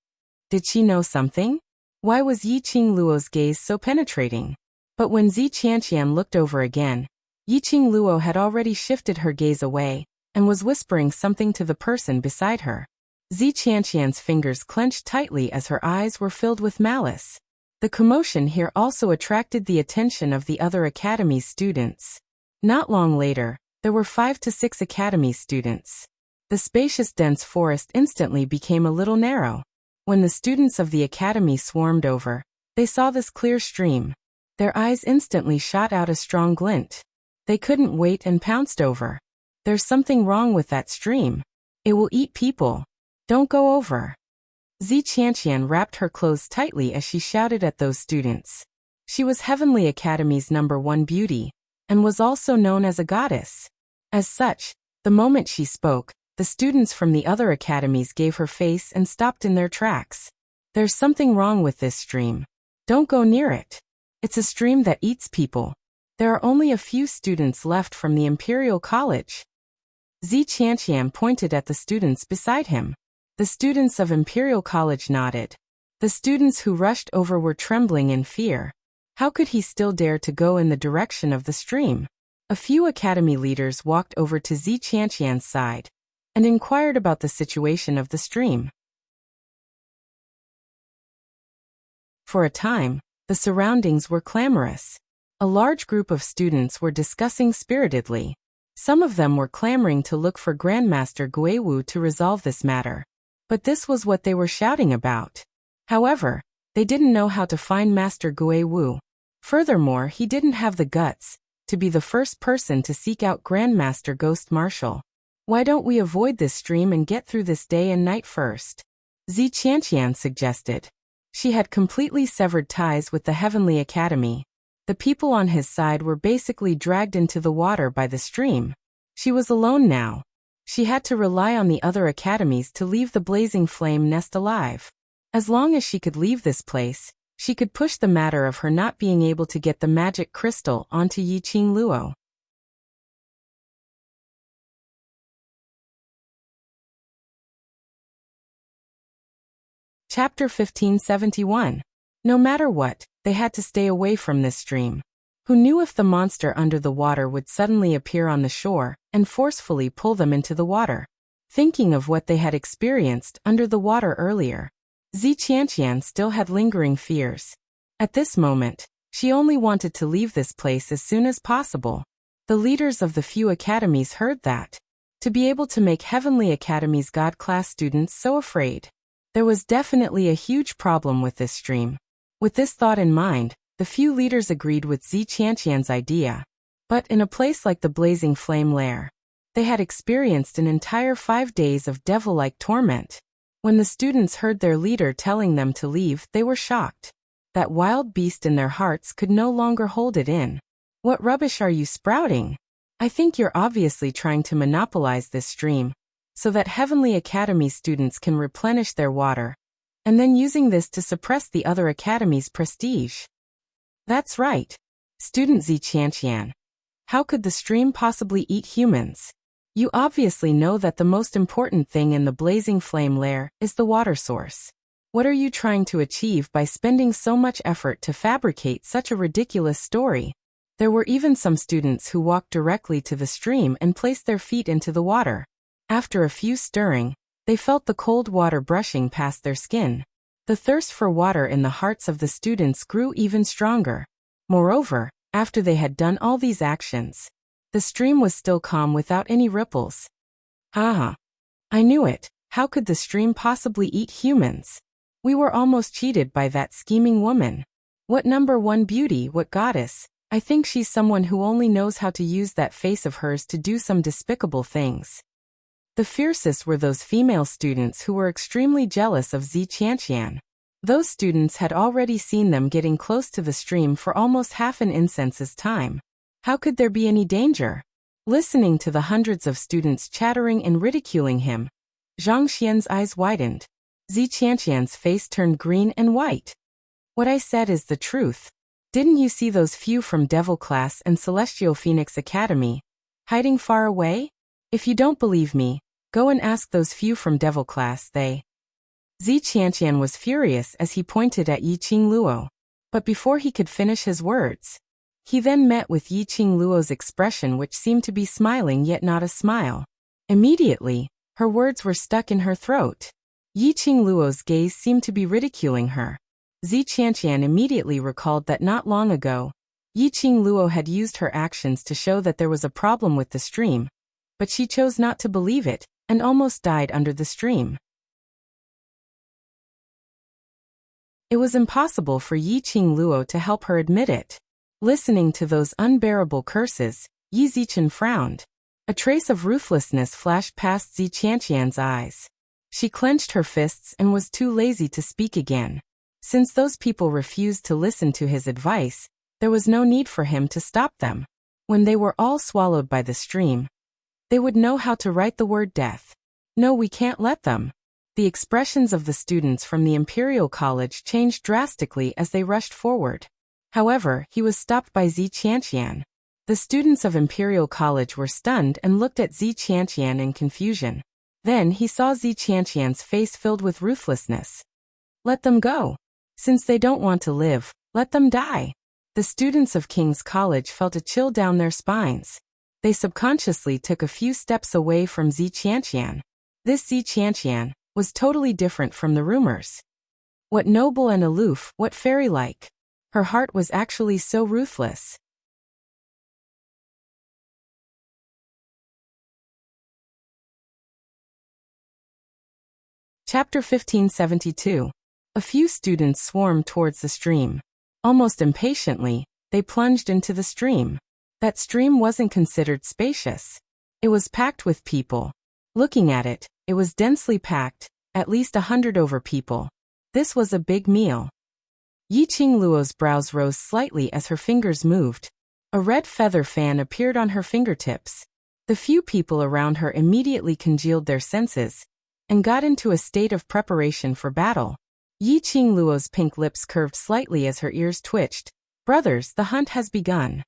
Did she know something? Why was Yiqing Luo's gaze so penetrating? But when Zi Qianqian looked over again, Yiqing Luo had already shifted her gaze away and was whispering something to the person beside her. Zi Qianqian's fingers clenched tightly as her eyes were filled with malice. The commotion here also attracted the attention of the other academy's students. Not long later, there were 5 to 6 academy students. The spacious dense forest instantly became a little narrow. When the students of the academy swarmed over, they saw this clear stream. Their eyes instantly shot out a strong glint. They couldn't wait and pounced over. There's something wrong with that stream. It will eat people. Don't go over. Zi Qianqian wrapped her clothes tightly as she shouted at those students. She was Heavenly Academy's #1 beauty, and was also known as a goddess. As such, the moment she spoke, the students from the other academies gave her face and stopped in their tracks. There's something wrong with this stream. Don't go near it. It's a stream that eats people. There are only a few students left from the Imperial College. Zi Qianqian pointed at the students beside him. The students of Imperial College nodded. The students who rushed over were trembling in fear. How could he still dare to go in the direction of the stream? A few academy leaders walked over to Zi Qianqian's side and inquired about the situation of the stream. For a time, the surroundings were clamorous. A large group of students were discussing spiritedly. Some of them were clamoring to look for Grandmaster Guiwu to resolve this matter. But this was what they were shouting about. However, they didn't know how to find Master Guiwu. Furthermore, he didn't have the guts to be the first person to seek out Grandmaster Ghost Marshal. Why don't we avoid this stream and get through this day and night first? Zi Qianqian suggested. She had completely severed ties with the Heavenly Academy. The people on his side were basically dragged into the water by the stream. She was alone now. She had to rely on the other academies to leave the blazing flame nest alive. As long as she could leave this place, she could push the matter of her not being able to get the magic crystal onto Yiqing Luo. Chapter 1571. No matter what, they had to stay away from this stream. Who knew if the monster under the water would suddenly appear on the shore and forcefully pull them into the water? Thinking of what they had experienced under the water earlier, Zi Qianqian still had lingering fears. At this moment, she only wanted to leave this place as soon as possible. The leaders of the few academies heard that. To be able to make Heavenly Academy's God-class students so afraid. There was definitely a huge problem with this stream. With this thought in mind, the few leaders agreed with Zi Qianqian's idea. But in a place like the Blazing Flame Lair, they had experienced an entire 5 days of devil-like torment. When the students heard their leader telling them to leave, they were shocked. That wild beast in their hearts could no longer hold it in. What rubbish are you sprouting? I think you're obviously trying to monopolize this stream, so that Heavenly Academy students can replenish their water, and then using this to suppress the other academy's prestige. That's right. Student Zi Qianqian. How could the stream possibly eat humans? You obviously know that the most important thing in the Blazing Flame Lair is the water source. What are you trying to achieve by spending so much effort to fabricate such a ridiculous story? There were even some students who walked directly to the stream and placed their feet into the water. After a few stirring, they felt the cold water brushing past their skin. The thirst for water in the hearts of the students grew even stronger. Moreover, after they had done all these actions, the stream was still calm without any ripples. Haha. I knew it. How could the stream possibly eat humans? We were almost cheated by that scheming woman. What #1 beauty, what goddess? I think she's someone who only knows how to use that face of hers to do some despicable things. The fiercest were those female students who were extremely jealous of Zi Qianqian. Those students had already seen them getting close to the stream for almost half an incense's time. How could there be any danger? Listening to the hundreds of students chattering and ridiculing him, Zhang Xian's eyes widened. Zi Qianqian's face turned green and white. What I said is the truth. Didn't you see those few from Devil Class and Celestial Phoenix Academy, hiding far away? If you don't believe me, go and ask those few from Devil Class. Zi Qianqian was furious as he pointed at Yi Qingluo. But before he could finish his words, he then met with Yi Qingluo's expression, which seemed to be smiling yet not a smile. Immediately, her words were stuck in her throat. Yi Qingluo's gaze seemed to be ridiculing her. Zi Qianqian immediately recalled that not long ago, Yi Qingluo had used her actions to show that there was a problem with the stream, but she chose not to believe it, and almost died under the stream. It was impossible for Yi Qingluo to help her admit it. Listening to those unbearable curses, Yi Zichen frowned. A trace of ruthlessness flashed past Zi Qianqian's eyes. She clenched her fists and was too lazy to speak again. Since those people refused to listen to his advice, there was no need for him to stop them. When they were all swallowed by the stream, they would know how to write the word death. No, we can't let them. The expressions of the students from the Imperial College changed drastically as they rushed forward. However, he was stopped by Zi Qianqian. The students of Imperial College were stunned and looked at Zi Qianqian in confusion. Then he saw Zi Qianqian's face filled with ruthlessness. Let them go. Since they don't want to live, let them die. The students of King's College felt a chill down their spines. They subconsciously took a few steps away from Zi Qianqian. This Zi Qianqian was totally different from the rumors. What noble and aloof, what fairy-like. Her heart was actually so ruthless. Chapter 1572. A few students swarmed towards the stream. Almost impatiently, they plunged into the stream. That stream wasn't considered spacious. It was packed with people. Looking at it, it was densely packed, at least 100 over people. This was a big meal. Yi Qingluo's brows rose slightly as her fingers moved. A red feather fan appeared on her fingertips. The few people around her immediately congealed their senses and got into a state of preparation for battle. Yi Qingluo's pink lips curved slightly as her ears twitched. Brothers, the hunt has begun.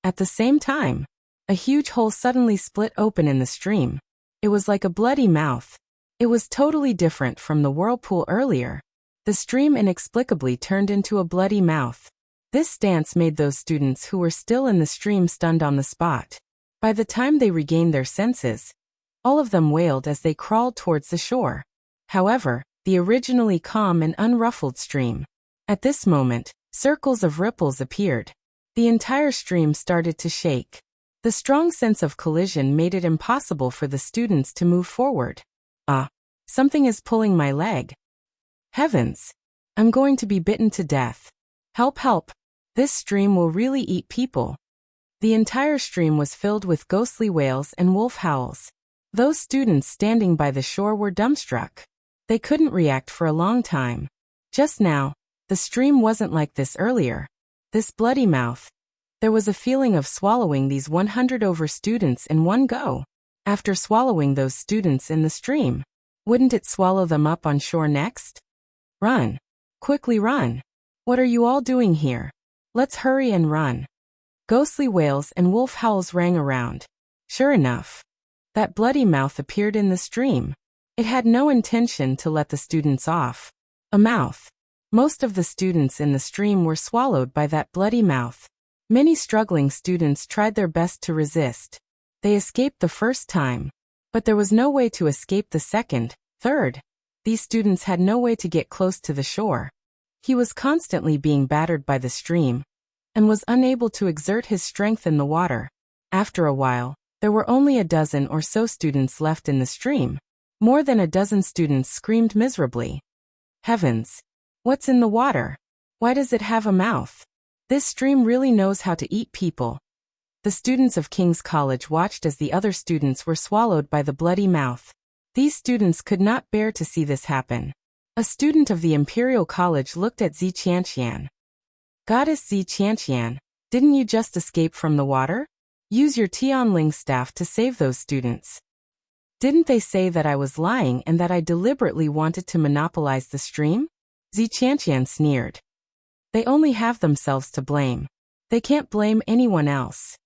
At the same time, a huge hole suddenly split open in the stream. It was like a bloody mouth. It was totally different from the whirlpool earlier. The stream inexplicably turned into a bloody mouth. This stance made those students who were still in the stream stunned on the spot. By the time they regained their senses, all of them wailed as they crawled towards the shore. However, the originally calm and unruffled stream. At this moment, circles of ripples appeared. The entire stream started to shake. The strong sense of collision made it impossible for the students to move forward. Something is pulling my leg. Heavens! I'm going to be bitten to death. Help, help! This stream will really eat people. The entire stream was filled with ghostly wails and wolf howls. Those students standing by the shore were dumbstruck. They couldn't react for a long time. Just now, the stream wasn't like this earlier. This bloody mouth. There was a feeling of swallowing these 100 over students in one go. After swallowing those students in the stream, wouldn't it swallow them up on shore next? Run. Quickly run. What are you all doing here? Let's hurry and run. Ghostly wails and wolf howls rang around. Sure enough, that bloody mouth appeared in the stream. It had no intention to let the students off. A mouth. Most of the students in the stream were swallowed by that bloody mouth. Many struggling students tried their best to resist. They escaped the first time, but there was no way to escape the second, third. These students had no way to get close to the shore. He was constantly being battered by the stream and was unable to exert his strength in the water. After a while, there were only a dozen or so students left in the stream. More than a dozen students screamed miserably. Heavens! What's in the water? Why does it have a mouth? This stream really knows how to eat people. The students of King's College watched as the other students were swallowed by the bloody mouth. These students could not bear to see this happen. A student of the Imperial College looked at Zi Qianqian. Goddess Zi Qianqian, didn't you just escape from the water? Use your Tianling staff to save those students. Didn't they say that I was lying and that I deliberately wanted to monopolize the stream? Zi Qianqian sneered. They only have themselves to blame. They can't blame anyone else.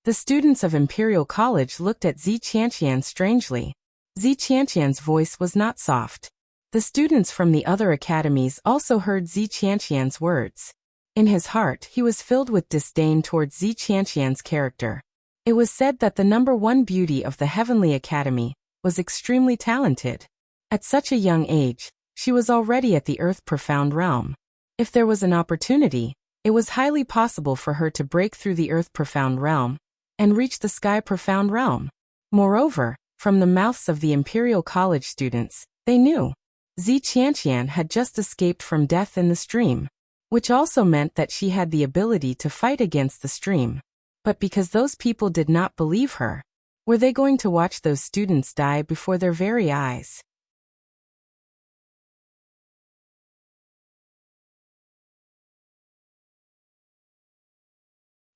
The students of Imperial College looked at Zi Qianqian strangely. Zi Qianqian's voice was not soft. The students from the other academies also heard Zi Qianqian's words. In his heart, he was filled with disdain towards Zi Qianqian's character. It was said that the #1 beauty of the Heavenly Academy was extremely talented. At such a young age, she was already at the Earth Profound Realm. If there was an opportunity, it was highly possible for her to break through the Earth Profound Realm and reach the Sky Profound Realm. Moreover, from the mouths of the Imperial College students, they knew Zi Qianqian had just escaped from death in the stream, which also meant that she had the ability to fight against the stream. But because those people did not believe her, were they going to watch those students die before their very eyes?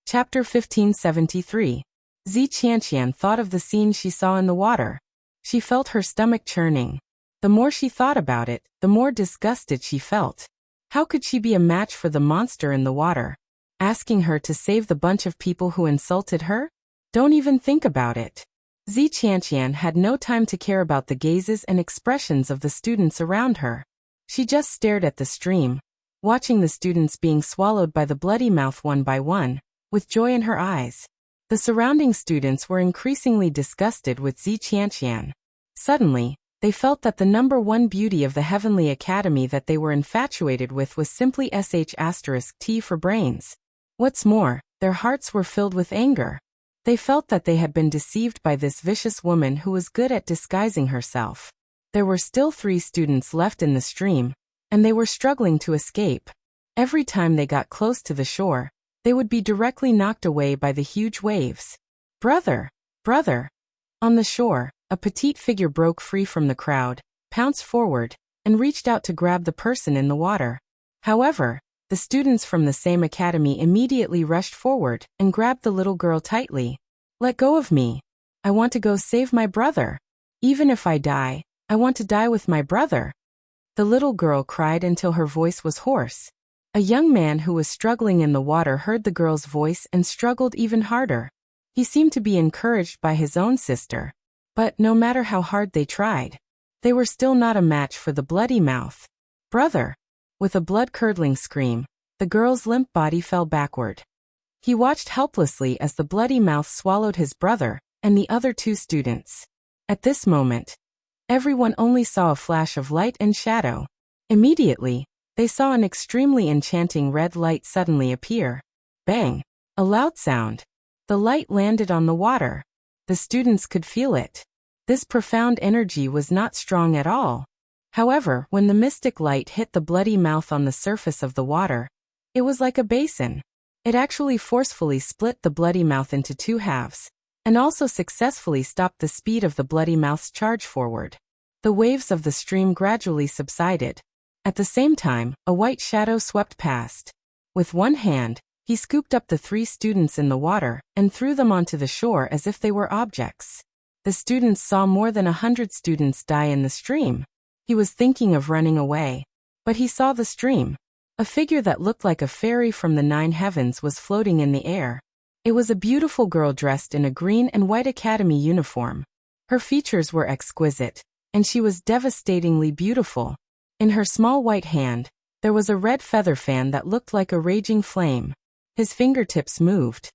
Chapter 1573. Zi Qianqian thought of the scene she saw in the water. She felt her stomach churning. The more she thought about it, the more disgusted she felt. How could she be a match for the monster in the water? Asking her to save the bunch of people who insulted her? Don't even think about it. Zi Qianqian had no time to care about the gazes and expressions of the students around her. She just stared at the stream, watching the students being swallowed by the bloody mouth one by one, with joy in her eyes. The surrounding students were increasingly disgusted with Zi Qianqian. Suddenly, they felt that the #1 beauty of the Heavenly Academy that they were infatuated with was simply *T for brains. What's more, their hearts were filled with anger. They felt that they had been deceived by this vicious woman who was good at disguising herself. There were still 3 students left in the stream, and they were struggling to escape. Every time they got close to the shore, they would be directly knocked away by the huge waves. Brother! Brother! On the shore, a petite figure broke free from the crowd, pounced forward, and reached out to grab the person in the water. However, the students from the same academy immediately rushed forward and grabbed the little girl tightly. Let go of me. I want to go save my brother. Even if I die, I want to die with my brother. The little girl cried until her voice was hoarse. A young man who was struggling in the water heard the girl's voice and struggled even harder. He seemed to be encouraged by his own sister. But no matter how hard they tried, they were still not a match for the bloody mouth. Brother! With a blood-curdling scream, the girl's limp body fell backward. He watched helplessly as the bloody mouth swallowed his brother and the other 2 students. At this moment, everyone only saw a flash of light and shadow. Immediately, they saw an extremely enchanting red light suddenly appear. Bang! A loud sound. The light landed on the water. The students could feel it. This profound energy was not strong at all. However, when the mystic light hit the bloody mouth on the surface of the water, it was like a basin. It actually forcefully split the bloody mouth into 2 halves, and also successfully stopped the speed of the bloody mouth's charge forward. The waves of the stream gradually subsided. At the same time, a white shadow swept past. With one hand, he scooped up the 3 students in the water and threw them onto the shore as if they were objects. The students saw more than 100 students die in the stream. He was thinking of running away, but he saw the stream. A figure that looked like a fairy from the 9 heavens was floating in the air. It was a beautiful girl dressed in a green and white academy uniform. Her features were exquisite, and she was devastatingly beautiful. In her small white hand, there was a red feather fan that looked like a raging flame. His fingertips moved.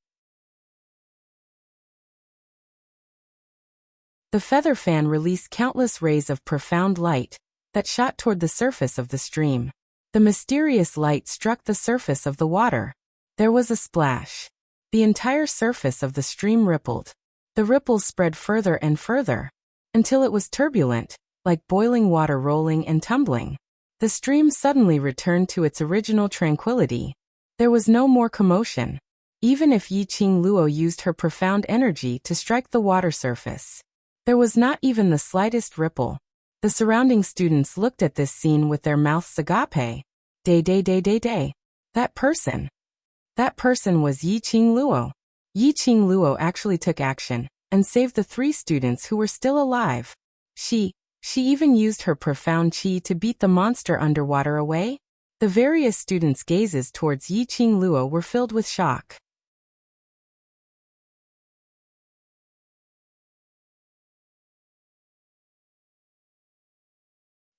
The feather fan released countless rays of profound light that shot toward the surface of the stream. The mysterious light struck the surface of the water. There was a splash. The entire surface of the stream rippled. The ripples spread further and further, until it was turbulent, like boiling water rolling and tumbling. The stream suddenly returned to its original tranquility. There was no more commotion, even if Yi Qing Luo used her profound energy to strike the water surface. There was not even the slightest ripple. The surrounding students looked at this scene with their mouths agape. Day. That person. That person was Yiqing Luo. Yiqing Luo actually took action and saved the 3 students who were still alive. She even used her profound qi to beat the monster underwater away. The various students' gazes towards Yiqing Luo were filled with shock.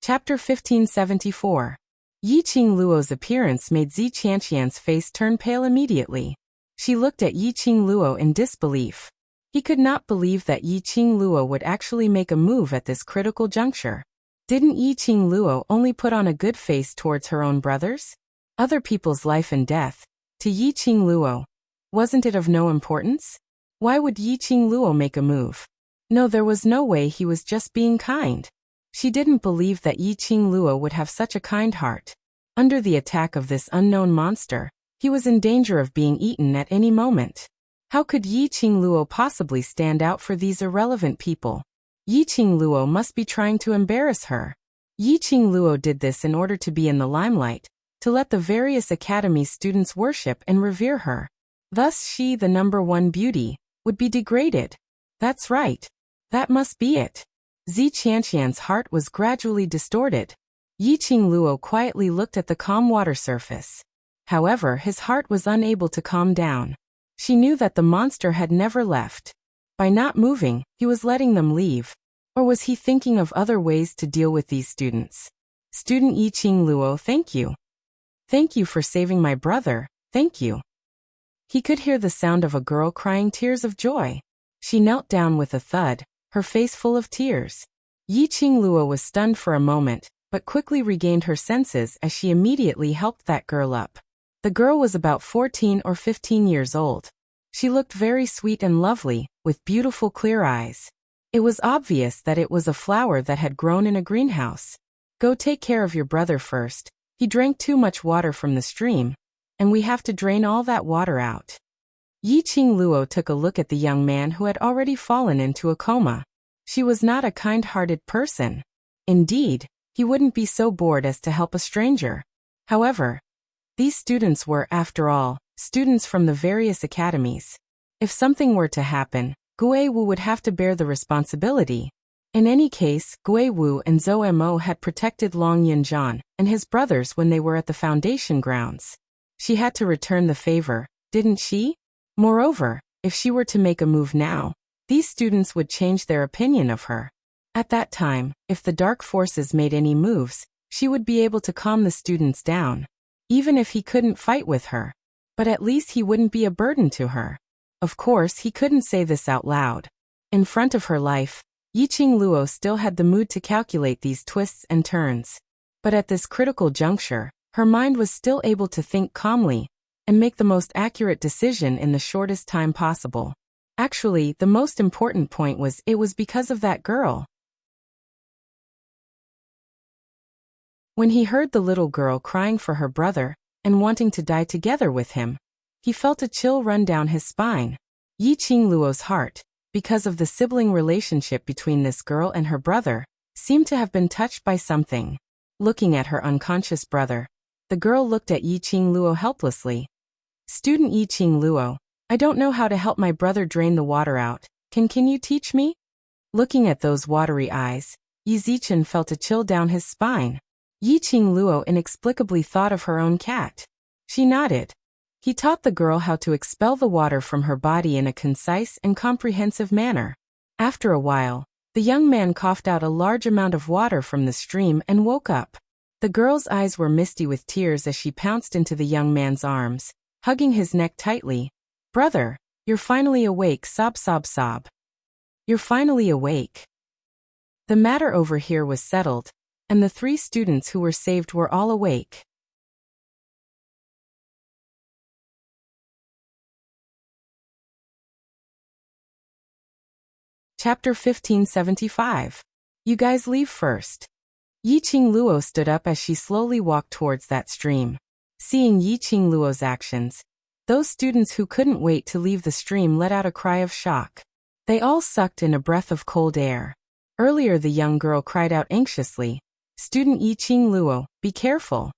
Chapter 1574. Yiqing Luo's appearance made Zi Qianqian's face turn pale immediately. She looked at Yiqing Luo in disbelief. He could not believe that Yiqing Luo would actually make a move at this critical juncture. Didn't Yiqing Luo only put on a good face towards her own brothers? Other people's life and death, to Yiqing Luo, wasn't it of no importance? Why would Yiqing Luo make a move? No, there was no way. He was just being kind. She didn't believe that Yiqing Luo would have such a kind heart. Under the attack of this unknown monster, he was in danger of being eaten at any moment. How could Yiqing Luo possibly stand out for these irrelevant people? Yiqing Luo must be trying to embarrass her. Yiqing Luo did this in order to be in the limelight, to let the various academy students worship and revere her. Thus she, the #1 beauty, would be degraded. That's right. That must be it. Zi Qianqian's heart was gradually distorted. Yiqing Luo quietly looked at the calm water surface. However, his heart was unable to calm down. She knew that the monster had never left. By not moving, he was letting them leave. Or was he thinking of other ways to deal with these students? Student Yiqing Luo, thank you. Thank you for saving my brother, thank you. He could hear the sound of a girl crying tears of joy. She knelt down with a thud, her face full of tears. Yiqing Luo was stunned for a moment, but quickly regained her senses as she immediately helped that girl up. The girl was about 14 or 15 years old. She looked very sweet and lovely, with beautiful clear eyes. It was obvious that it was a flower that had grown in a greenhouse. Go take care of your brother first. He drank too much water from the stream, and we have to drain all that water out. Yiqing Luo took a look at the young man who had already fallen into a coma. She was not a kind-hearted person. Indeed, he wouldn't be so bored as to help a stranger. However, these students were, after all, students from the various academies. If something were to happen, Gui Wu would have to bear the responsibility. In any case, Gui Wu and Zhou Mo had protected Long Yunjian and his brothers when they were at the foundation grounds. She had to return the favor, didn't she? Moreover, if she were to make a move now, these students would change their opinion of her. At that time, if the dark forces made any moves, she would be able to calm the students down. Even if he couldn't fight with her. But at least he wouldn't be a burden to her. Of course, he couldn't say this out loud. In front of her life, Yiqing Luo still had the mood to calculate these twists and turns. But at this critical juncture, her mind was still able to think calmly and make the most accurate decision in the shortest time possible. Actually, the most important point was it was because of that girl. When he heard the little girl crying for her brother and wanting to die together with him, he felt a chill run down his spine. Yiqing Luo's heart, because of the sibling relationship between this girl and her brother, seemed to have been touched by something. Looking at her unconscious brother, the girl looked at Yiqing Luo helplessly. Student Yiqing Luo, I don't know how to help my brother drain the water out. Can you teach me? Looking at those watery eyes, Yi Zichen felt a chill down his spine. Yiqing Luo inexplicably thought of her own cat. She nodded. He taught the girl how to expel the water from her body in a concise and comprehensive manner. After a while, the young man coughed out a large amount of water from the stream and woke up. The girl's eyes were misty with tears as she pounced into the young man's arms, hugging his neck tightly. Brother, you're finally awake, sob sob sob. You're finally awake. The matter over here was settled, and the 3 students who were saved were all awake. Chapter 1575. You guys leave first. Yiqing Luo stood up as she slowly walked towards that stream. Seeing Yiqing Luo's actions, those students who couldn't wait to leave the stream let out a cry of shock. They all sucked in a breath of cold air. Earlier the young girl cried out anxiously, Student Yiqing Luo, be careful.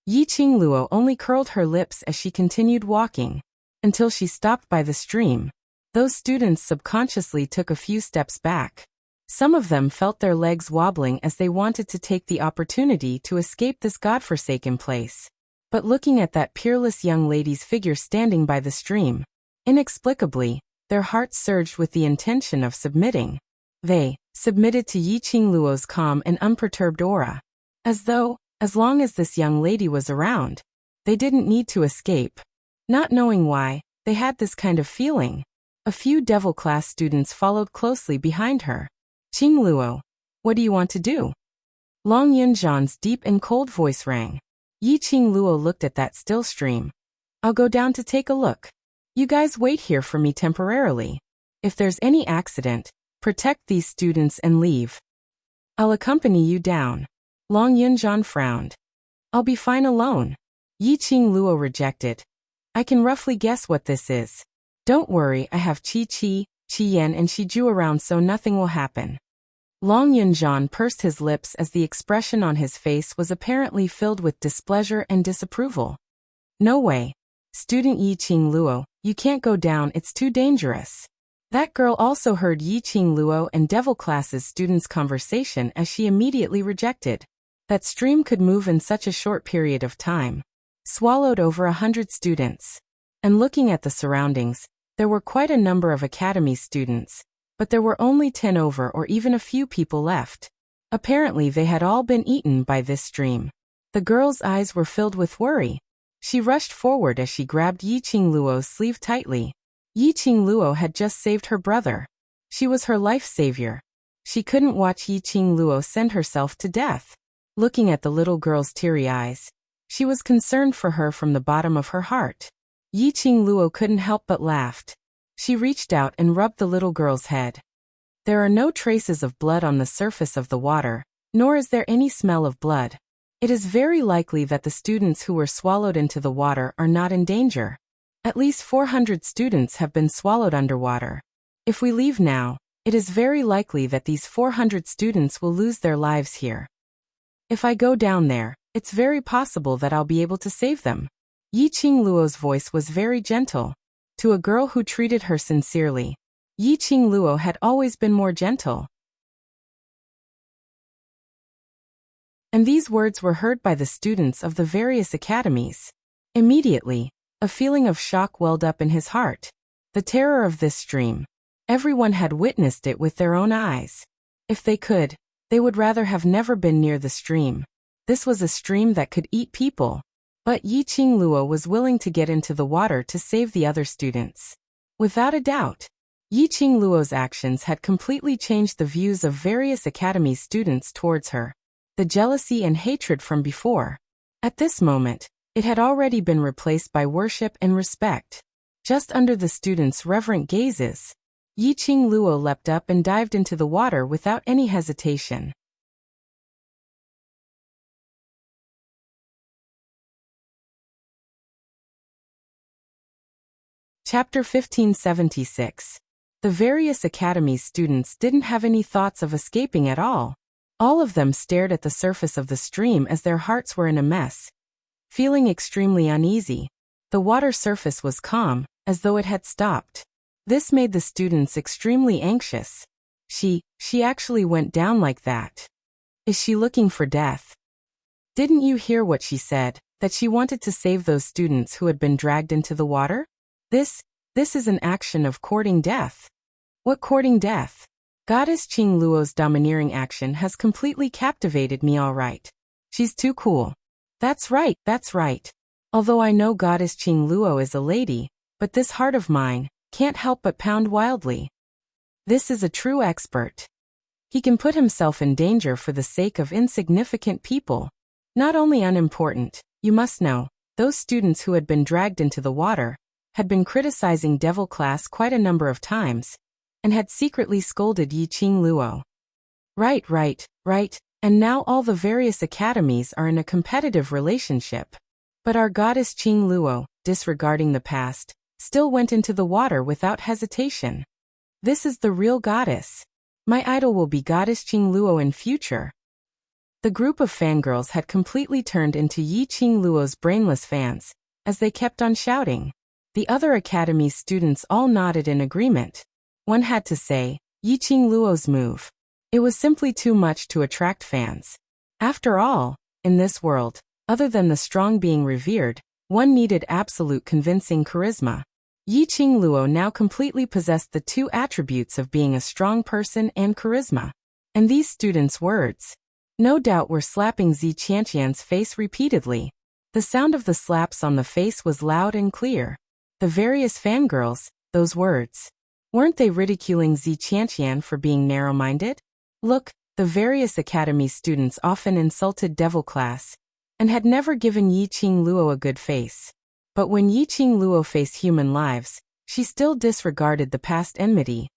Yi Qingluo only curled her lips as she continued walking, until she stopped by the stream. Those students subconsciously took a few steps back. Some of them felt their legs wobbling as they wanted to take the opportunity to escape this godforsaken place. But looking at that peerless young lady's figure standing by the stream, inexplicably, their hearts surged with the intention of submitting. They submitted to Yi Qingluo's calm and unperturbed aura. As though, as long as this young lady was around, they didn't need to escape. Not knowing why, they had this kind of feeling. A few devil class students followed closely behind her. Qingluo, what do you want to do? Long Yunzhan's deep and cold voice rang. Yi Qingluo looked at that still stream. I'll go down to take a look. You guys wait here for me temporarily. If there's any accident, protect these students and leave. I'll accompany you down. Long Yunzhan frowned. I'll be fine alone. Yi Qingluo rejected. I can roughly guess what this is. Don't worry, I have Qi Yan and Shiju around so nothing will happen. Long Yunzhan pursed his lips as the expression on his face was apparently filled with displeasure and disapproval. No way. Student Yi Qingluo, you can't go down, it's too dangerous. That girl also heard Yi Qingluo and Devil Class's students' conversation as she immediately rejected. That stream could move in such a short period of time. Swallowed over 100 students. And looking at the surroundings, there were quite a number of academy students, but there were only 10 over or even a few people left. Apparently they had all been eaten by this stream. The girl's eyes were filled with worry. She rushed forward as she grabbed Yi Qingluo's sleeve tightly. Yi Qingluo had just saved her brother. She was her life savior. She couldn't watch Yi Qingluo send herself to death. Looking at the little girl's teary eyes, she was concerned for her from the bottom of her heart. Yi Qingluo couldn't help but laughed. She reached out and rubbed the little girl's head. There are no traces of blood on the surface of the water, nor is there any smell of blood. It is very likely that the students who were swallowed into the water are not in danger. At least 400 students have been swallowed underwater. If we leave now, it is very likely that these 400 students will lose their lives here. If I go down there, it's very possible that I'll be able to save them. Yi Qingluo's voice was very gentle. To a girl who treated her sincerely, Yi Qingluo had always been more gentle. And these words were heard by the students of the various academies. Immediately, a feeling of shock welled up in his heart. The terror of this stream. Everyone had witnessed it with their own eyes. If they could, they would rather have never been near the stream. This was a stream that could eat people. But Yi Qingluo was willing to get into the water to save the other students. Without a doubt, Yi Qingluo's actions had completely changed the views of various academy students towards her. The jealousy and hatred from before. At this moment, it had already been replaced by worship and respect. Just under the students' reverent gazes, Yi Qingluo leapt up and dived into the water without any hesitation. Chapter 1576. The various academy students didn't have any thoughts of escaping at all. All of them stared at the surface of the stream as their hearts were in a mess. Feeling extremely uneasy, the water surface was calm, as though it had stopped. This made the students extremely anxious. She actually went down like that. Is she looking for death? Didn't you hear what she said, that she wanted to save those students who had been dragged into the water? This is an action of courting death. What courting death? Goddess Qingluo's domineering action has completely captivated me, all right. She's too cool. That's right. Although I know Goddess Qingluo is a lady, but this heart of mine can't help but pound wildly. This is a true expert. He can put himself in danger for the sake of insignificant people. Not only unimportant, you must know, those students who had been dragged into the water had been criticizing Devil Class quite a number of times, and had secretly scolded Yi Qingluo. Right, and now all the various academies are in a competitive relationship. But our goddess Qingluo, disregarding the past, still went into the water without hesitation. This is the real goddess. My idol will be Goddess Qingluo in future. The group of fangirls had completely turned into Yi Qing Luo's brainless fans, as they kept on shouting. The other academy's students all nodded in agreement. One had to say, Yi Qing Luo's move. It was simply too much to attract fans. After all, in this world, other than the strong being revered, one needed absolute convincing charisma. Yi Qing Luo now completely possessed the two attributes of being a strong person and charisma. And these students' words, no doubt, were slapping Zi Qianqian's face repeatedly. The sound of the slaps on the face was loud and clear. The various fangirls, those words. Weren't they ridiculing Zi Qianqian for being narrow-minded? Look, the various academy students often insulted Devil Class, and had never given Yi Qing Luo a good face. But when Yi Qing Luo faced human lives, she still disregarded the past enmity,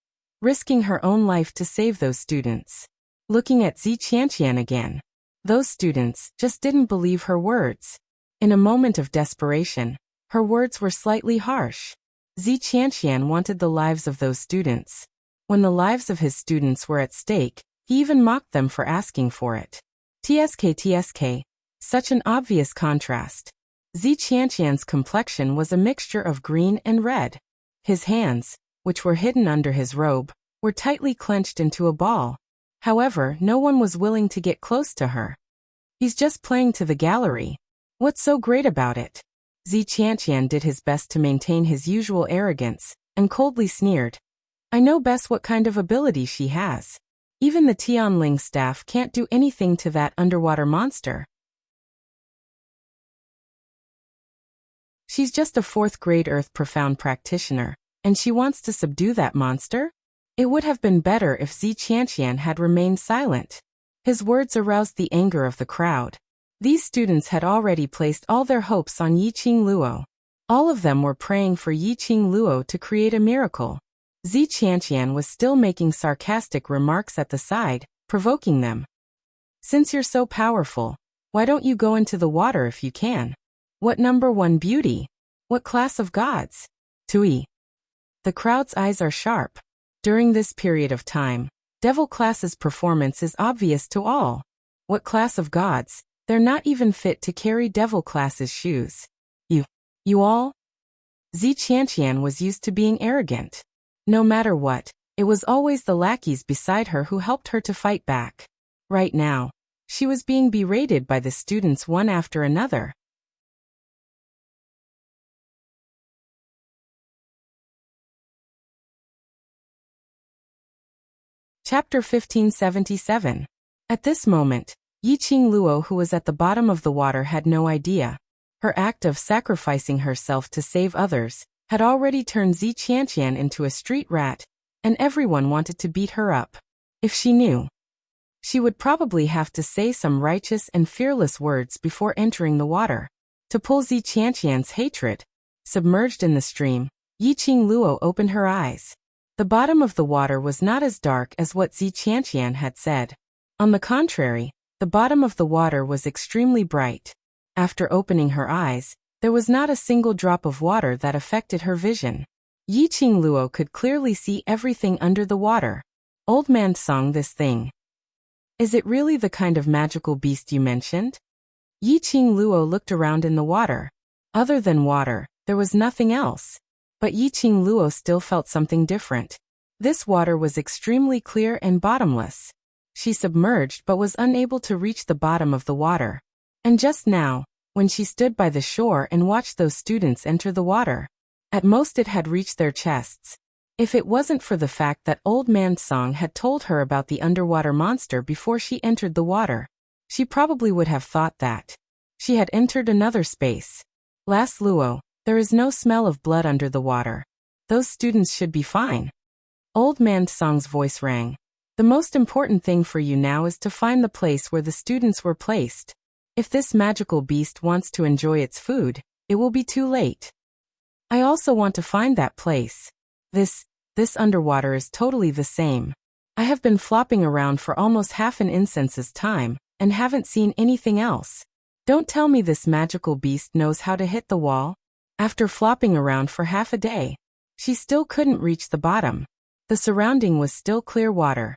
risking her own life to save those students. Looking at Zi Qianqian again, those students just didn't believe her words. In a moment of desperation, her words were slightly harsh. Zi Qianqian wanted the lives of those students. When the lives of his students were at stake, he even mocked them for asking for it. TSK. Such an obvious contrast. Zi Qianqian's complexion was a mixture of green and red. His hands, which were hidden under his robe, were tightly clenched into a ball. However, no one was willing to get close to her. He's just playing to the gallery. What's so great about it? Zi Qianqian did his best to maintain his usual arrogance, and coldly sneered. I know best what kind of ability she has. Even the Tianling staff can't do anything to that underwater monster. She's just a fourth-grade Earth Profound practitioner, and she wants to subdue that monster? It would have been better if Zi Qianqian had remained silent. His words aroused the anger of the crowd. These students had already placed all their hopes on Yi Qing Luo. All of them were praying for Yi Qing Luo to create a miracle. Zi Qianqian was still making sarcastic remarks at the side, provoking them. Since you're so powerful, why don't you go into the water if you can? What number one beauty? What class of gods? Tui. The crowd's eyes are sharp. During this period of time, Devil Class's performance is obvious to all. What class of gods? They're not even fit to carry Devil Class's shoes. You all? Zi Qianqian was used to being arrogant. No matter what, it was always the lackeys beside her who helped her to fight back. Right now, she was being berated by the students one after another. Chapter 1577. At this moment, Yi Qing Luo, who was at the bottom of the water, had no idea. Her act of sacrificing herself to save others had already turned Zi Qianqian into a street rat, and everyone wanted to beat her up. If she knew, she would probably have to say some righteous and fearless words before entering the water. To pull Zi Qianqian's hatred, submerged in the stream, Yi Qing Luo opened her eyes. The bottom of the water was not as dark as what Zi Qianqian had said. On the contrary, the bottom of the water was extremely bright. After opening her eyes, there was not a single drop of water that affected her vision. Yi Qing Luo could clearly see everything under the water. Old man Song, this thing. Is it really the kind of magical beast you mentioned? Yi Qing Luo looked around in the water. Other than water, there was nothing else. But Yi Qing Luo still felt something different. This water was extremely clear and bottomless. She submerged but was unable to reach the bottom of the water. And just now, when she stood by the shore and watched those students enter the water, at most it had reached their chests. If it wasn't for the fact that Old Man Song had told her about the underwater monster before she entered the water, she probably would have thought that she had entered another space. Last Luo, there is no smell of blood under the water. Those students should be fine. Old Man Song's voice rang. The most important thing for you now is to find the place where the students were placed. If this magical beast wants to enjoy its food, it will be too late. I also want to find that place. This underwater is totally the same. I have been flopping around for almost half an incense's time, and haven't seen anything else. Don't tell me this magical beast knows how to hit the wall. After flopping around for half a day, she still couldn't reach the bottom. The surrounding was still clear water.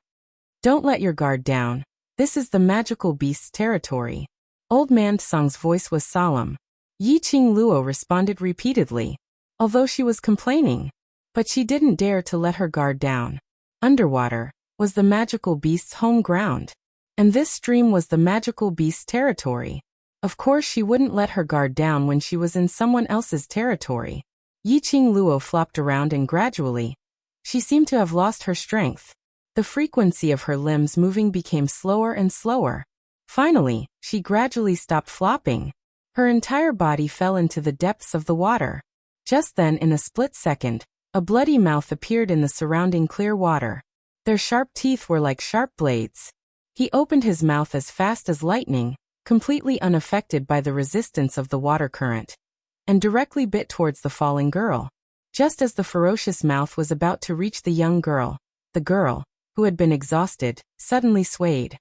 Don't let your guard down. This is the magical beast's territory. Old Man Tsang's voice was solemn. Yi Qing Luo responded repeatedly, although she was complaining. But she didn't dare to let her guard down. Underwater was the magical beast's home ground. And this stream was the magical beast's territory. Of course she wouldn't let her guard down when she was in someone else's territory. Yi Qing Luo flopped around and gradually, she seemed to have lost her strength. The frequency of her limbs moving became slower and slower. Finally, she gradually stopped flopping. Her entire body fell into the depths of the water. Just then, in a split second, a bloody mouth appeared in the surrounding clear water. Their sharp teeth were like sharp blades. He opened his mouth as fast as lightning, completely unaffected by the resistance of the water current, and directly bit towards the falling girl. Just as the ferocious mouth was about to reach the young girl, the girl, who had been exhausted, suddenly swayed.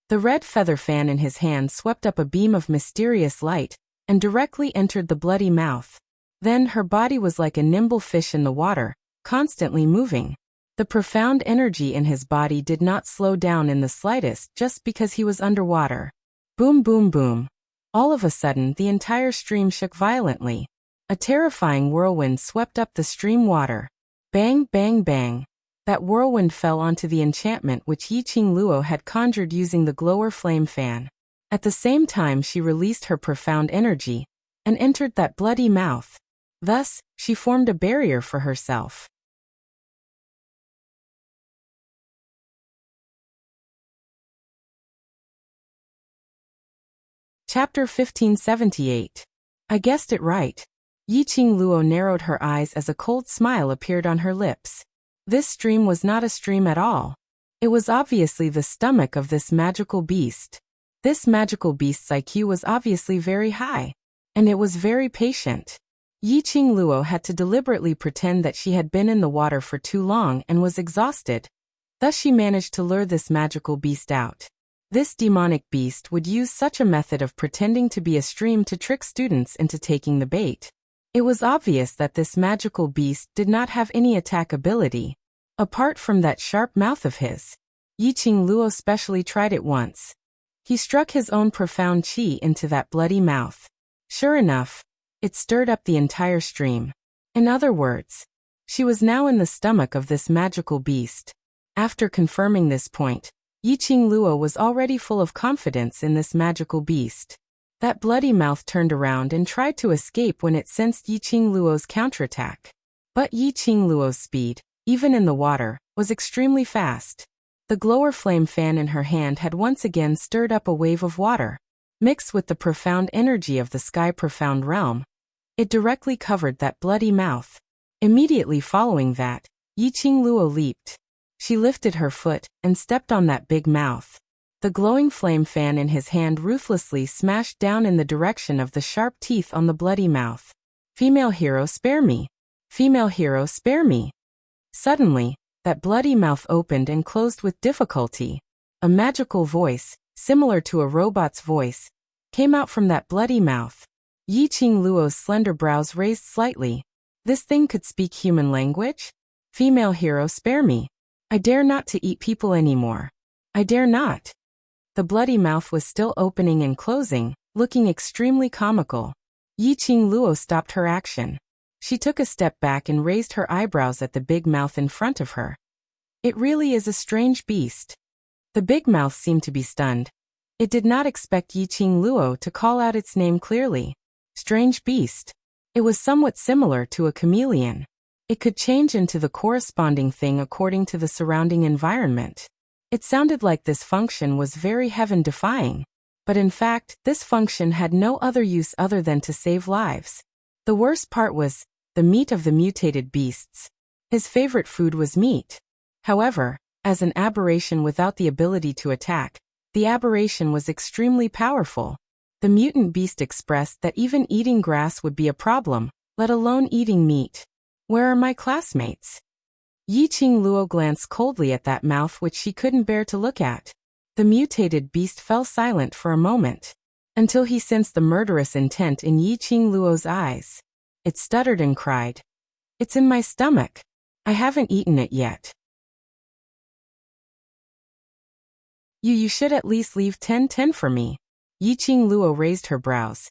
The red feather fan in his hand swept up a beam of mysterious light and directly entered the bloody mouth. Then her body was like a nimble fish in the water, constantly moving. The profound energy in his body did not slow down in the slightest just because he was underwater. Boom, boom, boom. All of a sudden, the entire stream shook violently. A terrifying whirlwind swept up the stream water. Bang, bang, bang. That whirlwind fell onto the enchantment which Yi Qing Luo had conjured using the glower flame fan. At the same time, she released her profound energy and entered that bloody mouth. Thus, she formed a barrier for herself. Chapter 1578. I guessed it right. Yi Qing Luo narrowed her eyes as a cold smile appeared on her lips. This stream was not a stream at all. It was obviously the stomach of this magical beast. This magical beast's IQ was obviously very high, and it was very patient. Yi Qing Luo had to deliberately pretend that she had been in the water for too long and was exhausted. Thus she managed to lure this magical beast out. This demonic beast would use such a method of pretending to be a stream to trick students into taking the bait. It was obvious that this magical beast did not have any attack ability. Apart from that sharp mouth of his, Yi Qing Luo specially tried it once. He struck his own profound qi into that bloody mouth. Sure enough, it stirred up the entire stream. In other words, she was now in the stomach of this magical beast. After confirming this point, Yi Qing Luo was already full of confidence in this magical beast. That bloody mouth turned around and tried to escape when it sensed Yi Qing Luo's counterattack. But Yi Qing Luo's speed, even in the water, was extremely fast. The glower flame fan in her hand had once again stirred up a wave of water. Mixed with the profound energy of the sky profound realm, it directly covered that bloody mouth. Immediately following that, Yi Qing Luo leaped. She lifted her foot and stepped on that big mouth. The glowing flame fan in his hand ruthlessly smashed down in the direction of the sharp teeth on the bloody mouth. Female hero, spare me. Female hero, spare me. Suddenly, that bloody mouth opened and closed with difficulty. A magical voice, similar to a robot's voice, came out from that bloody mouth. Yi Qing Luo's slender brows raised slightly. This thing could speak human language? Female hero, spare me. I dare not to eat people anymore. I dare not. The bloody mouth was still opening and closing, looking extremely comical. Yi Qing Luo stopped her action. She took a step back and raised her eyebrows at the big mouth in front of her. It really is a strange beast. The big mouth seemed to be stunned. It did not expect Yi Qing Luo to call out its name clearly. Strange beast. It was somewhat similar to a chameleon. It could change into the corresponding thing according to the surrounding environment. It sounded like this function was very heaven-defying. But in fact, this function had no other use other than to save lives. The worst part was the meat of the mutated beasts. His favorite food was meat. However, as an aberration without the ability to attack, the aberration was extremely powerful. The mutant beast expressed that even eating grass would be a problem, let alone eating meat. Where are my classmates? Yi Qing Luo glanced coldly at that mouth which she couldn't bear to look at. The mutated beast fell silent for a moment, until he sensed the murderous intent in Yi Qing Luo's eyes. It stuttered and cried, "It's in my stomach. I haven't eaten it yet." You should at least leave 10 for me. Yiqing Luo raised her brows.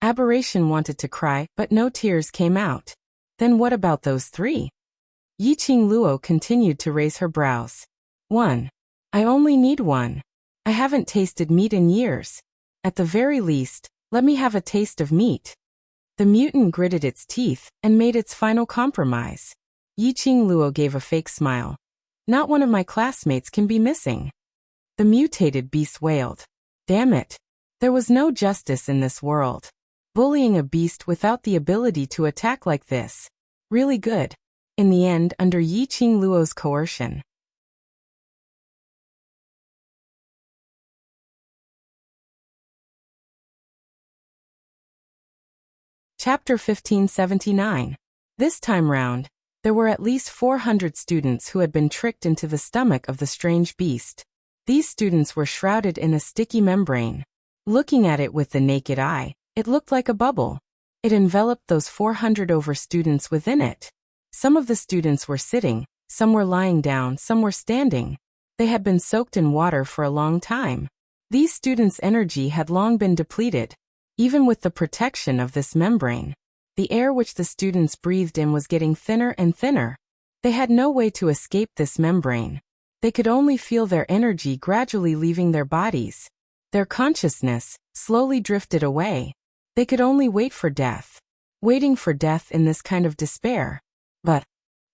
Aberration wanted to cry, but no tears came out. Then what about those 3? Yiqing Luo continued to raise her brows. 1. I only need 1. I haven't tasted meat in years. At the very least, let me have a taste of meat. The mutant gritted its teeth and made its final compromise. Yiqing Luo gave a fake smile. Not one of my classmates can be missing. The mutated beast wailed. Damn it. There was no justice in this world. Bullying a beast without the ability to attack like this. Really good. In the end, under Yiqing Luo's coercion. Chapter 1579. This time round, there were at least 400 students who had been tricked into the stomach of the strange beast. These students were shrouded in a sticky membrane. Looking at it with the naked eye, it looked like a bubble. It enveloped those 400 over students within it. Some of the students were sitting, some were lying down, some were standing. They had been soaked in water for a long time. These students' energy had long been depleted. Even with the protection of this membrane, the air which the students breathed in was getting thinner and thinner. They had no way to escape this membrane. They could only feel their energy gradually leaving their bodies. Their consciousness slowly drifted away. They could only wait for death. Waiting for death in this kind of despair. But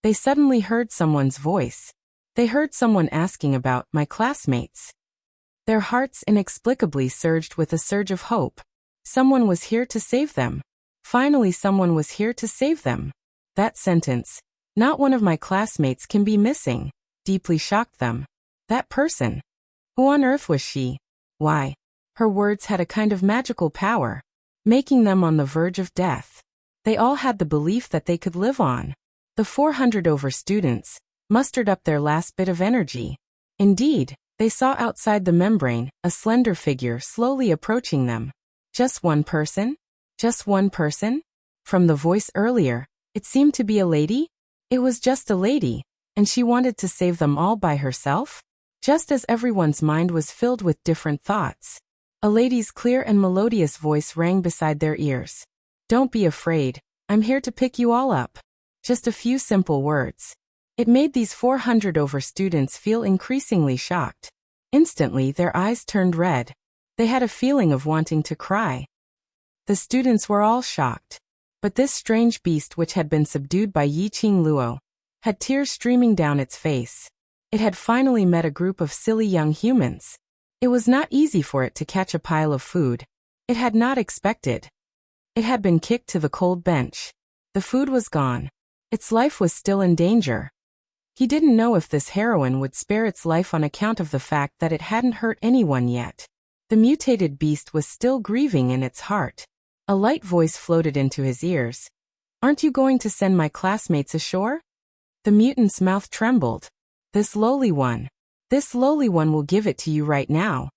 they suddenly heard someone's voice. They heard someone asking about my classmates. Their hearts inexplicably surged with a surge of hope. Someone was here to save them. Finally, someone was here to save them. That sentence, not one of my classmates can be missing, deeply shocked them. That person. Who on earth was she? Why? Her words had a kind of magical power, making them on the verge of death. They all had the belief that they could live on. The 400 over students mustered up their last bit of energy. Indeed, they saw outside the membrane a slender figure slowly approaching them. Just one person? Just one person? From the voice earlier, it seemed to be a lady? It was just a lady, and she wanted to save them all by herself? Just as everyone's mind was filled with different thoughts. A lady's clear and melodious voice rang beside their ears. Don't be afraid, I'm here to pick you all up. Just a few simple words. It made these 400 over students feel increasingly shocked. Instantly, their eyes turned red. They had a feeling of wanting to cry. The students were all shocked. But this strange beast which had been subdued by Yiqing Luo had tears streaming down its face. It had finally met a group of silly young humans. It was not easy for it to catch a pile of food. It had not expected. It had been kicked to the cold bench. The food was gone. Its life was still in danger. He didn't know if this heroine would spare its life on account of the fact that it hadn't hurt anyone yet. The mutated beast was still grieving in its heart. A light voice floated into his ears. Aren't you going to send my classmates ashore? The mutant's mouth trembled. This lowly one will give it to you right now.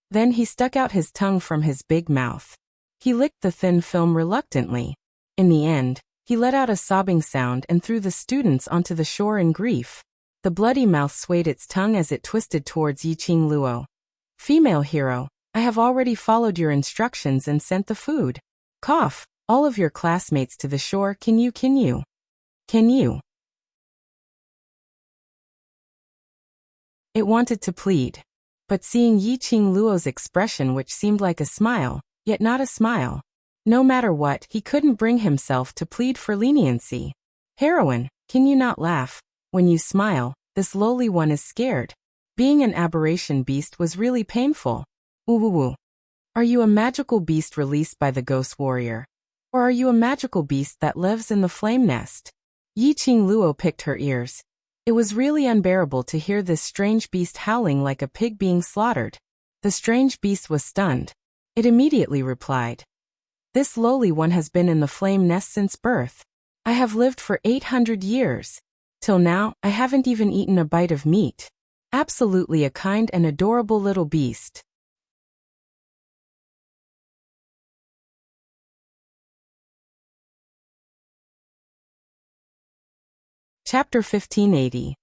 Then he stuck out his tongue from his big mouth. He licked the thin film reluctantly. In the end, he let out a sobbing sound and threw the students onto the shore in grief. The bloody mouth swayed its tongue as it twisted towards Yiqing Luo. Female hero, I have already followed your instructions and sent the food. Cough, all of your classmates to the shore, can you? It wanted to plead. But seeing Yiqing Luo's expression, which seemed like a smile, yet not a smile. No matter what, he couldn't bring himself to plead for leniency. Heroine, can you not laugh? When you smile, this lowly one is scared. Being an aberration beast was really painful. Woo. Are you a magical beast released by the ghost warrior? Or are you a magical beast that lives in the flame nest? Yiqing Luo picked her ears. It was really unbearable to hear this strange beast howling like a pig being slaughtered. The strange beast was stunned. It immediately replied. This lowly one has been in the flame nest since birth. I have lived for 800 years. Till now, I haven't even eaten a bite of meat. Absolutely a kind and adorable little beast. Chapter 1580.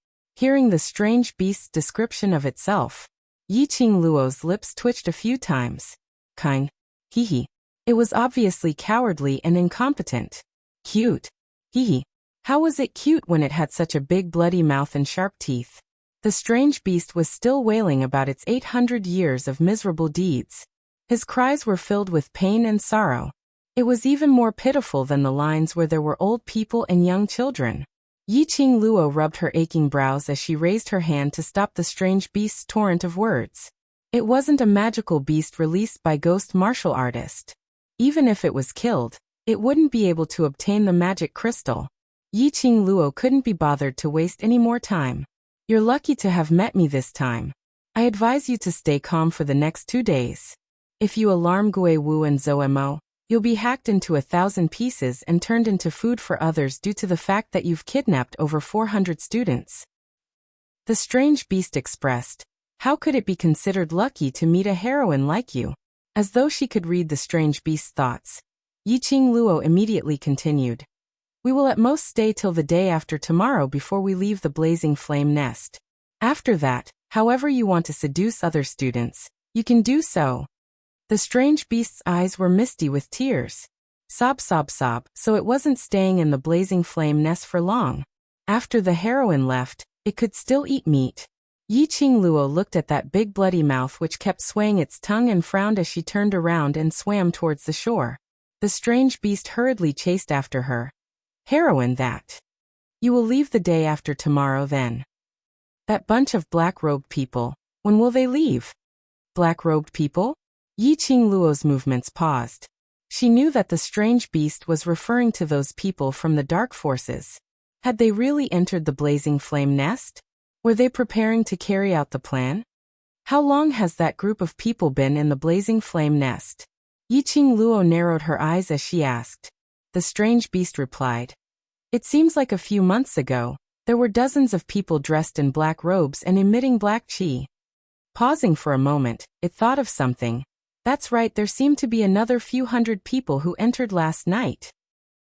Hearing the strange beast's description of itself, Yiqing Luo's lips twitched a few times. Kind. Hee hee. It was obviously cowardly and incompetent. Cute. Hee hee. How was it cute when it had such a big bloody mouth and sharp teeth? The strange beast was still wailing about its 800 years of miserable deeds. His cries were filled with pain and sorrow. It was even more pitiful than the lines where there were old people and young children. Yiqing Luo rubbed her aching brows as she raised her hand to stop the strange beast's torrent of words. It wasn't a magical beast released by ghost martial artist. Even if it was killed, it wouldn't be able to obtain the magic crystal. Yiqing Luo couldn't be bothered to waste any more time. You're lucky to have met me this time. I advise you to stay calm for the next 2 days. If you alarm Gui Wu and Zoemo, you'll be hacked into 1,000 pieces and turned into food for others due to the fact that you've kidnapped over 400 students. The strange beast expressed, how could it be considered lucky to meet a heroine like you? As though she could read the strange beast's thoughts, Yiqing Luo immediately continued. We will at most stay till the day after tomorrow before we leave the blazing flame nest. After that, however you want to seduce other students, you can do so. The strange beast's eyes were misty with tears. Sob, sob, sob, so it wasn't staying in the blazing flame nest for long. After the heroine left, it could still eat meat. Yiqing Luo looked at that big bloody mouth which kept swaying its tongue and frowned as she turned around and swam towards the shore. The strange beast hurriedly chased after her. Heroine that. You will leave the day after tomorrow then. That bunch of black-robed people, when will they leave? Black-robed people? Yiqing Luo's movements paused. She knew that the strange beast was referring to those people from the dark forces. Had they really entered the blazing flame nest? Were they preparing to carry out the plan? How long has that group of people been in the blazing flame nest? Yiqing Luo narrowed her eyes as she asked. The strange beast replied. It seems like a few months ago, there were dozens of people dressed in black robes and emitting black qi. Pausing for a moment, it thought of something. That's right, there seemed to be another few hundred people who entered last night.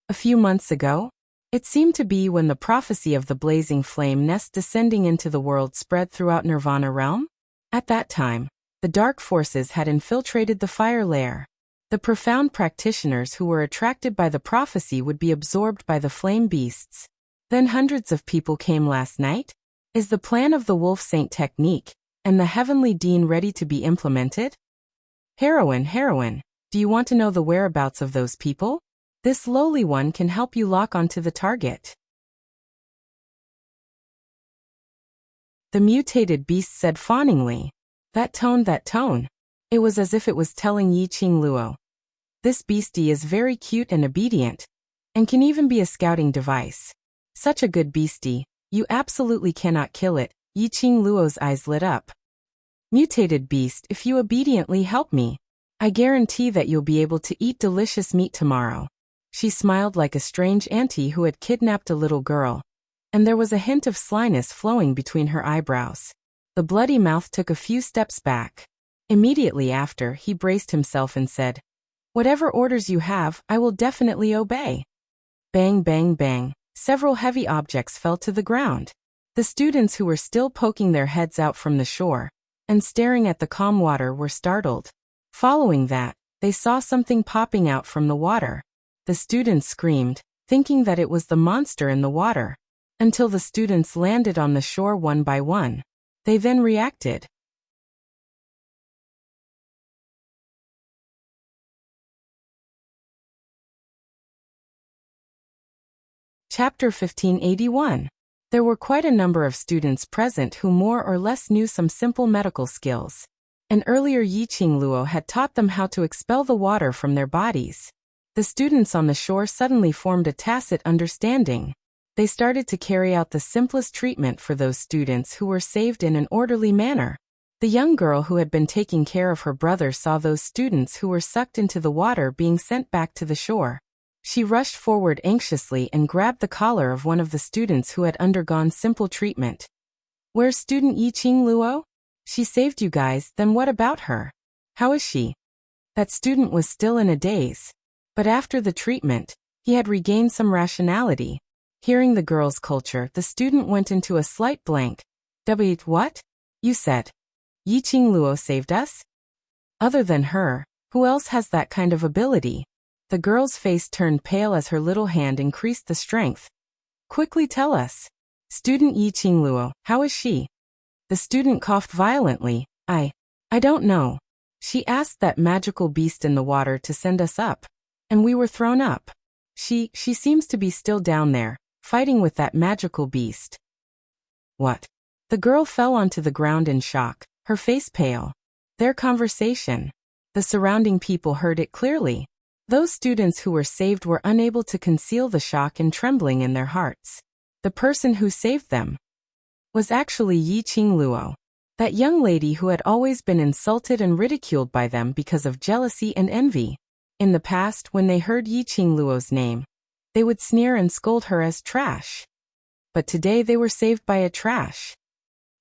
A few months ago? It seemed to be when the prophecy of the blazing flame nest descending into the world spread throughout Nirvana realm? At that time, the dark forces had infiltrated the fire layer. The profound practitioners who were attracted by the prophecy would be absorbed by the flame beasts. Then hundreds of people came last night? Is the plan of the Wolf Saint technique and the Heavenly Dean ready to be implemented? Heroine, do you want to know the whereabouts of those people? This lowly one can help you lock onto the target. The mutated beast said fawningly. That tone. It was as if it was telling Yiqing Luo. This beastie is very cute and obedient, and can even be a scouting device. Such a good beastie, you absolutely cannot kill it. Yiqing Luo's eyes lit up. Mutated beast, if you obediently help me, I guarantee that you'll be able to eat delicious meat tomorrow. She smiled like a strange auntie who had kidnapped a little girl, and there was a hint of slyness flowing between her eyebrows. The bloody mouth took a few steps back. Immediately after, he braced himself and said, Whatever orders you have, I will definitely obey. Bang, bang, bang. Several heavy objects fell to the ground. The students who were still poking their heads out from the shore and staring at the calm water were startled. Following that, they saw something popping out from the water. The students screamed, thinking that it was the monster in the water, until the students landed on the shore one by one. They then reacted. Chapter 1581. There were quite a number of students present who more or less knew some simple medical skills. And earlier Yiqing Luo had taught them how to expel the water from their bodies. The students on the shore suddenly formed a tacit understanding. They started to carry out the simplest treatment for those students who were saved in an orderly manner. The young girl who had been taking care of her brother saw those students who were sucked into the water being sent back to the shore. She rushed forward anxiously and grabbed the collar of one of the students who had undergone simple treatment. Where's student Yiqing Luo? She saved you guys, then what about her? How is she? That student was still in a daze. But after the treatment, he had regained some rationality. Hearing the girl's culture, the student went into a slight blank. What? You said Yi Qingluo saved us? Other than her, who else has that kind of ability? The girl's face turned pale as her little hand increased the strength. Quickly tell us. Student Yi Qingluo, how is she? The student coughed violently. I don't know. She asked that magical beast in the water to send us up. And we were thrown up. She seems to be still down there, fighting with that magical beast. What? The girl fell onto the ground in shock, her face pale. Their conversation. The surrounding people heard it clearly. Those students who were saved were unable to conceal the shock and trembling in their hearts. The person who saved them was actually Yi Qingluo, that young lady who had always been insulted and ridiculed by them because of jealousy and envy. In the past, when they heard Yi Qingluo's name, they would sneer and scold her as trash. But today they were saved by a trash.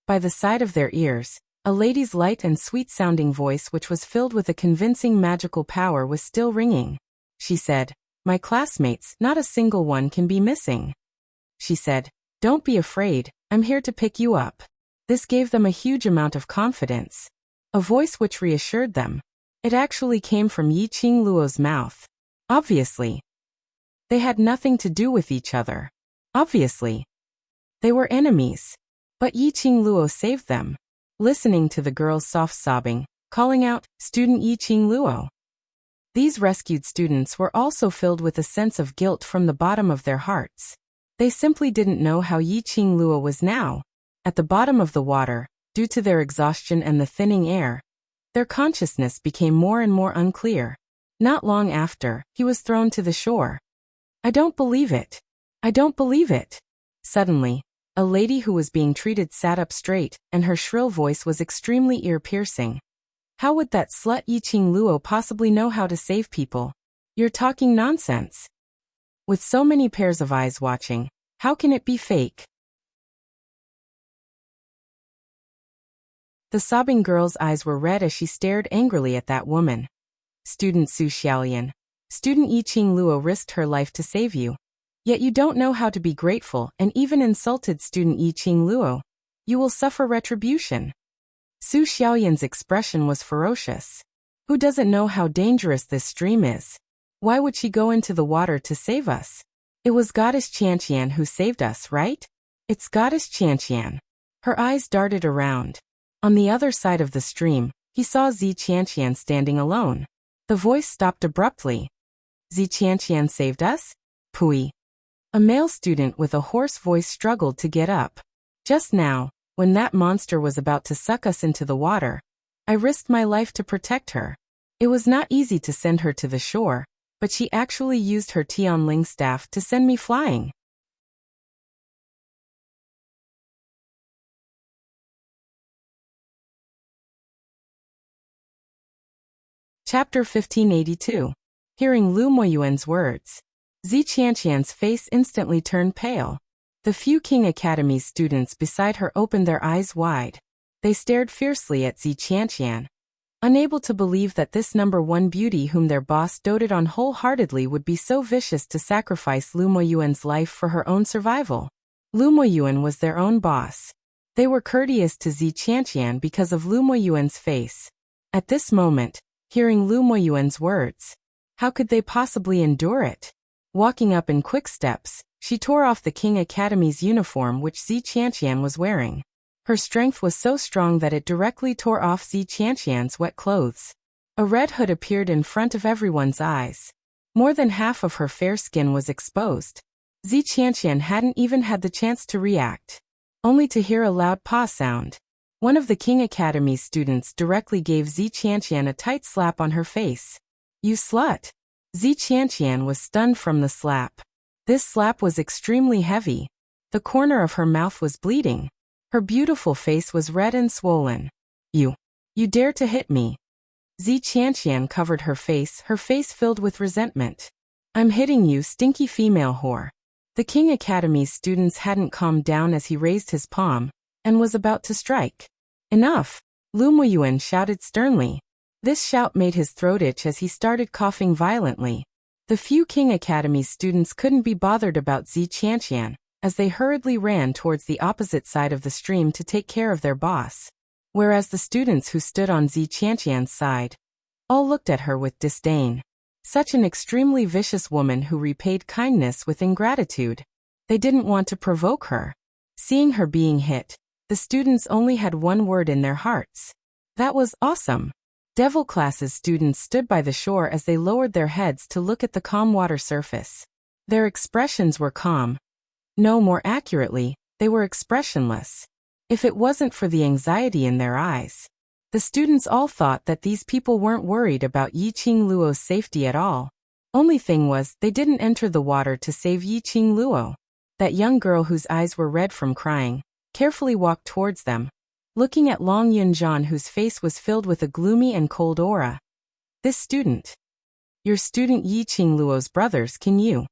By the side of their ears, a lady's light and sweet-sounding voice, which was filled with a convincing magical power, was still ringing. She said, "My classmates, not a single one can be missing." She said, "Don't be afraid, I'm here to pick you up." This gave them a huge amount of confidence. A voice which reassured them. It actually came from Yi Qingluo's mouth. Obviously, they had nothing to do with each other. Obviously, they were enemies. But Yi Qingluo saved them. Listening to the girl's soft sobbing, calling out, "Student Yi Qingluo." These rescued students were also filled with a sense of guilt from the bottom of their hearts. They simply didn't know how Yi Qingluo was now. At the bottom of the water, due to their exhaustion and the thinning air, their consciousness became more and more unclear. Not long after, he was thrown to the shore. "I don't believe it. I don't believe it." Suddenly, a lady who was being treated sat up straight, and her shrill voice was extremely ear-piercing. "How would that slut Yi Qingluo possibly know how to save people? You're talking nonsense. With so many pairs of eyes watching, how can it be fake?" The sobbing girl's eyes were red as she stared angrily at that woman. "Student Su Xiaolian, student Yi Qingluo risked her life to save you. Yet you don't know how to be grateful and even insulted student Yi Qingluo. You will suffer retribution." Su Xiaoyan's expression was ferocious. Who doesn't know how dangerous this stream is? Why would she go into the water to save us? It was Goddess Qianqian who saved us, right? It's Goddess Qianqian. Her eyes darted around. On the other side of the stream, he saw Zi Qianqian standing alone. The voice stopped abruptly. "Zi Qianqian saved us? Pui." A male student with a hoarse voice struggled to get up. "Just now, when that monster was about to suck us into the water, I risked my life to protect her. It was not easy to send her to the shore, but she actually used her Tianling staff to send me flying." Chapter 1582. Hearing Lu Moyuan's words, Zi Qianqian's face instantly turned pale. The few King Academy's students beside her opened their eyes wide. They stared fiercely at Zi Qianqian, unable to believe that this number one beauty whom their boss doted on wholeheartedly would be so vicious to sacrifice Lu Moyuan's life for her own survival. Lu Moyuan was their own boss. They were courteous to Zi Qianqian because of Lu Moyuan's face. At this moment, hearing Lu Moyuan's words, how could they possibly endure it? Walking up in quick steps, she tore off the King Academy's uniform which Zi Qianqian was wearing. Her strength was so strong that it directly tore off Zi Qianqian's wet clothes. A red hood appeared in front of everyone's eyes. More than half of her fair skin was exposed. Zi Qianqian hadn't even had the chance to react, only to hear a loud paw sound. One of the King Academy's students directly gave Zi Qianqian a tight slap on her face. "You slut!" Zi Qianqian was stunned from the slap. This slap was extremely heavy. The corner of her mouth was bleeding. Her beautiful face was red and swollen. You dare to hit me." Zi Qianqian covered her face filled with resentment. "I'm hitting you, stinky female whore." The King Academy's students hadn't calmed down as he raised his palm and was about to strike. "Enough!" Lu Moyuan shouted sternly. This shout made his throat itch as he started coughing violently. The few King Academy students couldn't be bothered about Zi Qianqian, as they hurriedly ran towards the opposite side of the stream to take care of their boss. Whereas the students who stood on Zi Qianqian's side all looked at her with disdain. Such an extremely vicious woman who repaid kindness with ingratitude. They didn't want to provoke her. Seeing her being hit, the students only had one word in their hearts. That was awesome. Devil Class's students stood by the shore as they lowered their heads to look at the calm water surface. Their expressions were calm. No, more accurately, they were expressionless. If it wasn't for the anxiety in their eyes. The students all thought that these people weren't worried about Yiqing Luo's safety at all. Only thing was, they didn't enter the water to save Yiqing Luo. That young girl whose eyes were red from crying carefully walked towards them, looking at Long Yunjian, whose face was filled with a gloomy and cold aura. This student. Your student Yiqing Luo's brothers, can you?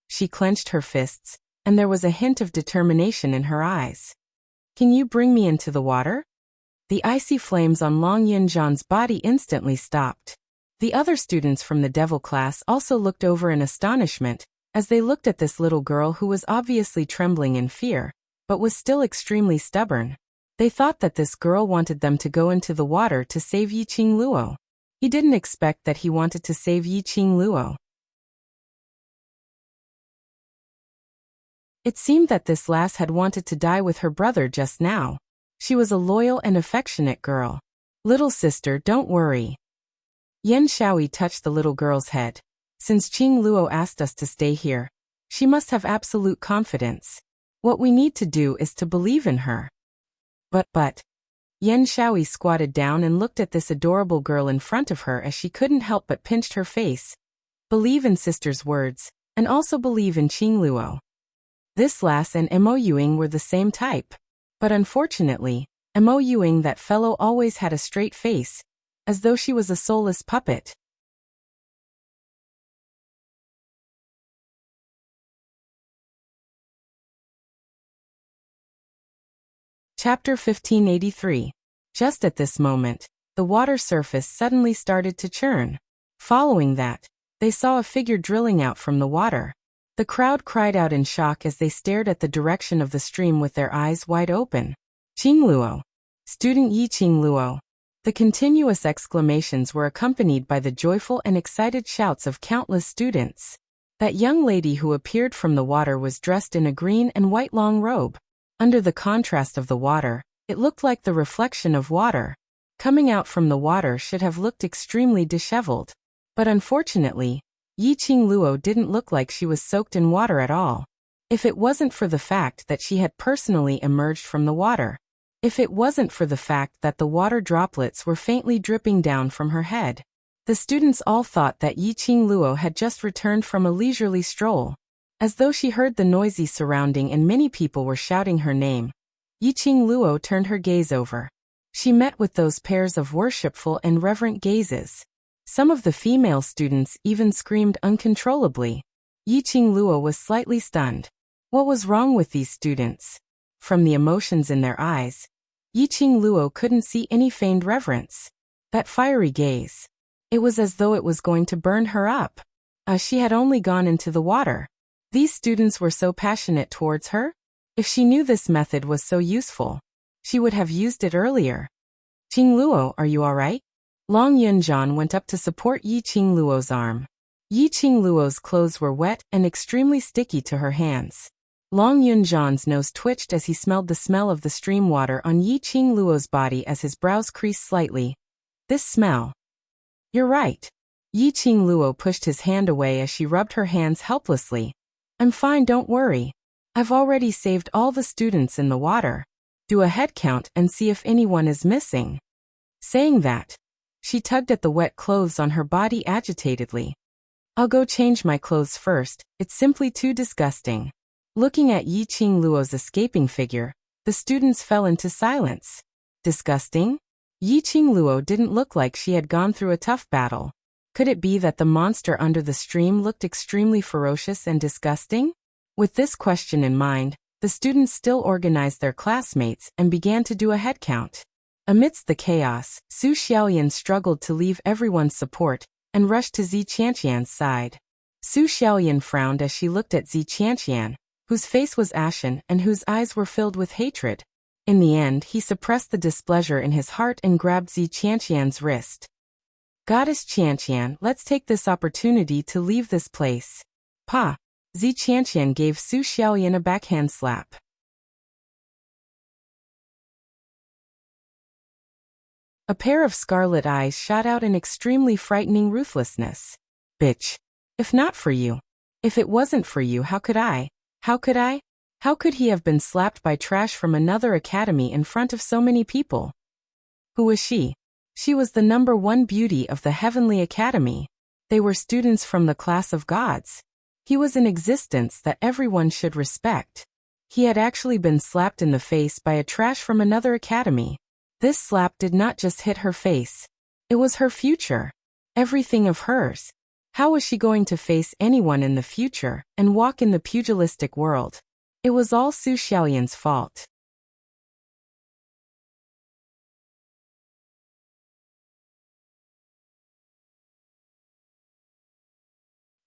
She clenched her fists, and there was a hint of determination in her eyes. Can you bring me into the water? The icy flames on Long Yunjian's body instantly stopped. The other students from the devil class also looked over in astonishment, as they looked at this little girl who was obviously trembling in fear, but was still extremely stubborn. They thought that this girl wanted them to go into the water to save Yiqing Luo. He didn't expect that he wanted to save Yiqing Luo. It seemed that this lass had wanted to die with her brother just now. She was a loyal and affectionate girl. Little sister, don't worry. Yan Shaoyi touched the little girl's head. Since Qing Luo asked us to stay here, she must have absolute confidence. What we need to do is to believe in her. But. Yan Shaoyi squatted down and looked at this adorable girl in front of her as she couldn't help but pinched her face. Believe in sister's words, and also believe in Qing Luo. This lass and Mo Yuing were the same type. But unfortunately, Mo Yuing, that fellow, always had a straight face, as though she was a soulless puppet. Chapter 1583. Just at this moment, the water surface suddenly started to churn. Following that, they saw a figure drilling out from the water. The crowd cried out in shock as they stared at the direction of the stream with their eyes wide open. Qing Luo. Student Yiqing Luo. The continuous exclamations were accompanied by the joyful and excited shouts of countless students. That young lady who appeared from the water was dressed in a green and white long robe. Under the contrast of the water, it looked like the reflection of water. Coming out from the water should have looked extremely disheveled. But unfortunately, Yiqing Luo didn't look like she was soaked in water at all. If it wasn't for the fact that she had personally emerged from the water. If it wasn't for the fact that the water droplets were faintly dripping down from her head. The students all thought that Yiqing Luo had just returned from a leisurely stroll. As though she heard the noisy surrounding and many people were shouting her name. Yiqing Luo turned her gaze over. She met with those pairs of worshipful and reverent gazes. Some of the female students even screamed uncontrollably. Yiqing Luo was slightly stunned. What was wrong with these students? From the emotions in their eyes, Yiqing Luo couldn't see any feigned reverence. That fiery gaze. It was as though it was going to burn her up. She had only gone into the water. These students were so passionate towards her? If she knew this method was so useful, she would have used it earlier. Qing Luo, are you alright? Long Yunjian went up to support Yiqing Luo's arm. Yiqing Luo's clothes were wet and extremely sticky to her hands. Long Yunjian's nose twitched as he smelled the smell of the stream water on Yiqing Luo's body as his brows creased slightly. This smell. You're right. Yiqing Luo pushed his hand away as she rubbed her hands helplessly. I'm fine, don't worry. I've already saved all the students in the water. Do a head count and see if anyone is missing. Saying that, she tugged at the wet clothes on her body agitatedly. I'll go change my clothes first, it's simply too disgusting. Looking at Yiqing Luo's escaping figure, the students fell into silence. Disgusting? Yiqing Luo didn't look like she had gone through a tough battle. Could it be that the monster under the stream looked extremely ferocious and disgusting? With this question in mind, the students still organized their classmates and began to do a head count. Amidst the chaos, Su Xiaoyan struggled to leave everyone's support and rushed to Zi Qianqian's side. Su Xiaoyan frowned as she looked at Zi Qianqian, whose face was ashen and whose eyes were filled with hatred. In the end, he suppressed the displeasure in his heart and grabbed Zi Qianqian's wrist. Goddess Qianqian, let's take this opportunity to leave this place. Pa! Zi Qianqian gave Su Xiaoyan a backhand slap. A pair of scarlet eyes shot out in extremely frightening ruthlessness. Bitch! If not for you. If it wasn't for you, how could I? How could I? How could he have been slapped by trash from another academy in front of so many people? Who was she? She was the #1 beauty of the Heavenly Academy. They were students from the class of gods. He was an existence that everyone should respect. He had actually been slapped in the face by a trash from another academy. This slap did not just hit her face. It was her future. Everything of hers. How was she going to face anyone in the future and walk in the pugilistic world? It was all Su Xiaoyan's fault.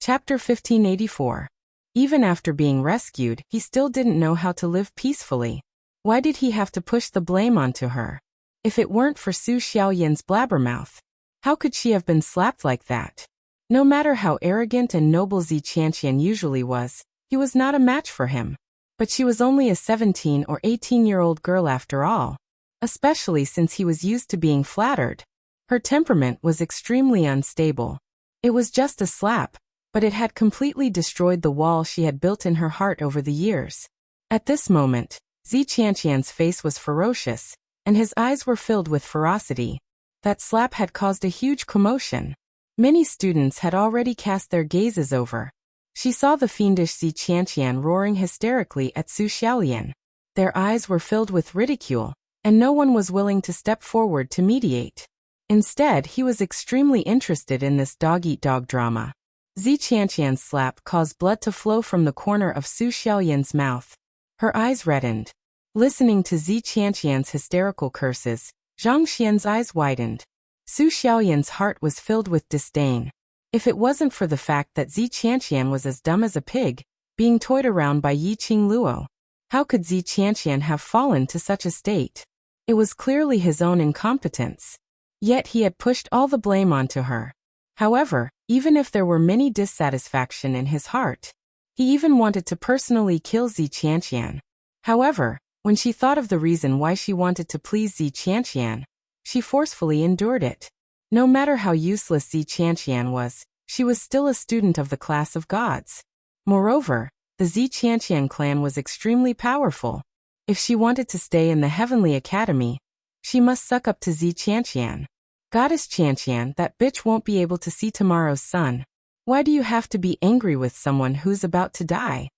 Chapter 1584. Even after being rescued, he still didn't know how to live peacefully. Why did he have to push the blame onto her? If it weren't for Su Xiaoyan's blabbermouth, how could she have been slapped like that? No matter how arrogant and noble Zi Qianqian usually was, he was not a match for him. But she was only a 17 or 18-year-old girl after all, especially since he was used to being flattered. Her temperament was extremely unstable. It was just a slap, but it had completely destroyed the wall she had built in her heart over the years. At this moment, Zi Qianqian's face was ferocious, and his eyes were filled with ferocity. That slap had caused a huge commotion. Many students had already cast their gazes over. She saw the fiendish Zi Qianqian roaring hysterically at Su Xiaoyan. Their eyes were filled with ridicule, and no one was willing to step forward to mediate. Instead, he was extremely interested in this dog-eat-dog drama. Zi Qianqian's slap caused blood to flow from the corner of Su Xiaoyan's mouth. Her eyes reddened. Listening to Zi Qianqian's hysterical curses, Zhang Xian's eyes widened. Su Xiaoyan's heart was filled with disdain. If it wasn't for the fact that Zi Qianqian was as dumb as a pig, being toyed around by Yiqing Luo, how could Zi Qianqian have fallen to such a state? It was clearly his own incompetence. Yet he had pushed all the blame onto her. However, even if there were many dissatisfaction in his heart, he even wanted to personally kill Zi Qianqian. However, when she thought of the reason why she wanted to please Zi Qianqian, she forcefully endured it. No matter how useless Zi Qianqian was, she was still a student of the class of gods. Moreover, the Zi Qianqian clan was extremely powerful. If she wanted to stay in the Heavenly Academy, she must suck up to Zi Qianqian. Goddess Qianqian, that bitch won't be able to see tomorrow's sun. Why do you have to be angry with someone who's about to die?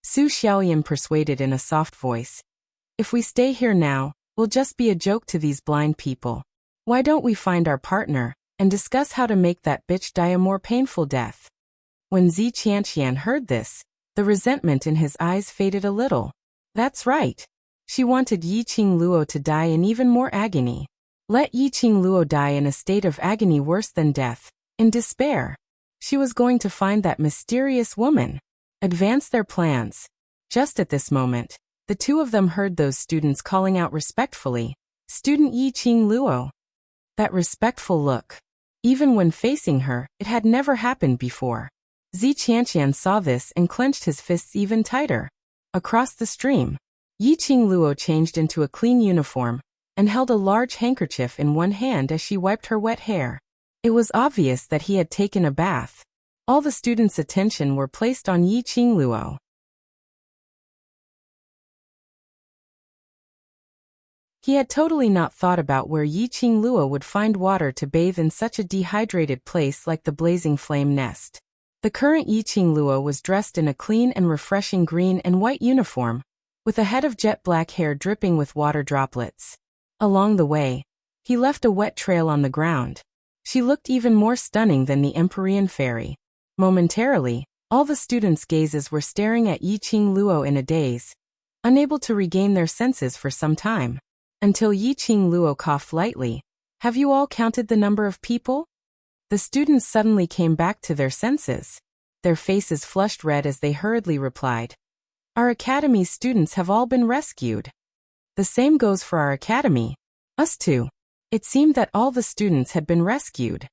Su Xiaoyan persuaded in a soft voice. If we stay here now, we'll just be a joke to these blind people. Why don't we find our partner and discuss how to make that bitch die a more painful death? When Zi Qianqian heard this, the resentment in his eyes faded a little. That's right. She wanted Yiqing Luo to die in even more agony. Let Yiqing Luo die in a state of agony worse than death, in despair. She was going to find that mysterious woman. Advance their plans. Just at this moment, the two of them heard those students calling out respectfully, "Student Yiqing Luo." That respectful look. Even when facing her, it had never happened before. Zi Qianqian saw this and clenched his fists even tighter. Across the stream, Yiqing Luo changed into a clean uniform and held a large handkerchief in one hand as she wiped her wet hair. It was obvious that he had taken a bath. All the students' attention were placed on Yiqing Luo. He had totally not thought about where Yiqing Luo would find water to bathe in such a dehydrated place like the Blazing Flame Nest. The current Yiqing Luo was dressed in a clean and refreshing green and white uniform, with a head of jet black hair dripping with water droplets. Along the way, he left a wet trail on the ground. She looked even more stunning than the Empyrean fairy. Momentarily, all the students' gazes were staring at Yiqing Luo in a daze, unable to regain their senses for some time. Until Yiqing Luo coughed lightly. Have you all counted the number of people? The students suddenly came back to their senses. Their faces flushed red as they hurriedly replied, "Our academy's students have all been rescued." "The same goes for our academy. Us too." It seemed that all the students had been rescued.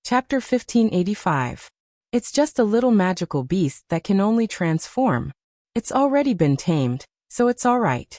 Chapter 1585. It's just a little magical beast that can only transform. It's already been tamed, so it's all right.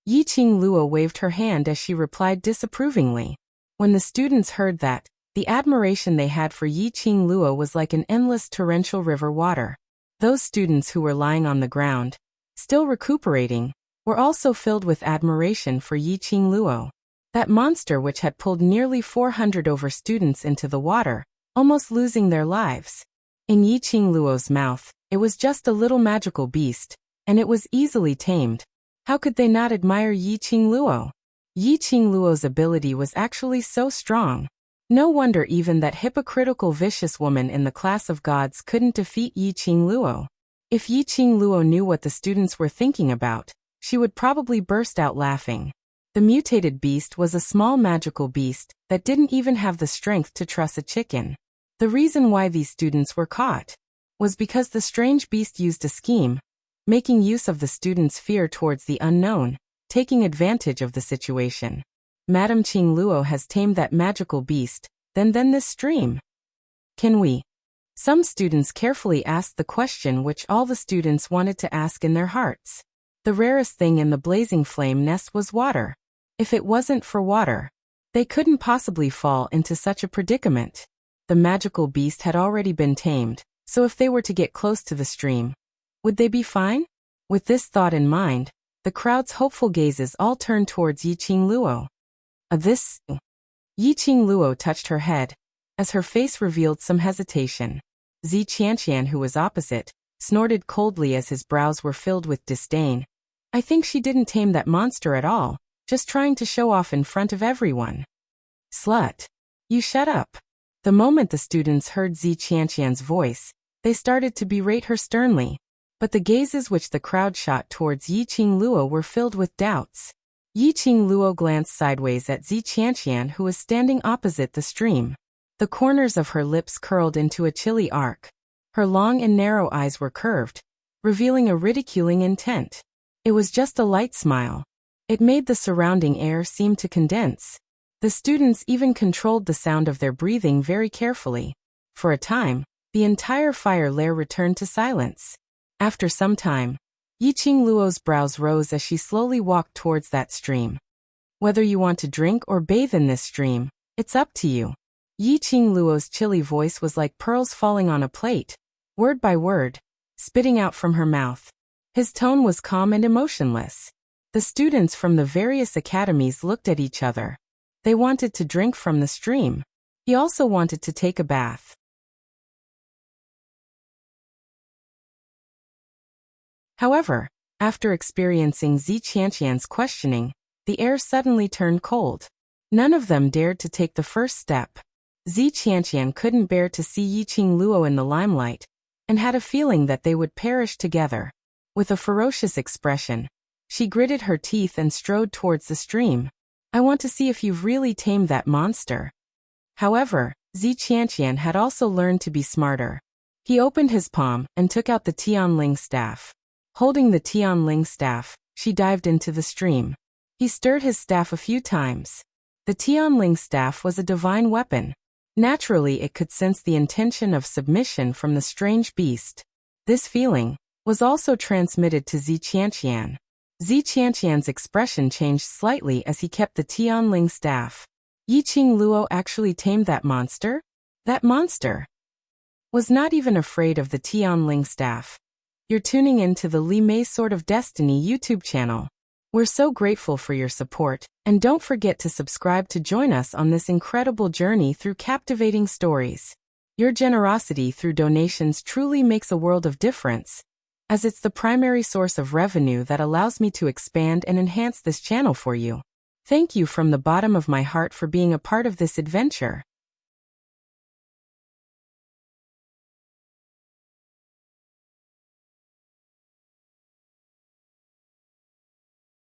Yi Qing Luo waved her hand as she replied disapprovingly. When the students heard that, the admiration they had for Yi Qing Luo was like an endless torrential river water. Those students who were lying on the ground, still recuperating, were also filled with admiration for Yi Qing Luo. That monster which had pulled nearly 400 over students into the water, almost losing their lives. In Yi Qing Luo's mouth, it was just a little magical beast, and it was easily tamed. How could they not admire Yi Qing Luo? Yi Qing Luo's ability was actually so strong. No wonder even that hypocritical vicious woman in the class of gods couldn't defeat Yi Qing Luo. If Yi Qing Luo knew what the students were thinking about, she would probably burst out laughing. The mutated beast was a small magical beast that didn't even have the strength to truss a chicken. The reason why these students were caught was because the strange beast used a scheme, making use of the students' fear towards the unknown, taking advantage of the situation. Madame Qing Luo has tamed that magical beast, then this stream. Can we? Some students carefully asked the question which all the students wanted to ask in their hearts. The rarest thing in the blazing flame nest was water. If it wasn't for water, they couldn't possibly fall into such a predicament. The magical beast had already been tamed, so if they were to get close to the stream, would they be fine? With this thought in mind, the crowd's hopeful gazes all turned towards Yi Qing Luo. Yi Qing Luo touched her head, as her face revealed some hesitation. Zi Qianqian, who was opposite, snorted coldly as his brows were filled with disdain. "I think she didn't tame that monster at all, just trying to show off in front of everyone." "Slut. You shut up." The moment the students heard Zi Qianqian's voice, they started to berate her sternly. But the gazes which the crowd shot towards Yi Qing Luo were filled with doubts. Yi Qing Luo glanced sideways at Zi Qianqian, who was standing opposite the stream. The corners of her lips curled into a chilly arc. Her long and narrow eyes were curved, revealing a ridiculing intent. It was just a light smile. It made the surrounding air seem to condense. The students even controlled the sound of their breathing very carefully. For a time, the entire fire lair returned to silence. After some time, Yi Qing Luo's brows rose as she slowly walked towards that stream. "Whether you want to drink or bathe in this stream, it's up to you." Yi Qing Luo's chilly voice was like pearls falling on a plate, word by word, spitting out from her mouth. His tone was calm and emotionless. The students from the various academies looked at each other. They wanted to drink from the stream. He also wanted to take a bath. However, after experiencing Zi Qianqian's questioning, the air suddenly turned cold. None of them dared to take the first step. Zi Qianqian couldn't bear to see Yi Qing Luo in the limelight, and had a feeling that they would perish together. With a ferocious expression, she gritted her teeth and strode towards the stream. "I want to see if you've really tamed that monster." However, Zi Qianqian had also learned to be smarter. He opened his palm and took out the Tianling staff. Holding the Tianling staff, she dived into the stream. He stirred his staff a few times. The Tianling staff was a divine weapon. Naturally, it could sense the intention of submission from the strange beast. This feeling was also transmitted to Zi Qianqian. Zi Qianqian's expression changed slightly as he kept the Tianling staff. Yi Qing Luo actually tamed that monster? That monster was not even afraid of the Tianling staff. You're tuning in to the Li Mei Sword of Destiny YouTube channel. We're so grateful for your support, and don't forget to subscribe to join us on this incredible journey through captivating stories. Your generosity through donations truly makes a world of difference, as it's the primary source of revenue that allows me to expand and enhance this channel for you. Thank you from the bottom of my heart for being a part of this adventure.